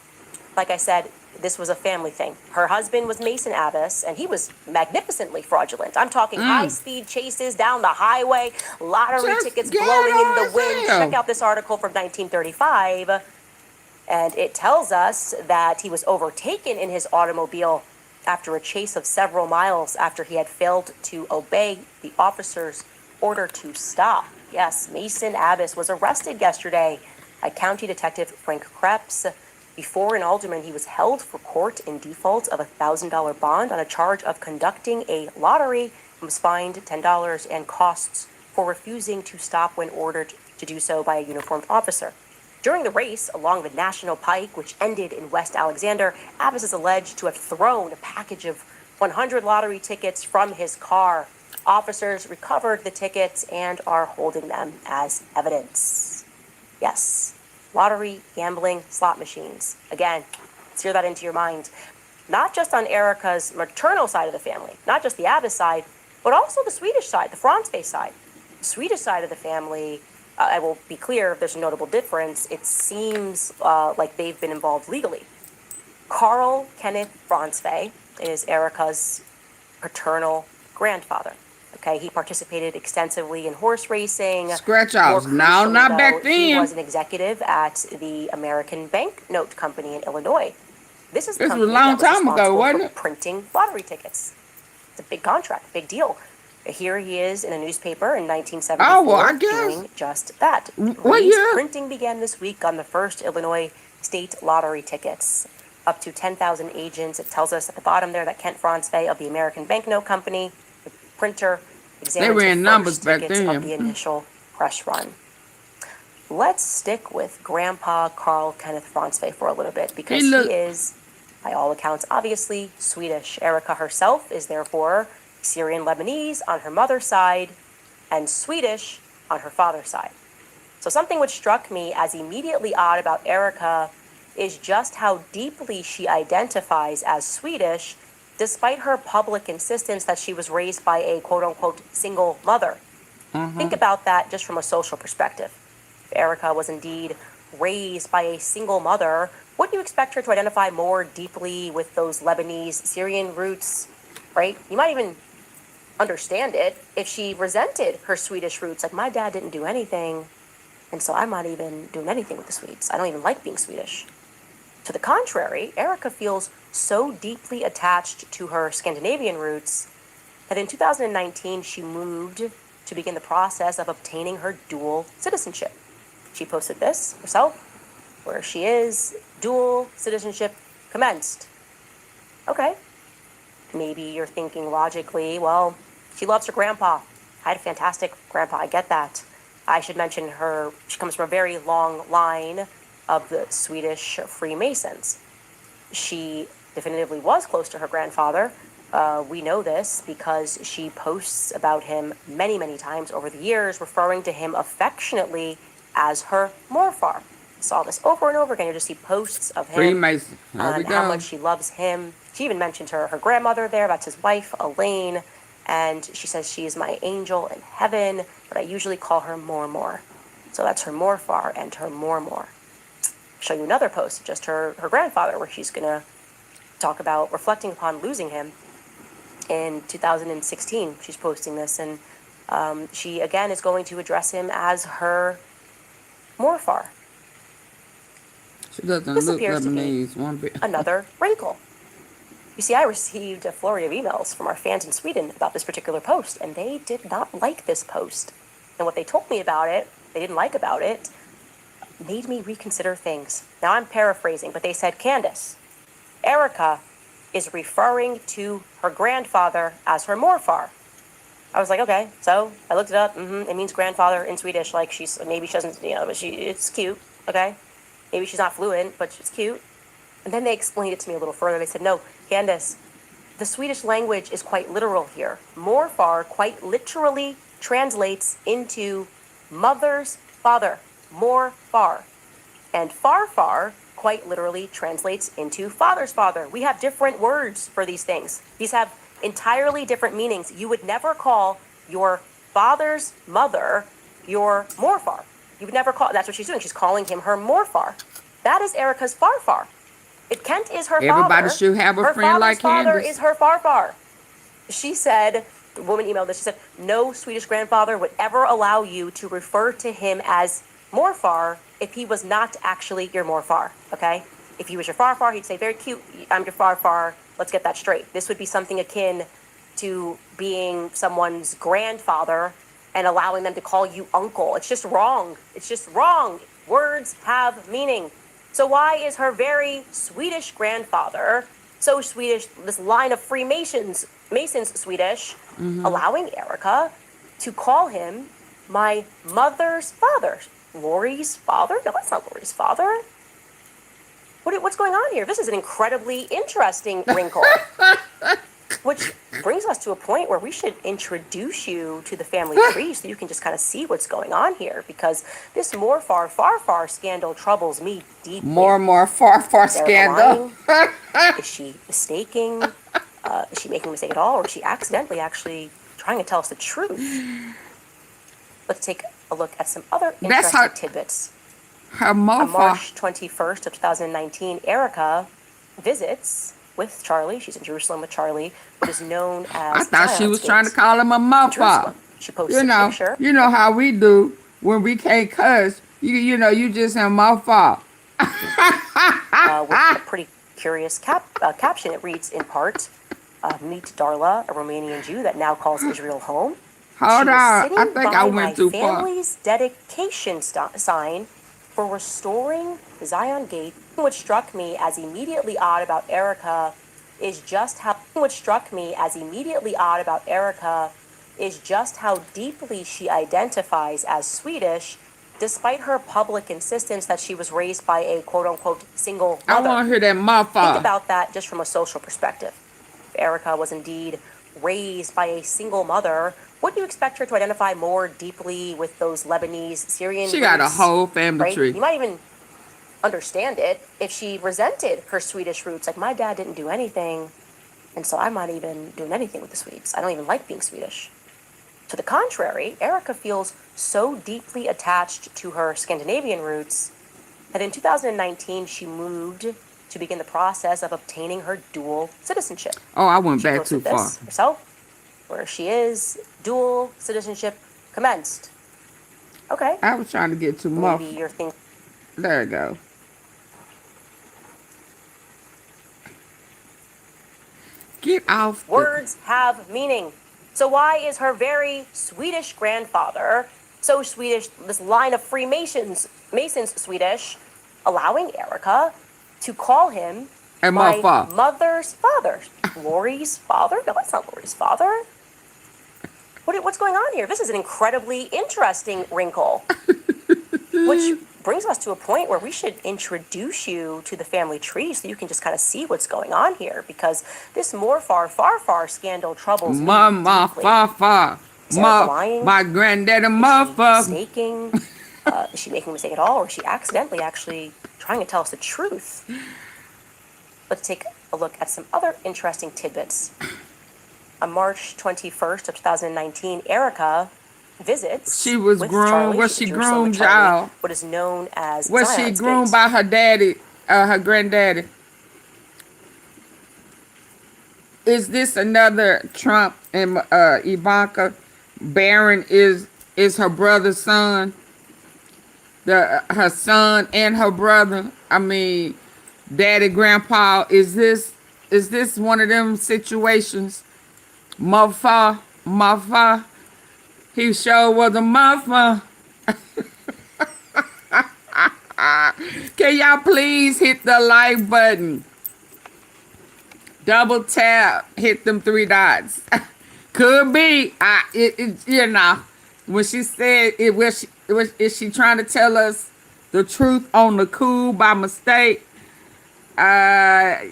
Like I said, this was a family thing. Her husband was Mason Abbas, and he was magnificently fraudulent. I'm talking high-speed chases down the highway, lottery tickets blowing in the wind. Check out this article from 1935, and it tells us that he was overtaken in his automobile after a chase of several miles after he had failed to obey the officer's order to stop. Yes, Mason Abbas was arrested yesterday by County Detective Frank Krebs. Before an alderman, he was held for court in default of a $1,000 bond on a charge of conducting a lottery and was fined $10 and costs for refusing to stop when ordered to do so by a uniformed officer. During the race along the National Pike, which ended in West Alexander, Abbas is alleged to have thrown a package of 100 lottery tickets from his car. Officers recovered the tickets and are holding them as evidence. Yes. Lottery, gambling, slot machines. Again, sear that into your mind. Not just on Erika's maternal side of the family, not just the Abbas side, but also the Swedish side, the Francevay side. The Swedish side of the family, I will be clear if there's a notable difference, it seems like they've been involved legally. Carl Kenneth Francevay is Erika's paternal grandfather. Okay, he participated extensively in horse racing. Scratch-offs. No, not back then. He was an executive at the American Banknote Company in Illinois. This is the company was a long time ago, wasn't it? Printing lottery tickets. It's a big contract, big deal. Here he is in a newspaper in 1974 doing just that. What year? Printing began this week on the first Illinois state lottery tickets. Up to 10,000 agents. It tells us at the bottom there that Kent Francevay of the American Banknote Company, the printer, they ran numbers back then. Of the initial press run. Let's stick with Grandpa Carl Kenneth Francevay for a little bit because he is, by all accounts, obviously Swedish. Erika herself is therefore Syrian Lebanese on her mother's side and Swedish on her father's side. So something which struck me as immediately odd about Erika is just how deeply she identifies as Swedish despite her public insistence that she was raised by a quote-unquote single mother. Think about that just from a social perspective. If Erika was indeed raised by a single mother, wouldn't you expect her to identify more deeply with those Lebanese Syrian roots, right? You might even understand it if she resented her Swedish roots, like my dad didn't do anything, and so I'm not even doing anything with the Swedes. I don't even like being Swedish. To the contrary, Erika feels so deeply attached to her Scandinavian roots that in 2019 she moved to begin the process of obtaining her dual citizenship. She posted this herself, where she is, dual citizenship commenced. Okay. Maybe you're thinking logically, well, she loves her grandpa. I had a fantastic grandpa, I get that. I should mention she comes from a very long line of the Swedish Freemasons. She definitively was close to her grandfather, We know this because she posts about him many, many times over the years, referring to him affectionately as her morfar. Saw this over and over again. You just see posts of him Freemason. There we on how go. much she loves him. She even mentioned her grandmother there. That's his wife, Elaine. And she says she is my angel in heaven, but I usually call her Mormor. So that's her morfar and her Mormor. Show you another post, just her grandfather, where she's going to talk about reflecting upon losing him in 2016. She's posting this, and she again is going to address him as her morfar. She doesn't This look appears to be Lebanese one bit. another wrinkle. You see, I received a flurry of emails from our fans in Sweden about this particular post, and they did not like this post. And what they told me about it, they didn't like about it, made me reconsider things. Now I'm paraphrasing, but they said, Candace, Erika is referring to her grandfather as her morfar. I was like, okay. So I looked it up. It means grandfather in Swedish. Like maybe she doesn't, but it's cute. Okay. Maybe she's not fluent, but it's cute. And then they explained it to me a little further. They said, no, Candace, the Swedish language is quite literal here. Morfar quite literally translates into mother's father, morfar. And farfar quite literally translates into father's father. We have different words for these things. These have entirely different meanings. You would never call your father's mother your morfar. You would never call, that's what she's doing. She's calling him her morfar. That is Erika's farfar. If Kent is her Everybody father, should have a her friend like father's father Candace. is her farfar. She said, the woman emailed this, she said, no Swedish grandfather would ever allow you to refer to him as morfar if he was not actually your morfar, okay? If he was your farfar, he'd say, very cute, I'm your farfar, let's get that straight. This would be something akin to being someone's grandfather and allowing them to call you uncle. It's just wrong. It's just wrong. Words have meaning. So why is her very Swedish grandfather, so Swedish, this line of Freemasons, Masons Swedish, allowing Erika to call him my mother's father? Lori's father? No, that's not Lori's father. What's going on here? This is an incredibly interesting wrinkle. Which brings us to a point where we should introduce you to the family tree so you can just kind of see what's going on here, because this morfar farfar scandal troubles me deeply. More farfar scandal. Is she mistaking? Is she making a mistake at all, or is she accidentally actually trying to tell us the truth? Let's take a look at some other interesting tidbits. Her On morfar. March 21st of 2019, Erika visits with Charlie. She's in Jerusalem with Charlie, what is known as I thought she Zion's was Gate. trying to call him a morfar. She posts a picture. You know how we do when we can't cuss. You know, just a morfar. With a pretty curious caption. It reads in part, meet Darla, a Romanian Jew that now calls Israel home. Hold She was on. sitting I think by I went too my far. family's dedication sign for restoring the Zion Gate. What struck me as immediately odd about Erika is just how deeply she identifies as Swedish, despite her public insistence that she was raised by a quote-unquote single mother. I want to hear that morfar. Think about that just from a social perspective. If Erika was indeed raised by a single mother, wouldn't you expect her to identify more deeply with those Lebanese, Syrian She got a roots, whole family right? tree. You might even understand it if she resented her Swedish roots. Like, my dad didn't do anything, and so I'm not even doing anything with the Swedes. I don't even like being Swedish. To the contrary, Erika feels so deeply attached to her Scandinavian roots that in 2019 she moved to begin the process of obtaining her dual citizenship. Oh, I went She back posted too far. this herself, where she is, dual citizenship commenced. Okay. I was trying to get too Maybe much. you're thinking. There you go. Get off. Words have meaning. So why is her very Swedish grandfather, so Swedish, this line of Freemasons, Masons Swedish, allowing Erika to call him And my morfar. mother's father? Lori's father? No, that's not Lori's father. What's going on here? This is an incredibly interesting wrinkle. Which brings us to a point where we should introduce you to the family tree so you can just kind of see what's going on here, because this far scandal troubles me deeply. Is Erika lying? My granddaddy Is she motherfucker. mistaking? Is she making a mistake at all, or is she accidentally actually trying to tell us the truth? Let's take a look at some other interesting tidbits. On March 21st of 2019, Erika visits. She was with groomed. Charlie. Was She's she in Jerusalem with groomed, Charlie, y'all? what is known as Was she Zion's groomed Gate. by her daddy, her granddaddy? Is this another Trump and Ivanka? Barron is her brother's son. Her son and her brother. I mean, daddy, grandpa. Is this one of them situations? Motherfucker. He sure was a motherfucker. Can y'all please hit the like button? Double tap, hit them 3 dots. Could be. You know, when she said it, is she trying to tell us the truth on the cool by mistake? Yeah,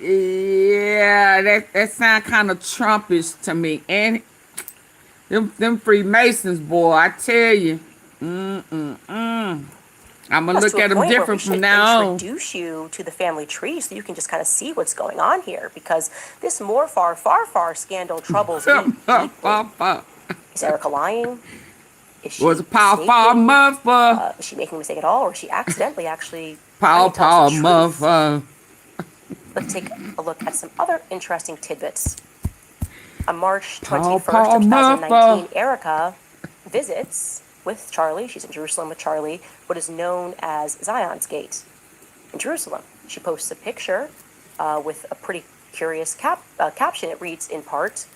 that sound kind of Trumpish to me. And them Freemasons, boy, I tell you. I'm gonna look at them different from now on. Introduce you to the family tree so you can just kind of see what's going on here, because this far scandal troubles me deeply. Is Erika lying? Is she was a powerful motherfucker. Is she making a mistake at all, or is she accidentally actually powerful motherfucker? Let's take a look at some other interesting tidbits. On March 21st of 2019, Erika visits with Charlie. She's in Jerusalem with Charlie, what is known as Zion's Gate in Jerusalem. She posts a picture with a pretty curious caption. It reads in part,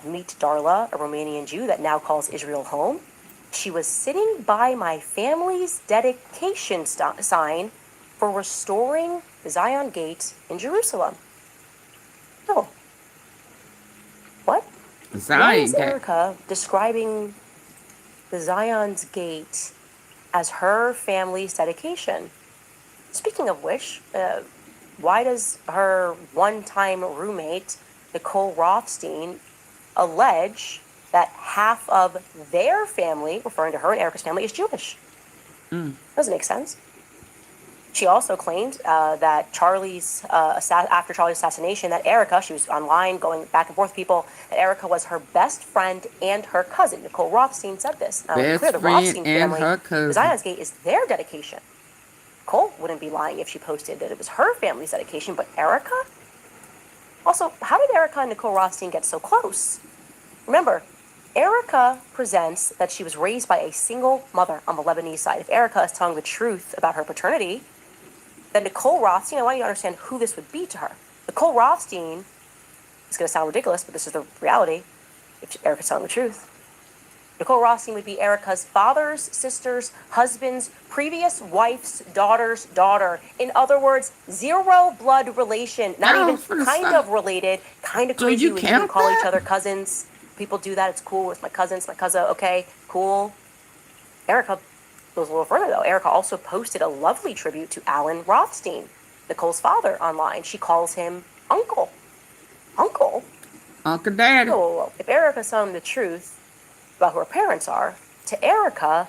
meet Darla, a Romanian Jew that now calls Israel home. She was sitting by my family's dedication sign for restoring the Zion Gate in Jerusalem. No. What? Why is Erika describing the Zion's Gate as her family's dedication? Speaking of which, why does her one-time roommate, Nicole Rothstein, allege that half of their family, referring to her and Erika's family, is Jewish? Doesn't make sense. She also claimed that after Charlie's assassination, that Erika, she was online going back and forth with people, that Erika was her best friend and her cousin. Nicole Rothstein said this. Now, best clear, the Rothstein friend and family, her cousin. the Zion's Gate is their dedication. Nicole wouldn't be lying if she posted that it was her family's dedication, but Erika? Also, how did Erika and Nicole Rothstein get so close? Remember, Erika presents that she was raised by a single mother on the Lebanese side. If Erika is telling the truth about her paternity, then Nicole Rothstein, I want you to understand who this would be to her. Nicole Rothstein, it's going to sound ridiculous, but this is the reality, if Erika's telling the truth. Nicole Rothstein would be Erika's father's sister's husband's previous wife's daughter's daughter. In other words, zero blood relation, not even kind of related, kind of crazy. We can call each other cousins. People do that. It's cool. It's my cousins, my cousin. Okay, cool. Erika goes a little further, though. Erika also posted a lovely tribute to Alan Rothstein, Nicole's father, online. She calls him Uncle. Uncle? Uncle Daddy. So, if Erika's telling the truth about who her parents are, to Erika,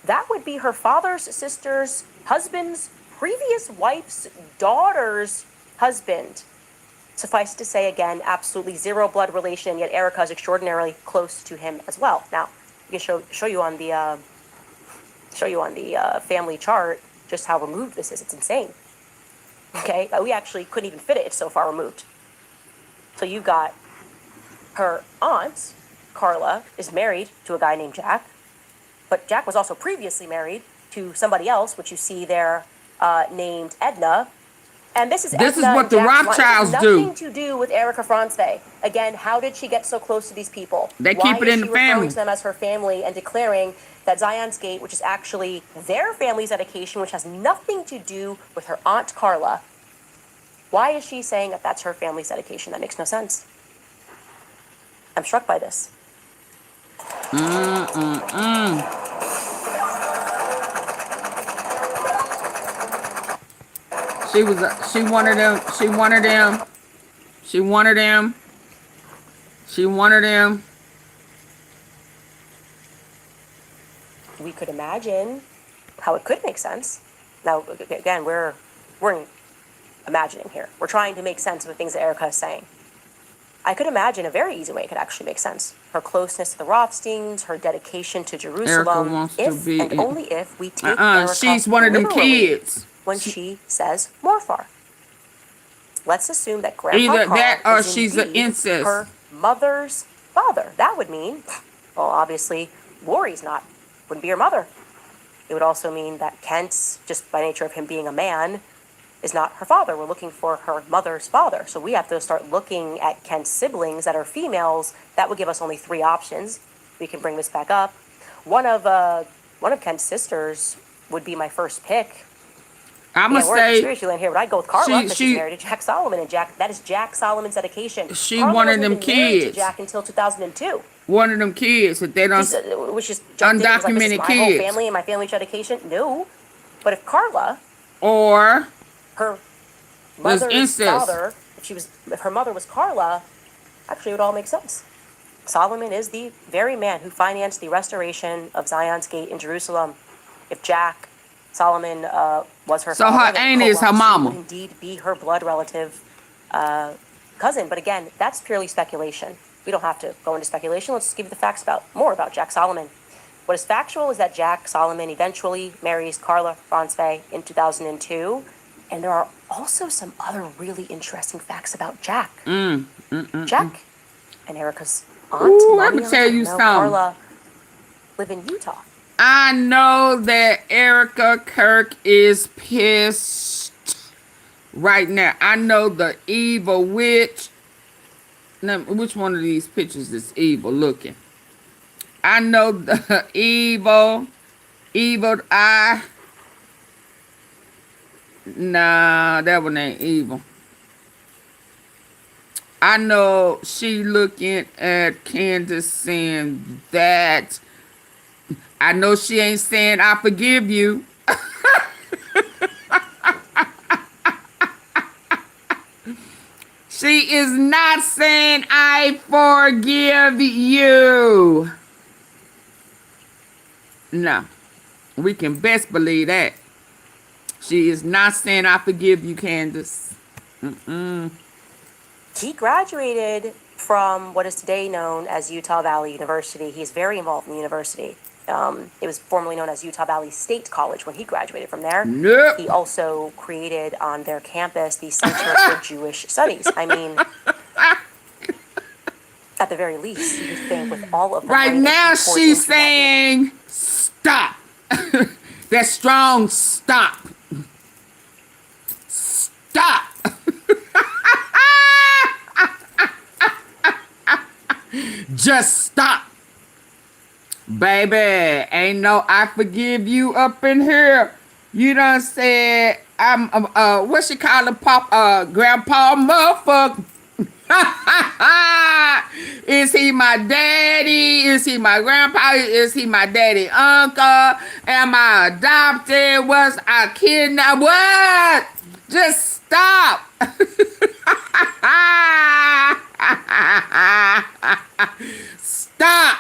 that would be her father's sister's husband's previous wife's daughter's husband. Suffice to say, again, absolutely zero blood relation, yet Erika is extraordinarily close to him as well. Now, I can show you on the family chart just how removed this is. It's insane. Okay, we actually couldn't even fit it. It's so far removed. So you got her aunt, Carla, is married to a guy named Jack, but Jack was also previously married to somebody else, which you see there, named Edna. And this is what the Rothschilds do. Nothing to do with Erika France. Again, how did she get so close to these people? They keep it in the family. Why is she referring to them as her family and declaring that Zion's Gate, which is actually their family's dedication, which has nothing to do with her aunt Carla, why is she saying that that's her family's dedication? That makes no sense. I'm struck by this. She wanted them. She wanted them. She wanted them. She wanted them. We could imagine how it could make sense. Now, again, we're imagining here. We're trying to make sense of the things that Erika is saying. I could imagine a very easy way it could actually make sense. Her closeness to the Rothsteins, her dedication to Jerusalem. Erika wants to be and only if we take Erika she's one of them kids. When she says Morfar. Let's assume that Grandpa Either Carl that or is she's an indeed incest. her mother's father. That would mean, well, obviously, Lori's wouldn't be her mother. It would also mean that Kent, just by nature of him being a man, is not her father. We're looking for her mother's father. So we have to start looking at Kent's siblings that are females. That would give us only 3 options. We can bring this back up. One of Kent's sisters would be my first pick. I'm gonna we're say seriously in here, but I'd go with Carla because she's married to Jack Solomon, and that is Jack Solomon's dedication. She Carla one of wasn't them even married to kids. Jack until 2002. One of them kids that they don't Which is undocumented kids. My whole family and my family's dedication. No, but if Carla or her mother's incest. father, if her mother was Carla, actually it would all make sense. Solomon is the very man who financed the restoration of Zion's Gate in Jerusalem. If Jack Solomon was her so father, her aunt is her mama. Would indeed be her blood relative cousin. But again, that's purely speculation. We don't have to go into speculation. Let's just give you the facts more about Jack Solomon. What is factual is that Jack Solomon eventually marries Carla Ronsvay in 2002. And there are also some other really interesting facts about Jack. Jack and Erika's aunt, Ooh, let me tell you something. Carla live in Utah. I know that Erika Kirk is pissed right now. I know the evil witch. Now, which one of these pictures is evil looking? I know the evil eye. Nah, that one ain't evil. I know she looking at Candace saying that. I know she ain't saying I forgive you. She is not saying I forgive you. No. We can best believe that. She is not saying I forgive you, Candace. He graduated from what is today known as Utah Valley University. He's very involved in the university. It was formerly known as Utah Valley State College when he graduated from there. Nope. He also created on their campus the Center for Jewish Studies. I mean, at the very least, you would think with all of the right now she's saying stop. That strong stop. Stop. Just stop. Baby, ain't no I forgive you up in here. You done said I'm what she call it, grandpa motherfucker. Is he my daddy? Is he my grandpa? Is he my daddy uncle? Am I adopted? Was I kidnapped? What? Just stop. Stop.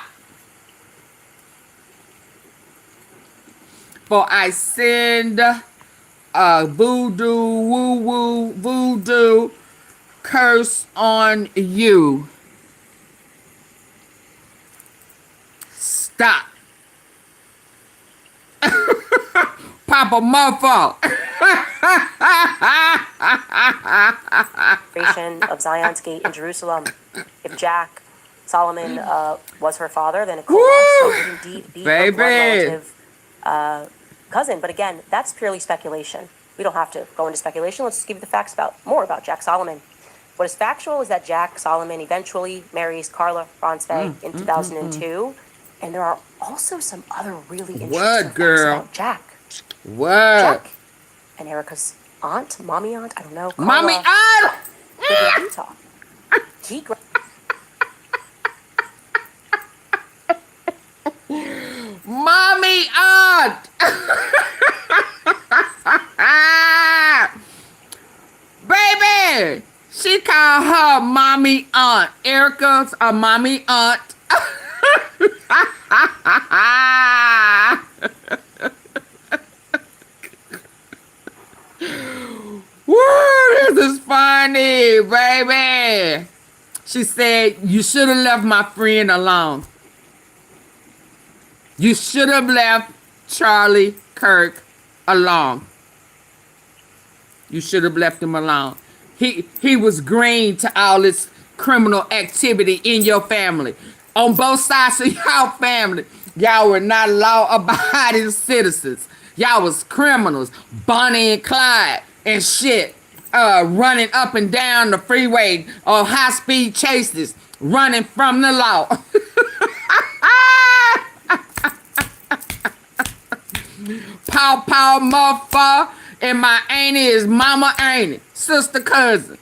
For I send a voodoo curse on you. Stop. Papa Muffo. Of Zion's Gate in Jerusalem. If Jack Solomon was her father, then it could also indeed be her blood relative cousin. But again, that's purely speculation. We don't have to go into speculation. Let's just give you the facts more about Jack Solomon. What is factual is that Jack Solomon eventually marries Carla Ronsvay in 2002. And there are also some other really interesting facts about Jack. What? Jack and Erika's aunt, mommy aunt, I don't know. Carla, mommy aunt! live in Utah. Mommy aunt! call her mommy aunt. Erika's a mommy aunt. Woo, this is funny, baby. She said, you should have left my friend alone. You should have left Charlie Kirk alone. You should have left him alone. He was green to all this criminal activity in your family. On both sides of y'all family, y'all were not law-abiding citizens. Y'all was criminals, Bonnie and Clyde and shit, running up and down the freeway or high-speed chases, running from the law. Paw motherfucker, and my auntie is mama auntie, sister cousin.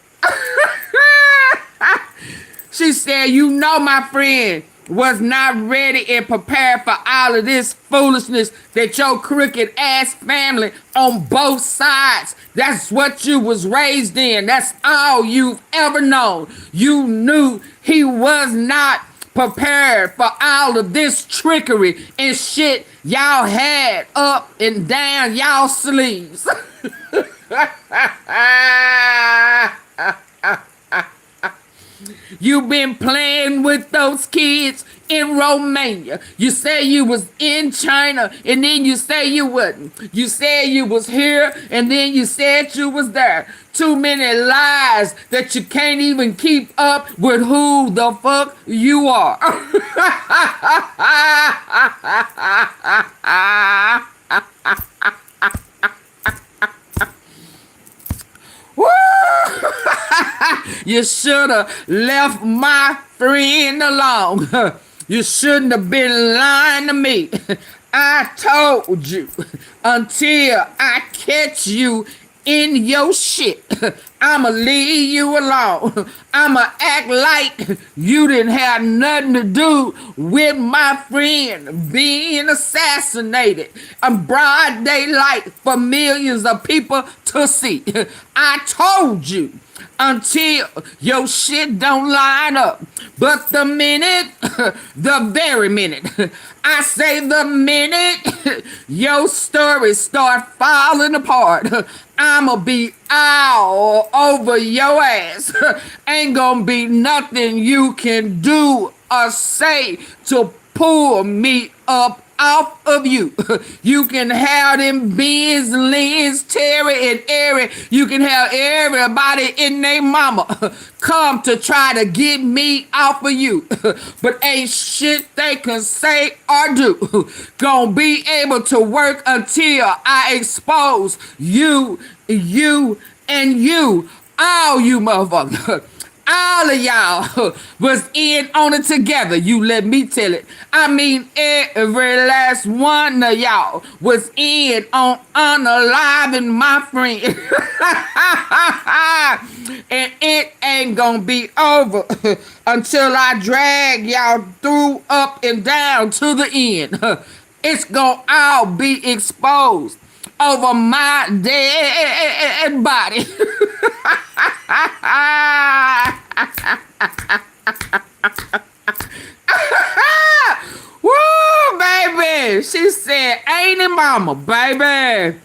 She said, you know my friend was not ready and prepared for all of this foolishness that your crooked ass family on both sides, that's what you was raised in. That's all you've ever known. You knew he was not prepared for all of this trickery and shit y'all had up and down y'all sleeves. You've been playing with those kids in Romania. You say you was in China, and then you say you wasn't. You said you was here, and then you said you was there. Too many lies that you can't even keep up with who the fuck you are. Woo! You should have left my friend alone. You shouldn't have been lying to me. I told you, until I catch you in your shit, I'ma leave you alone. I'ma act like you didn't have nothing to do with my friend being assassinated in broad daylight for millions of people to see. I told you, until your shit don't line up. But the minute, the very minute, I say the minute your story start falling apart, I'ma be all over your ass. Ain't gonna be nothing you can do or say to pull me up off of you. You can have them Benz, Lens, Terry, and Eric. You can have everybody in their mama come to try to get me off of you. But ain't shit they can say or do gonna be able to work until I expose you, and you, all you motherfuckers. All of y'all was in on it together. You let me tell it. I mean, every last one of y'all was in on unaliving my friend. And it ain't gonna be over until I drag y'all through, up and down to the end. It's gonna all be exposed over my dead body. Woo, baby. She said, ain't it mama, baby?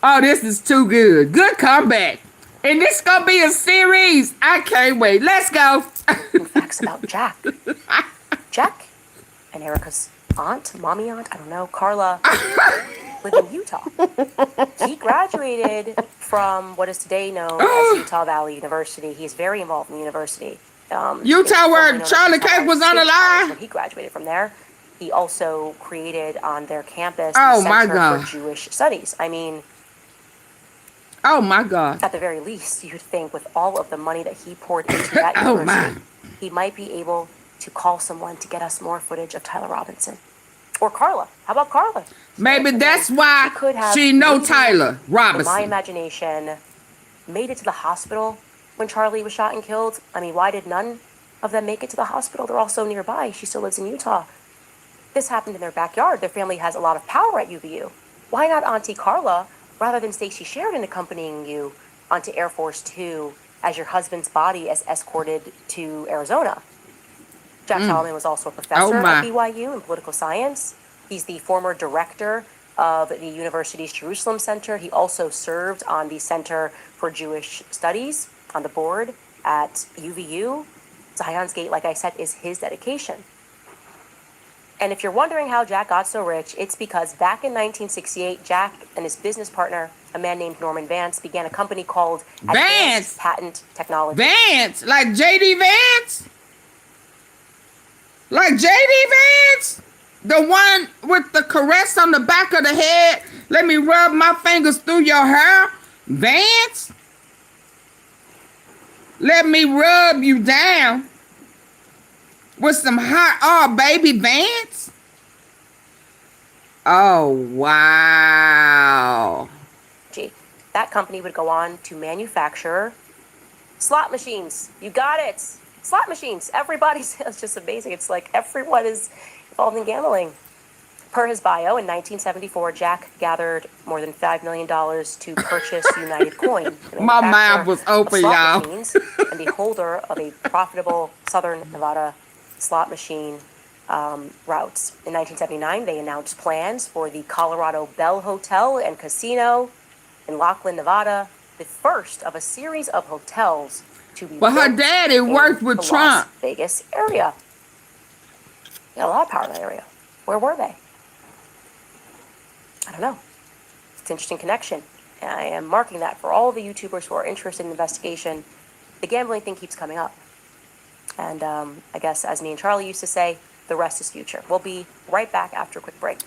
Oh, this is too good. Good comeback. And this gonna be a series. I can't wait. Let's go. Facts about Jack. Jack and Erika's mommy aunt, I don't know, Carla, live in Utah. He graduated from what is today known as Utah Valley University. He's very involved in the university. Utah, where Charlie Kirk was on the line? When he graduated from there, he also created on their campus Oh, the my Center God. for Jewish Studies. I mean, oh my God. at the very least, you'd think with all of the money that he poured into that Oh, university, my. he might be able to call someone to get us more footage of Tyler Robinson. Or Carla. How about Carla? Maybe that's why Could have she know maybe, Tyler in my Robinson. imagination, made it to the hospital when Charlie was shot and killed. I mean, why did none of them make it to the hospital? They're all so nearby. She still lives in Utah. This happened in their backyard. Their family has a lot of power at UVU. Why not Auntie Carla rather than Stacy Sheridan accompanying you onto Air Force 2 as your husband's body is escorted to Arizona. Jack Mm. Solomon was also a Oh professor my. at BYU in political science. He's the former director of the university's Jerusalem Center. He also served on the Center for Jewish Studies on the board at UVU. Zion's Gate, like I said, is his dedication. And if you're wondering how Jack got so rich, it's because back in 1968, Jack and his business partner, a man named Norman Vance, began a company called Vance. Advanced Patent Technology. Vance, like JD Vance? Like JD Vance? The one with the caress on the back of the head? Let me rub my fingers through your hair? Vance? Let me rub you down with some hot, baby Vance? Oh, wow. That company would go on to manufacture slot machines. You got it. Slot machines. Everybody's, it's just amazing. It's like everyone is involved in gambling. Per his bio, in 1974, Jack gathered more than $5 million to purchase United Coin. My mouth was open, y'all. Machines, and the holder of a profitable Southern Nevada slot machine routes. In 1979, they announced plans for the Colorado Bell Hotel and Casino in Laughlin, Nevada, the first of a series of hotels to be But her built daddy in worked with the Trump. Las Vegas area. They had a lot of power in that area. Where were they? I don't know. It's an interesting connection. And I am marking that for all the YouTubers who are interested in investigation. The gambling thing keeps coming up. And I guess, as me and Charlie used to say, the rest is future. We'll be right back after a quick break.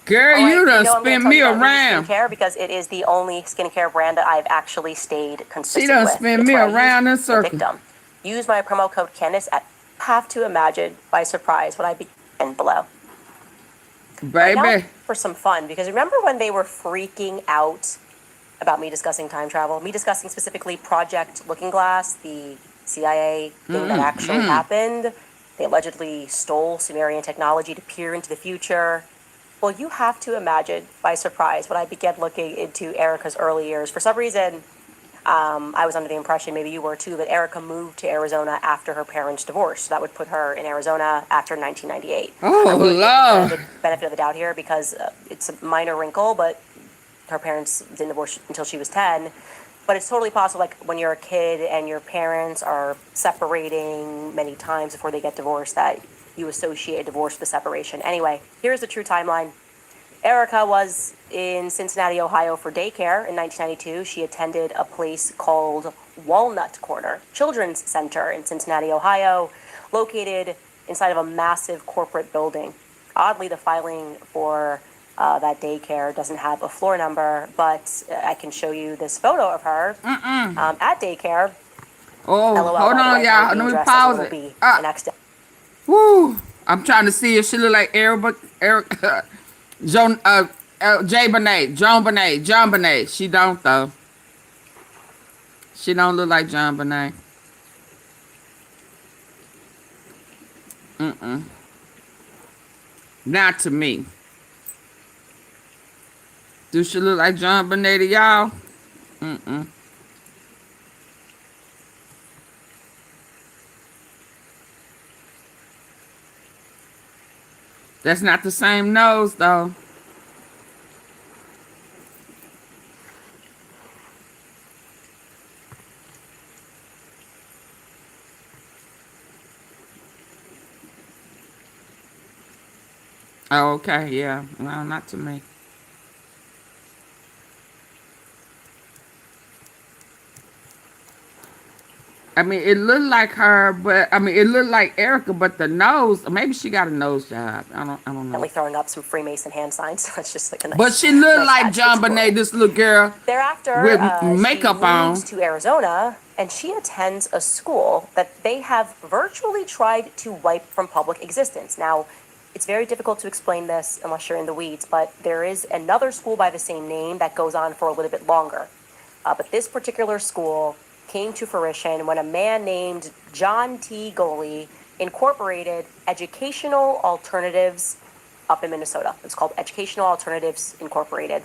Girl, All right, you done I'm gonna spin tell me you about Nuvve around. Skincare because it is the only skincare brand that I've actually stayed consistent She done with. spin It's me where I around in use the circle. Victim. Use my promo code Candace at have to imagine by surprise what I begin below. Right now, Baby. for some fun, because remember when they were freaking out about me discussing time travel, me discussing specifically Project Looking Glass, the CIA thing that actually happened. They allegedly stole Sumerian technology to peer into the future. Well, you have to imagine by surprise when I began looking into Erika's early years. For some reason, I was under the impression, maybe you were too, that Erika moved to Arizona after her parents' divorce. So that would put her in Arizona after 1998. Oh, I'm really Lord. giving her the benefit of the doubt here because it's a minor wrinkle, but her parents didn't divorce until she was 10. But it's totally possible, like when you're a kid and your parents are separating many times before they get divorced, that you associate a divorce with the separation. Anyway, here's the true timeline. Erika was in Cincinnati, Ohio for daycare in 1992. She attended a place called Walnut Corner Children's Center in Cincinnati, Ohio, located inside of a massive corporate building. Oddly, the filing for that daycare doesn't have a floor number, but I can show you this photo of her at daycare. Oh, LOL, hold by the on, way, y'all. her being Let me dressed as a pause little it. bee the next day. Woo. I'm trying to see if she look like Erika. Joan Bonet. She don't though. She don't look like John Bonet. Not to me. Do she look like John Bonet to y'all? That's not the same nose though. Oh, okay, yeah. No, not to me. I mean, it looked like her, but I mean, it looked like Erika, but the nose, maybe she got a nose job. I don't know. Only throwing up some Freemason hand signs. That's just like a nice. But she looked nice like add to John the story. Bonet, this little girl Thereafter, with makeup she on. moves to Arizona, and she attends a school that they have virtually tried to wipe from public existence. Now, it's very difficult to explain this unless you're in the weeds, but there is another school by the same name that goes on for a little bit longer. But this particular school came to fruition when a man named John T. Goley incorporated Educational Alternatives up in Minnesota. It's called Educational Alternatives Incorporated.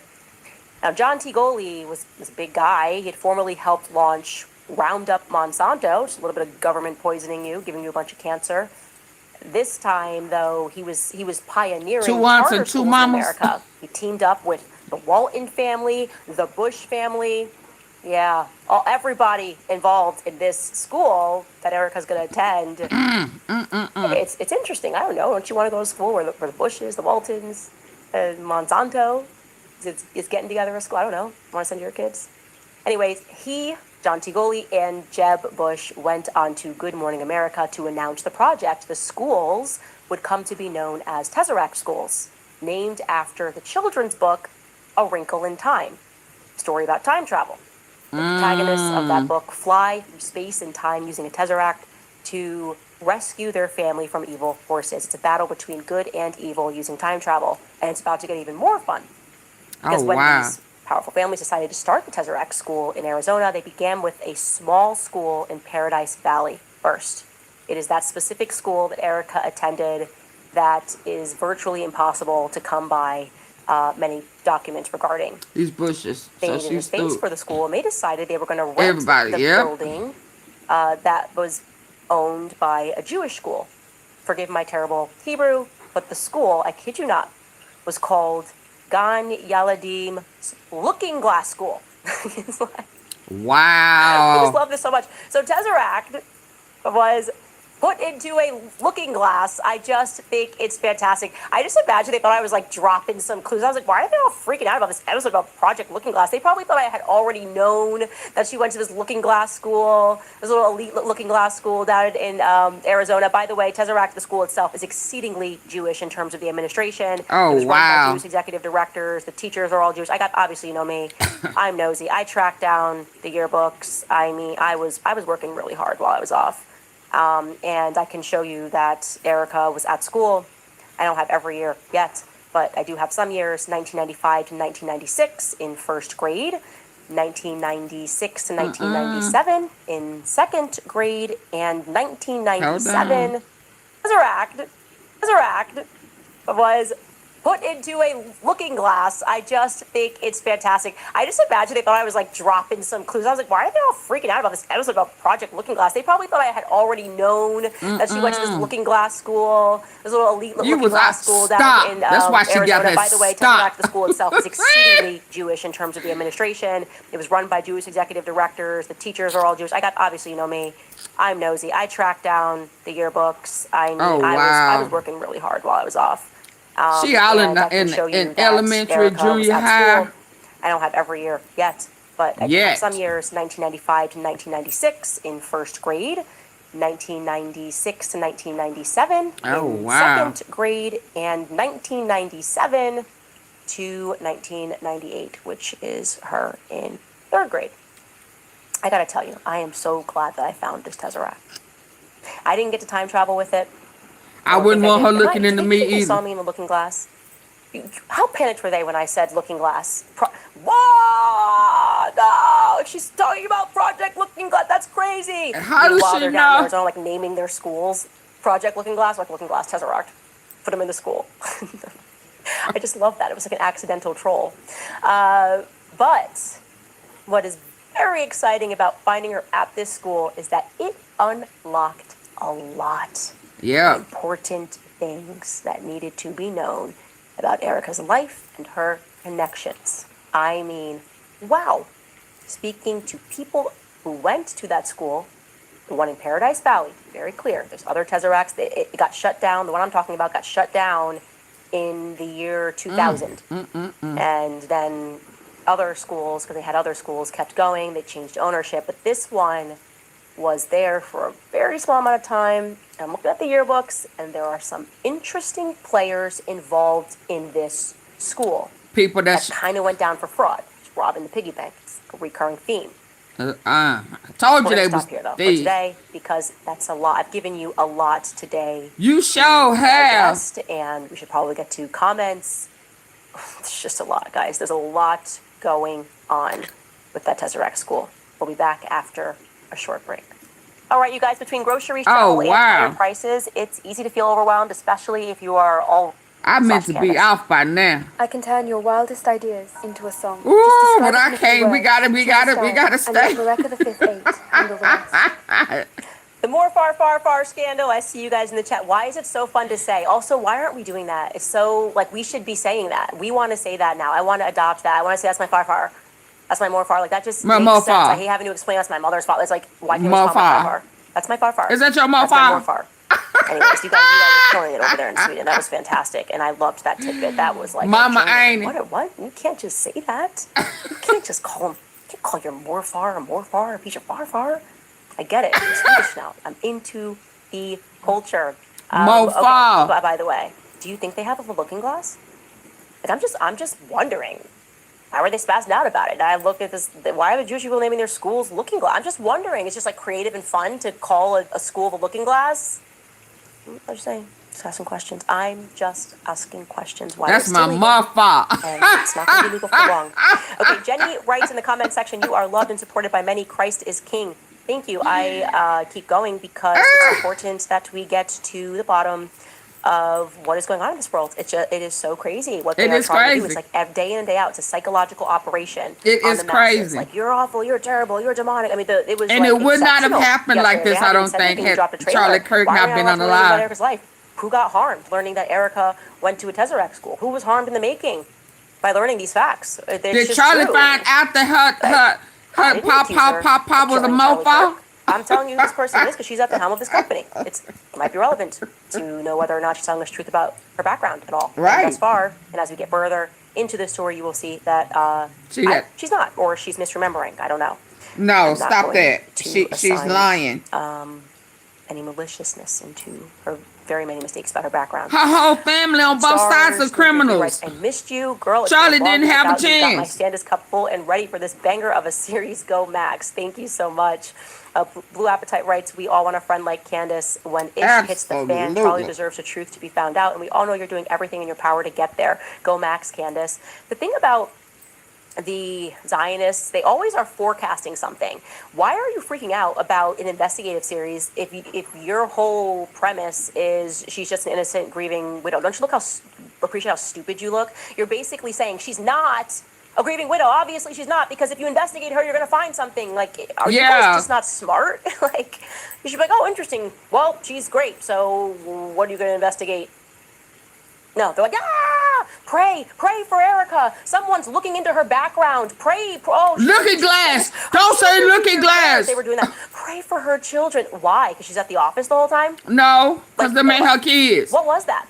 Now, John T. Goley was a big guy. He had formerly helped launch Roundup Monsanto, just a little bit of government poisoning you, giving you a bunch of cancer. This time, though, he was pioneering Two aunts charter and two schools in mamas. America. He teamed up with the Walton family, the Bush family. Yeah, everybody involved in this school that Erica's going to attend. It's interesting. I don't know. Don't you want to go to school where the Bushes, the Waltons, Monsanto is getting together a school? I don't know. Want to send your kids? Anyways, John T. Goley, and Jeb Bush went on to Good Morning America to announce the project. The schools would come to be known as Tesseract schools, named after the children's book, A Wrinkle in Time, story about time travel. The protagonists of that book fly through space and time using a Tesseract to rescue their family from evil forces. It's a battle between good and evil using time travel, and it's about to get even more fun. Because when these powerful families decided to start the Tesseract school in Arizona, they began with a small school in Paradise Valley first. It is that specific school that Erika attended that is virtually impossible to come by many documents regarding. These bushes. They needed a space for the school, and they decided they were going to rent the building that was owned by a Jewish school. Forgive my terrible Hebrew, but the school, I kid you not, was called Gan Yaladim Looking Glass School. Wow. I just love this so much. So Tesseract was put into a looking glass. I just think it's fantastic. I just imagine they thought I was like dropping some clues. I was like, why are they all freaking out about this episode about Project Looking Glass? They probably thought I had already known that she went to this looking glass school, this little elite looking glass school down in Arizona. By the way, Tesseract, the school itself, is exceedingly Jewish in terms of the administration. Oh, it was run by wow. Jewish executive directors. The teachers are all Jewish. Obviously, you know me. I'm nosy. I tracked down the yearbooks. I mean, I was working really hard while I was off. And I can show you that Erika was at school. I don't have every year yet, but I do have some years, 1995 to 1996 in first grade, 1996 to 1997 in second grade, and 1997, Tesseract was put into a looking glass. I just think it's fantastic. I just imagine they thought I was like dropping some clues. I was like, why are they all freaking out about this episode about Project Looking Glass? They probably thought I had already known that she went to this looking glass school, this little elite looking glass school down in That's why she Arizona. got By the way, Tesseract, the school itself, is exceedingly Jewish in terms of the administration. It was run by Jewish executive directors. The teachers are all Jewish. Obviously, you know me. I'm nosy. I tracked down the yearbooks. I was working really hard while I was off. She all in elementary, junior high. School. I don't have every year yet, but I do have some years, 1995 to 1996 in first grade, 1996 to 1997 in second grade, and 1997 to 1998, which is her in third grade. I gotta tell you, I am so glad that I found this Tesseract. I didn't get to time travel with it. I wouldn't want her looking into me either. They saw me in the looking glass. How panicked were they when I said looking glass? Whoa! No! She's talking about Project Looking Glass. That's crazy. How does she they're know? Down in Arizona, like naming their schools Project Looking Glass, like Looking Glass Tesseract. Put them in the school. I just love that. It was like an accidental troll. But what is very exciting about finding her at this school is that it unlocked a lot. Important things that needed to be known about Erika's life and her connections. I mean, wow. Speaking to people who went to that school, the one in Paradise Valley, very clear. There's other Tesseracts. It got shut down. The one I'm talking about got shut down in the year 2000. And then other schools, because they had other schools, kept going. They changed ownership. But this one was there for a very small amount of time. I'm looking at the yearbooks, and there are some interesting players involved in this school. People that kind of went down for fraud. Just robbing the piggy bank. It's a recurring theme. I told you they was here, though, for today, because that's a lot. I've given you a lot today. You sure have. And we should probably get to comments. It's just a lot, guys. There's a lot going on with that Tesseract school. We'll be back after a short break. All right, you guys, between groceries, travel, and higher prices, it's easy to feel overwhelmed, especially if you are all I meant Soft to be Candace. off by now. I can turn your wildest ideas into a song. Ooh, but I can't. We gotta stay. And let Mareka the Fifth Eight handle the rest. The more far scandal. I see you guys in the chat. Why is it so fun to say? Also, why aren't we doing that? It's so, like, we should be saying that. We want to say that now. I want to adopt that. I want to say that's my far. That's my more far. Like, that just makes sense. I hate having to explain that's my mother's fault. It's like, why can't we call my far? That's my far. Is that your more That's my more far. Anyways, you guys are killing it over there in Sweden. That was fantastic, and I loved that tidbit. That was like, Mama ain't what? You can't just say that. You can't just call him. You can't call your more far a piece of far. I get it. I'm Swedish now. I'm into the culture. More far. Okay. By the way, do you think they have a looking glass? Like, I'm just wondering. How are they spazzed out about it? And I looked at this. Why are the Jewish people naming their schools Looking Glass? I'm just wondering. It's just like creative and fun to call a school the Looking Glass. I'm just saying. Just asking questions. I'm just asking questions. Why? That's my mother. And it's not going to be legal for long. Okay, Jenny writes in the comment section, "You are loved and supported by many. Christ is king." Thank you. I keep going because it's important that we get to the bottom of what is going on in this world. It is so crazy what they are trying to do. It's like day in and day out. It's a psychological operation. It is crazy. Like, you're awful, you're terrible, you're demonic. I mean, it was. And like, it would not have happened like this, I don't think, had Charlie Kirk not been on the live. Erica's life? Who got harmed learning that Erika went to a Tesseract school? Who was harmed in the making by learning these facts? Did Charlie find out that her pop was a mofo? I'm telling you who this person is because she's at the helm of this company. It might be relevant to know whether or not she's telling us truth about her background at all. Right. And thus far, and as we get further into this story, you will see that she's not, or she's misremembering. I don't know. No, stop that. She's lying. Any maliciousness into her very many mistakes about her background. Her whole family on both sides are criminals. I missed you, girl. Charlie didn't have a chance. Got my Candace cup full and ready for this banger of a series. Go Max. Thank you so much. Blue Appetite writes, "We all want a friend like Candace. When ish hits the fan, Charlie deserves the truth to be found out, and we all know you're doing everything in your power to get there. Go Max, Candace." The thing about the Zionists, they always are forecasting something. Why are you freaking out about an investigative series if your whole premise is she's just an innocent grieving widow? Don't you appreciate how stupid you look? You're basically saying she's not a grieving widow. Obviously she's not, because if you investigate her, you're going to find something. Like, are you guys just not smart? Like, you should be like, oh, interesting. Well, she's great. So what are you going to investigate? No, they're like, pray for Erika. Someone's looking into her background. Pray. Looking glass. Don't say looking glass. They were doing that. Pray for her children. Why? Because she's at the office the whole time? No, because they made her kids. What was that?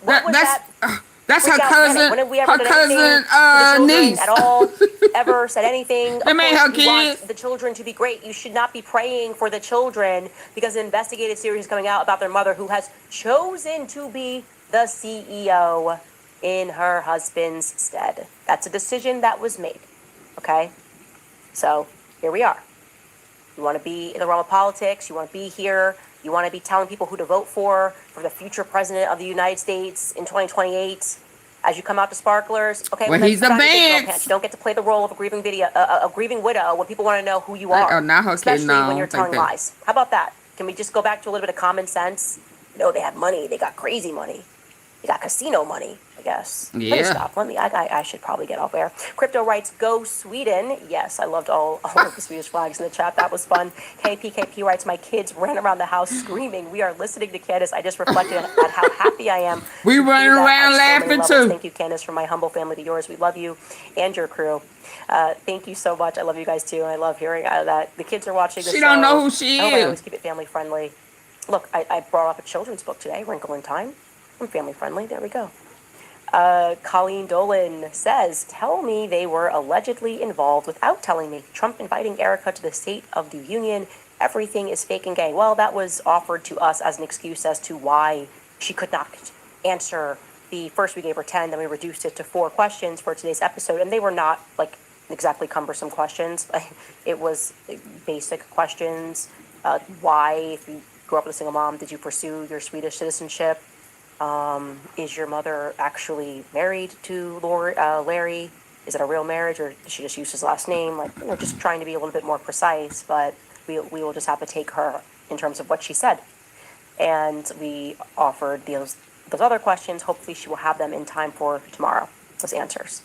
That's her cousin. When have we ever done cousin niece at all? Ever said anything? They made her kids. You want the children to be great. You should not be praying for the children because an investigative series is coming out about their mother who has chosen to be the CEO in her husband's stead. That's a decision that was made. Okay? So here we are. You want to be in the realm of politics. You want to be here. You want to be telling people who to vote for the future president of the United States in 2028. As you come out to Sparklers, okay. Well, he's advanced. You don't get to play the role of a grieving widow when people want to know who you are, especially when you're telling lies. How about that? Can we just go back to a little bit of common sense? No, they have money. They got crazy money. They got casino money, I guess. Yeah. Let me stop. I should probably get off air. Crypto writes, "Go Sweden." Yes, I loved all of the Swedish flags in the chat. That was fun. KPKP writes, "My kids ran around the house screaming. We are listening to Candace. I just reflected on how happy I am. We running around laughing too. Thank you, Candace, from my humble family to yours. We love you and your crew. Thank you so much. I love you guys too. And I love hearing that the kids are watching the show. She don't know who she is. I always keep it family friendly. Look, I brought up a children's book today, Wrinkle in Time. I'm family friendly. There we go. Colleen Dolan says, "Tell me they were allegedly involved without telling me. Trump inviting Erika to the State of the Union. Everything is fake and gay." Well, that was offered to us as an excuse as to why she could not answer first we gave her 10, then we reduced it to 4 questions for today's episode. And they were not like exactly cumbersome questions. It was basic questions. Why, if you grew up with a single mom, did you pursue your Swedish citizenship? Is your mother actually married to Larry? Is it a real marriage, or did she just use his last name? Like, just trying to be a little bit more precise, but we will just have to take her in terms of what she said. And we offered those those other questions, hopefully she will have them in time for tomorrow, those answers.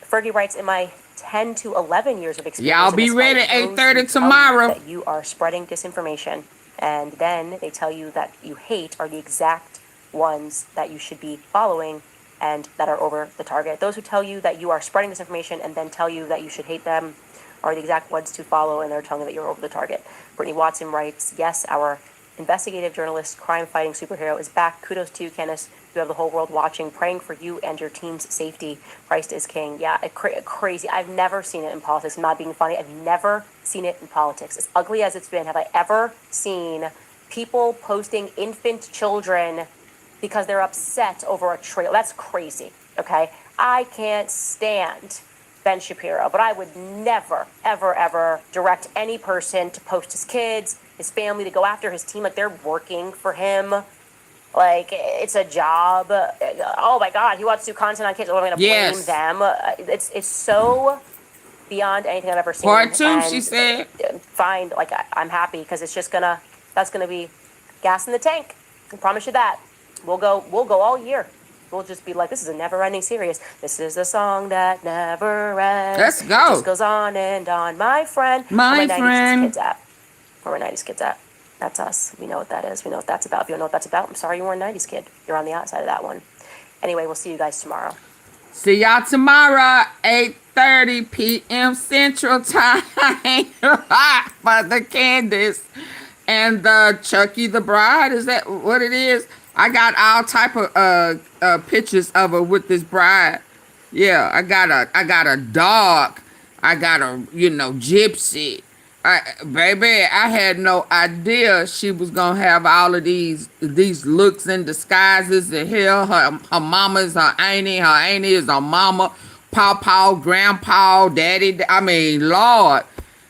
Fergie writes, in my 10 to 11 years of experience, y'all be ready, 8:30 tomorrow. That you are spreading disinformation, and then they tell you that you hate are the exact ones that you should be following and that are over the target. Those who tell you that you are spreading disinformation and then tell you that you should hate them are the exact ones to follow, and they're telling you that you're over the target. Brittany Watson writes, yes, our investigative journalist, crime-fighting superhero is back. Kudos to you, Candace. You have the whole world watching, praying for you and your team's safety. Christ is king. Yeah, crazy. I've never seen it in politics. I'm not being funny. I've never seen it in politics. As ugly as it's been, have I ever seen people posting infant children because they're upset over a trail? That's crazy, okay? I can't stand Ben Shapiro, but I would never, ever, ever direct any person to post his kids, his family, to go after his team. Like, they're working for him. Like, it's a job. Oh my God, he wants to do content on kids. I'm going to blame them. It's so beyond anything I've ever seen. Part two, she said. Fine, like, I'm happy, because it's just that's gonna be gas in the tank. I promise you that. We'll go all year. We'll just be like, this is a never-ending series. This is the song that never ends. Let's go. It just goes on and on. My friend. My where friend. 90s kids at? Where 90s kids at? That's us. We know what that is. We know what that's about. If you don't know what that's about, I'm sorry you weren't a 90s kid. You're on the outside of that one. Anyway, we'll see you guys tomorrow. See y'all tomorrow, 8:30 p.m. Central Time. For the Candace and the Chucky the Bride. Is that what it is? I got all type of pictures of her with this bride. Yeah, I got a dog. I got a gypsy. Baby, I had no idea she was gonna have all of these looks and disguises. And hell, her mama is her auntie is her mama, pawpaw, grandpa, daddy. I mean, Lord,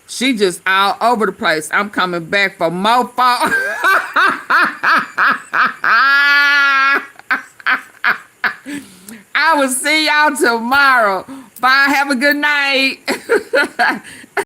she just all over the place. I'm coming back for more fall. I will see y'all tomorrow. Bye. Have a good night.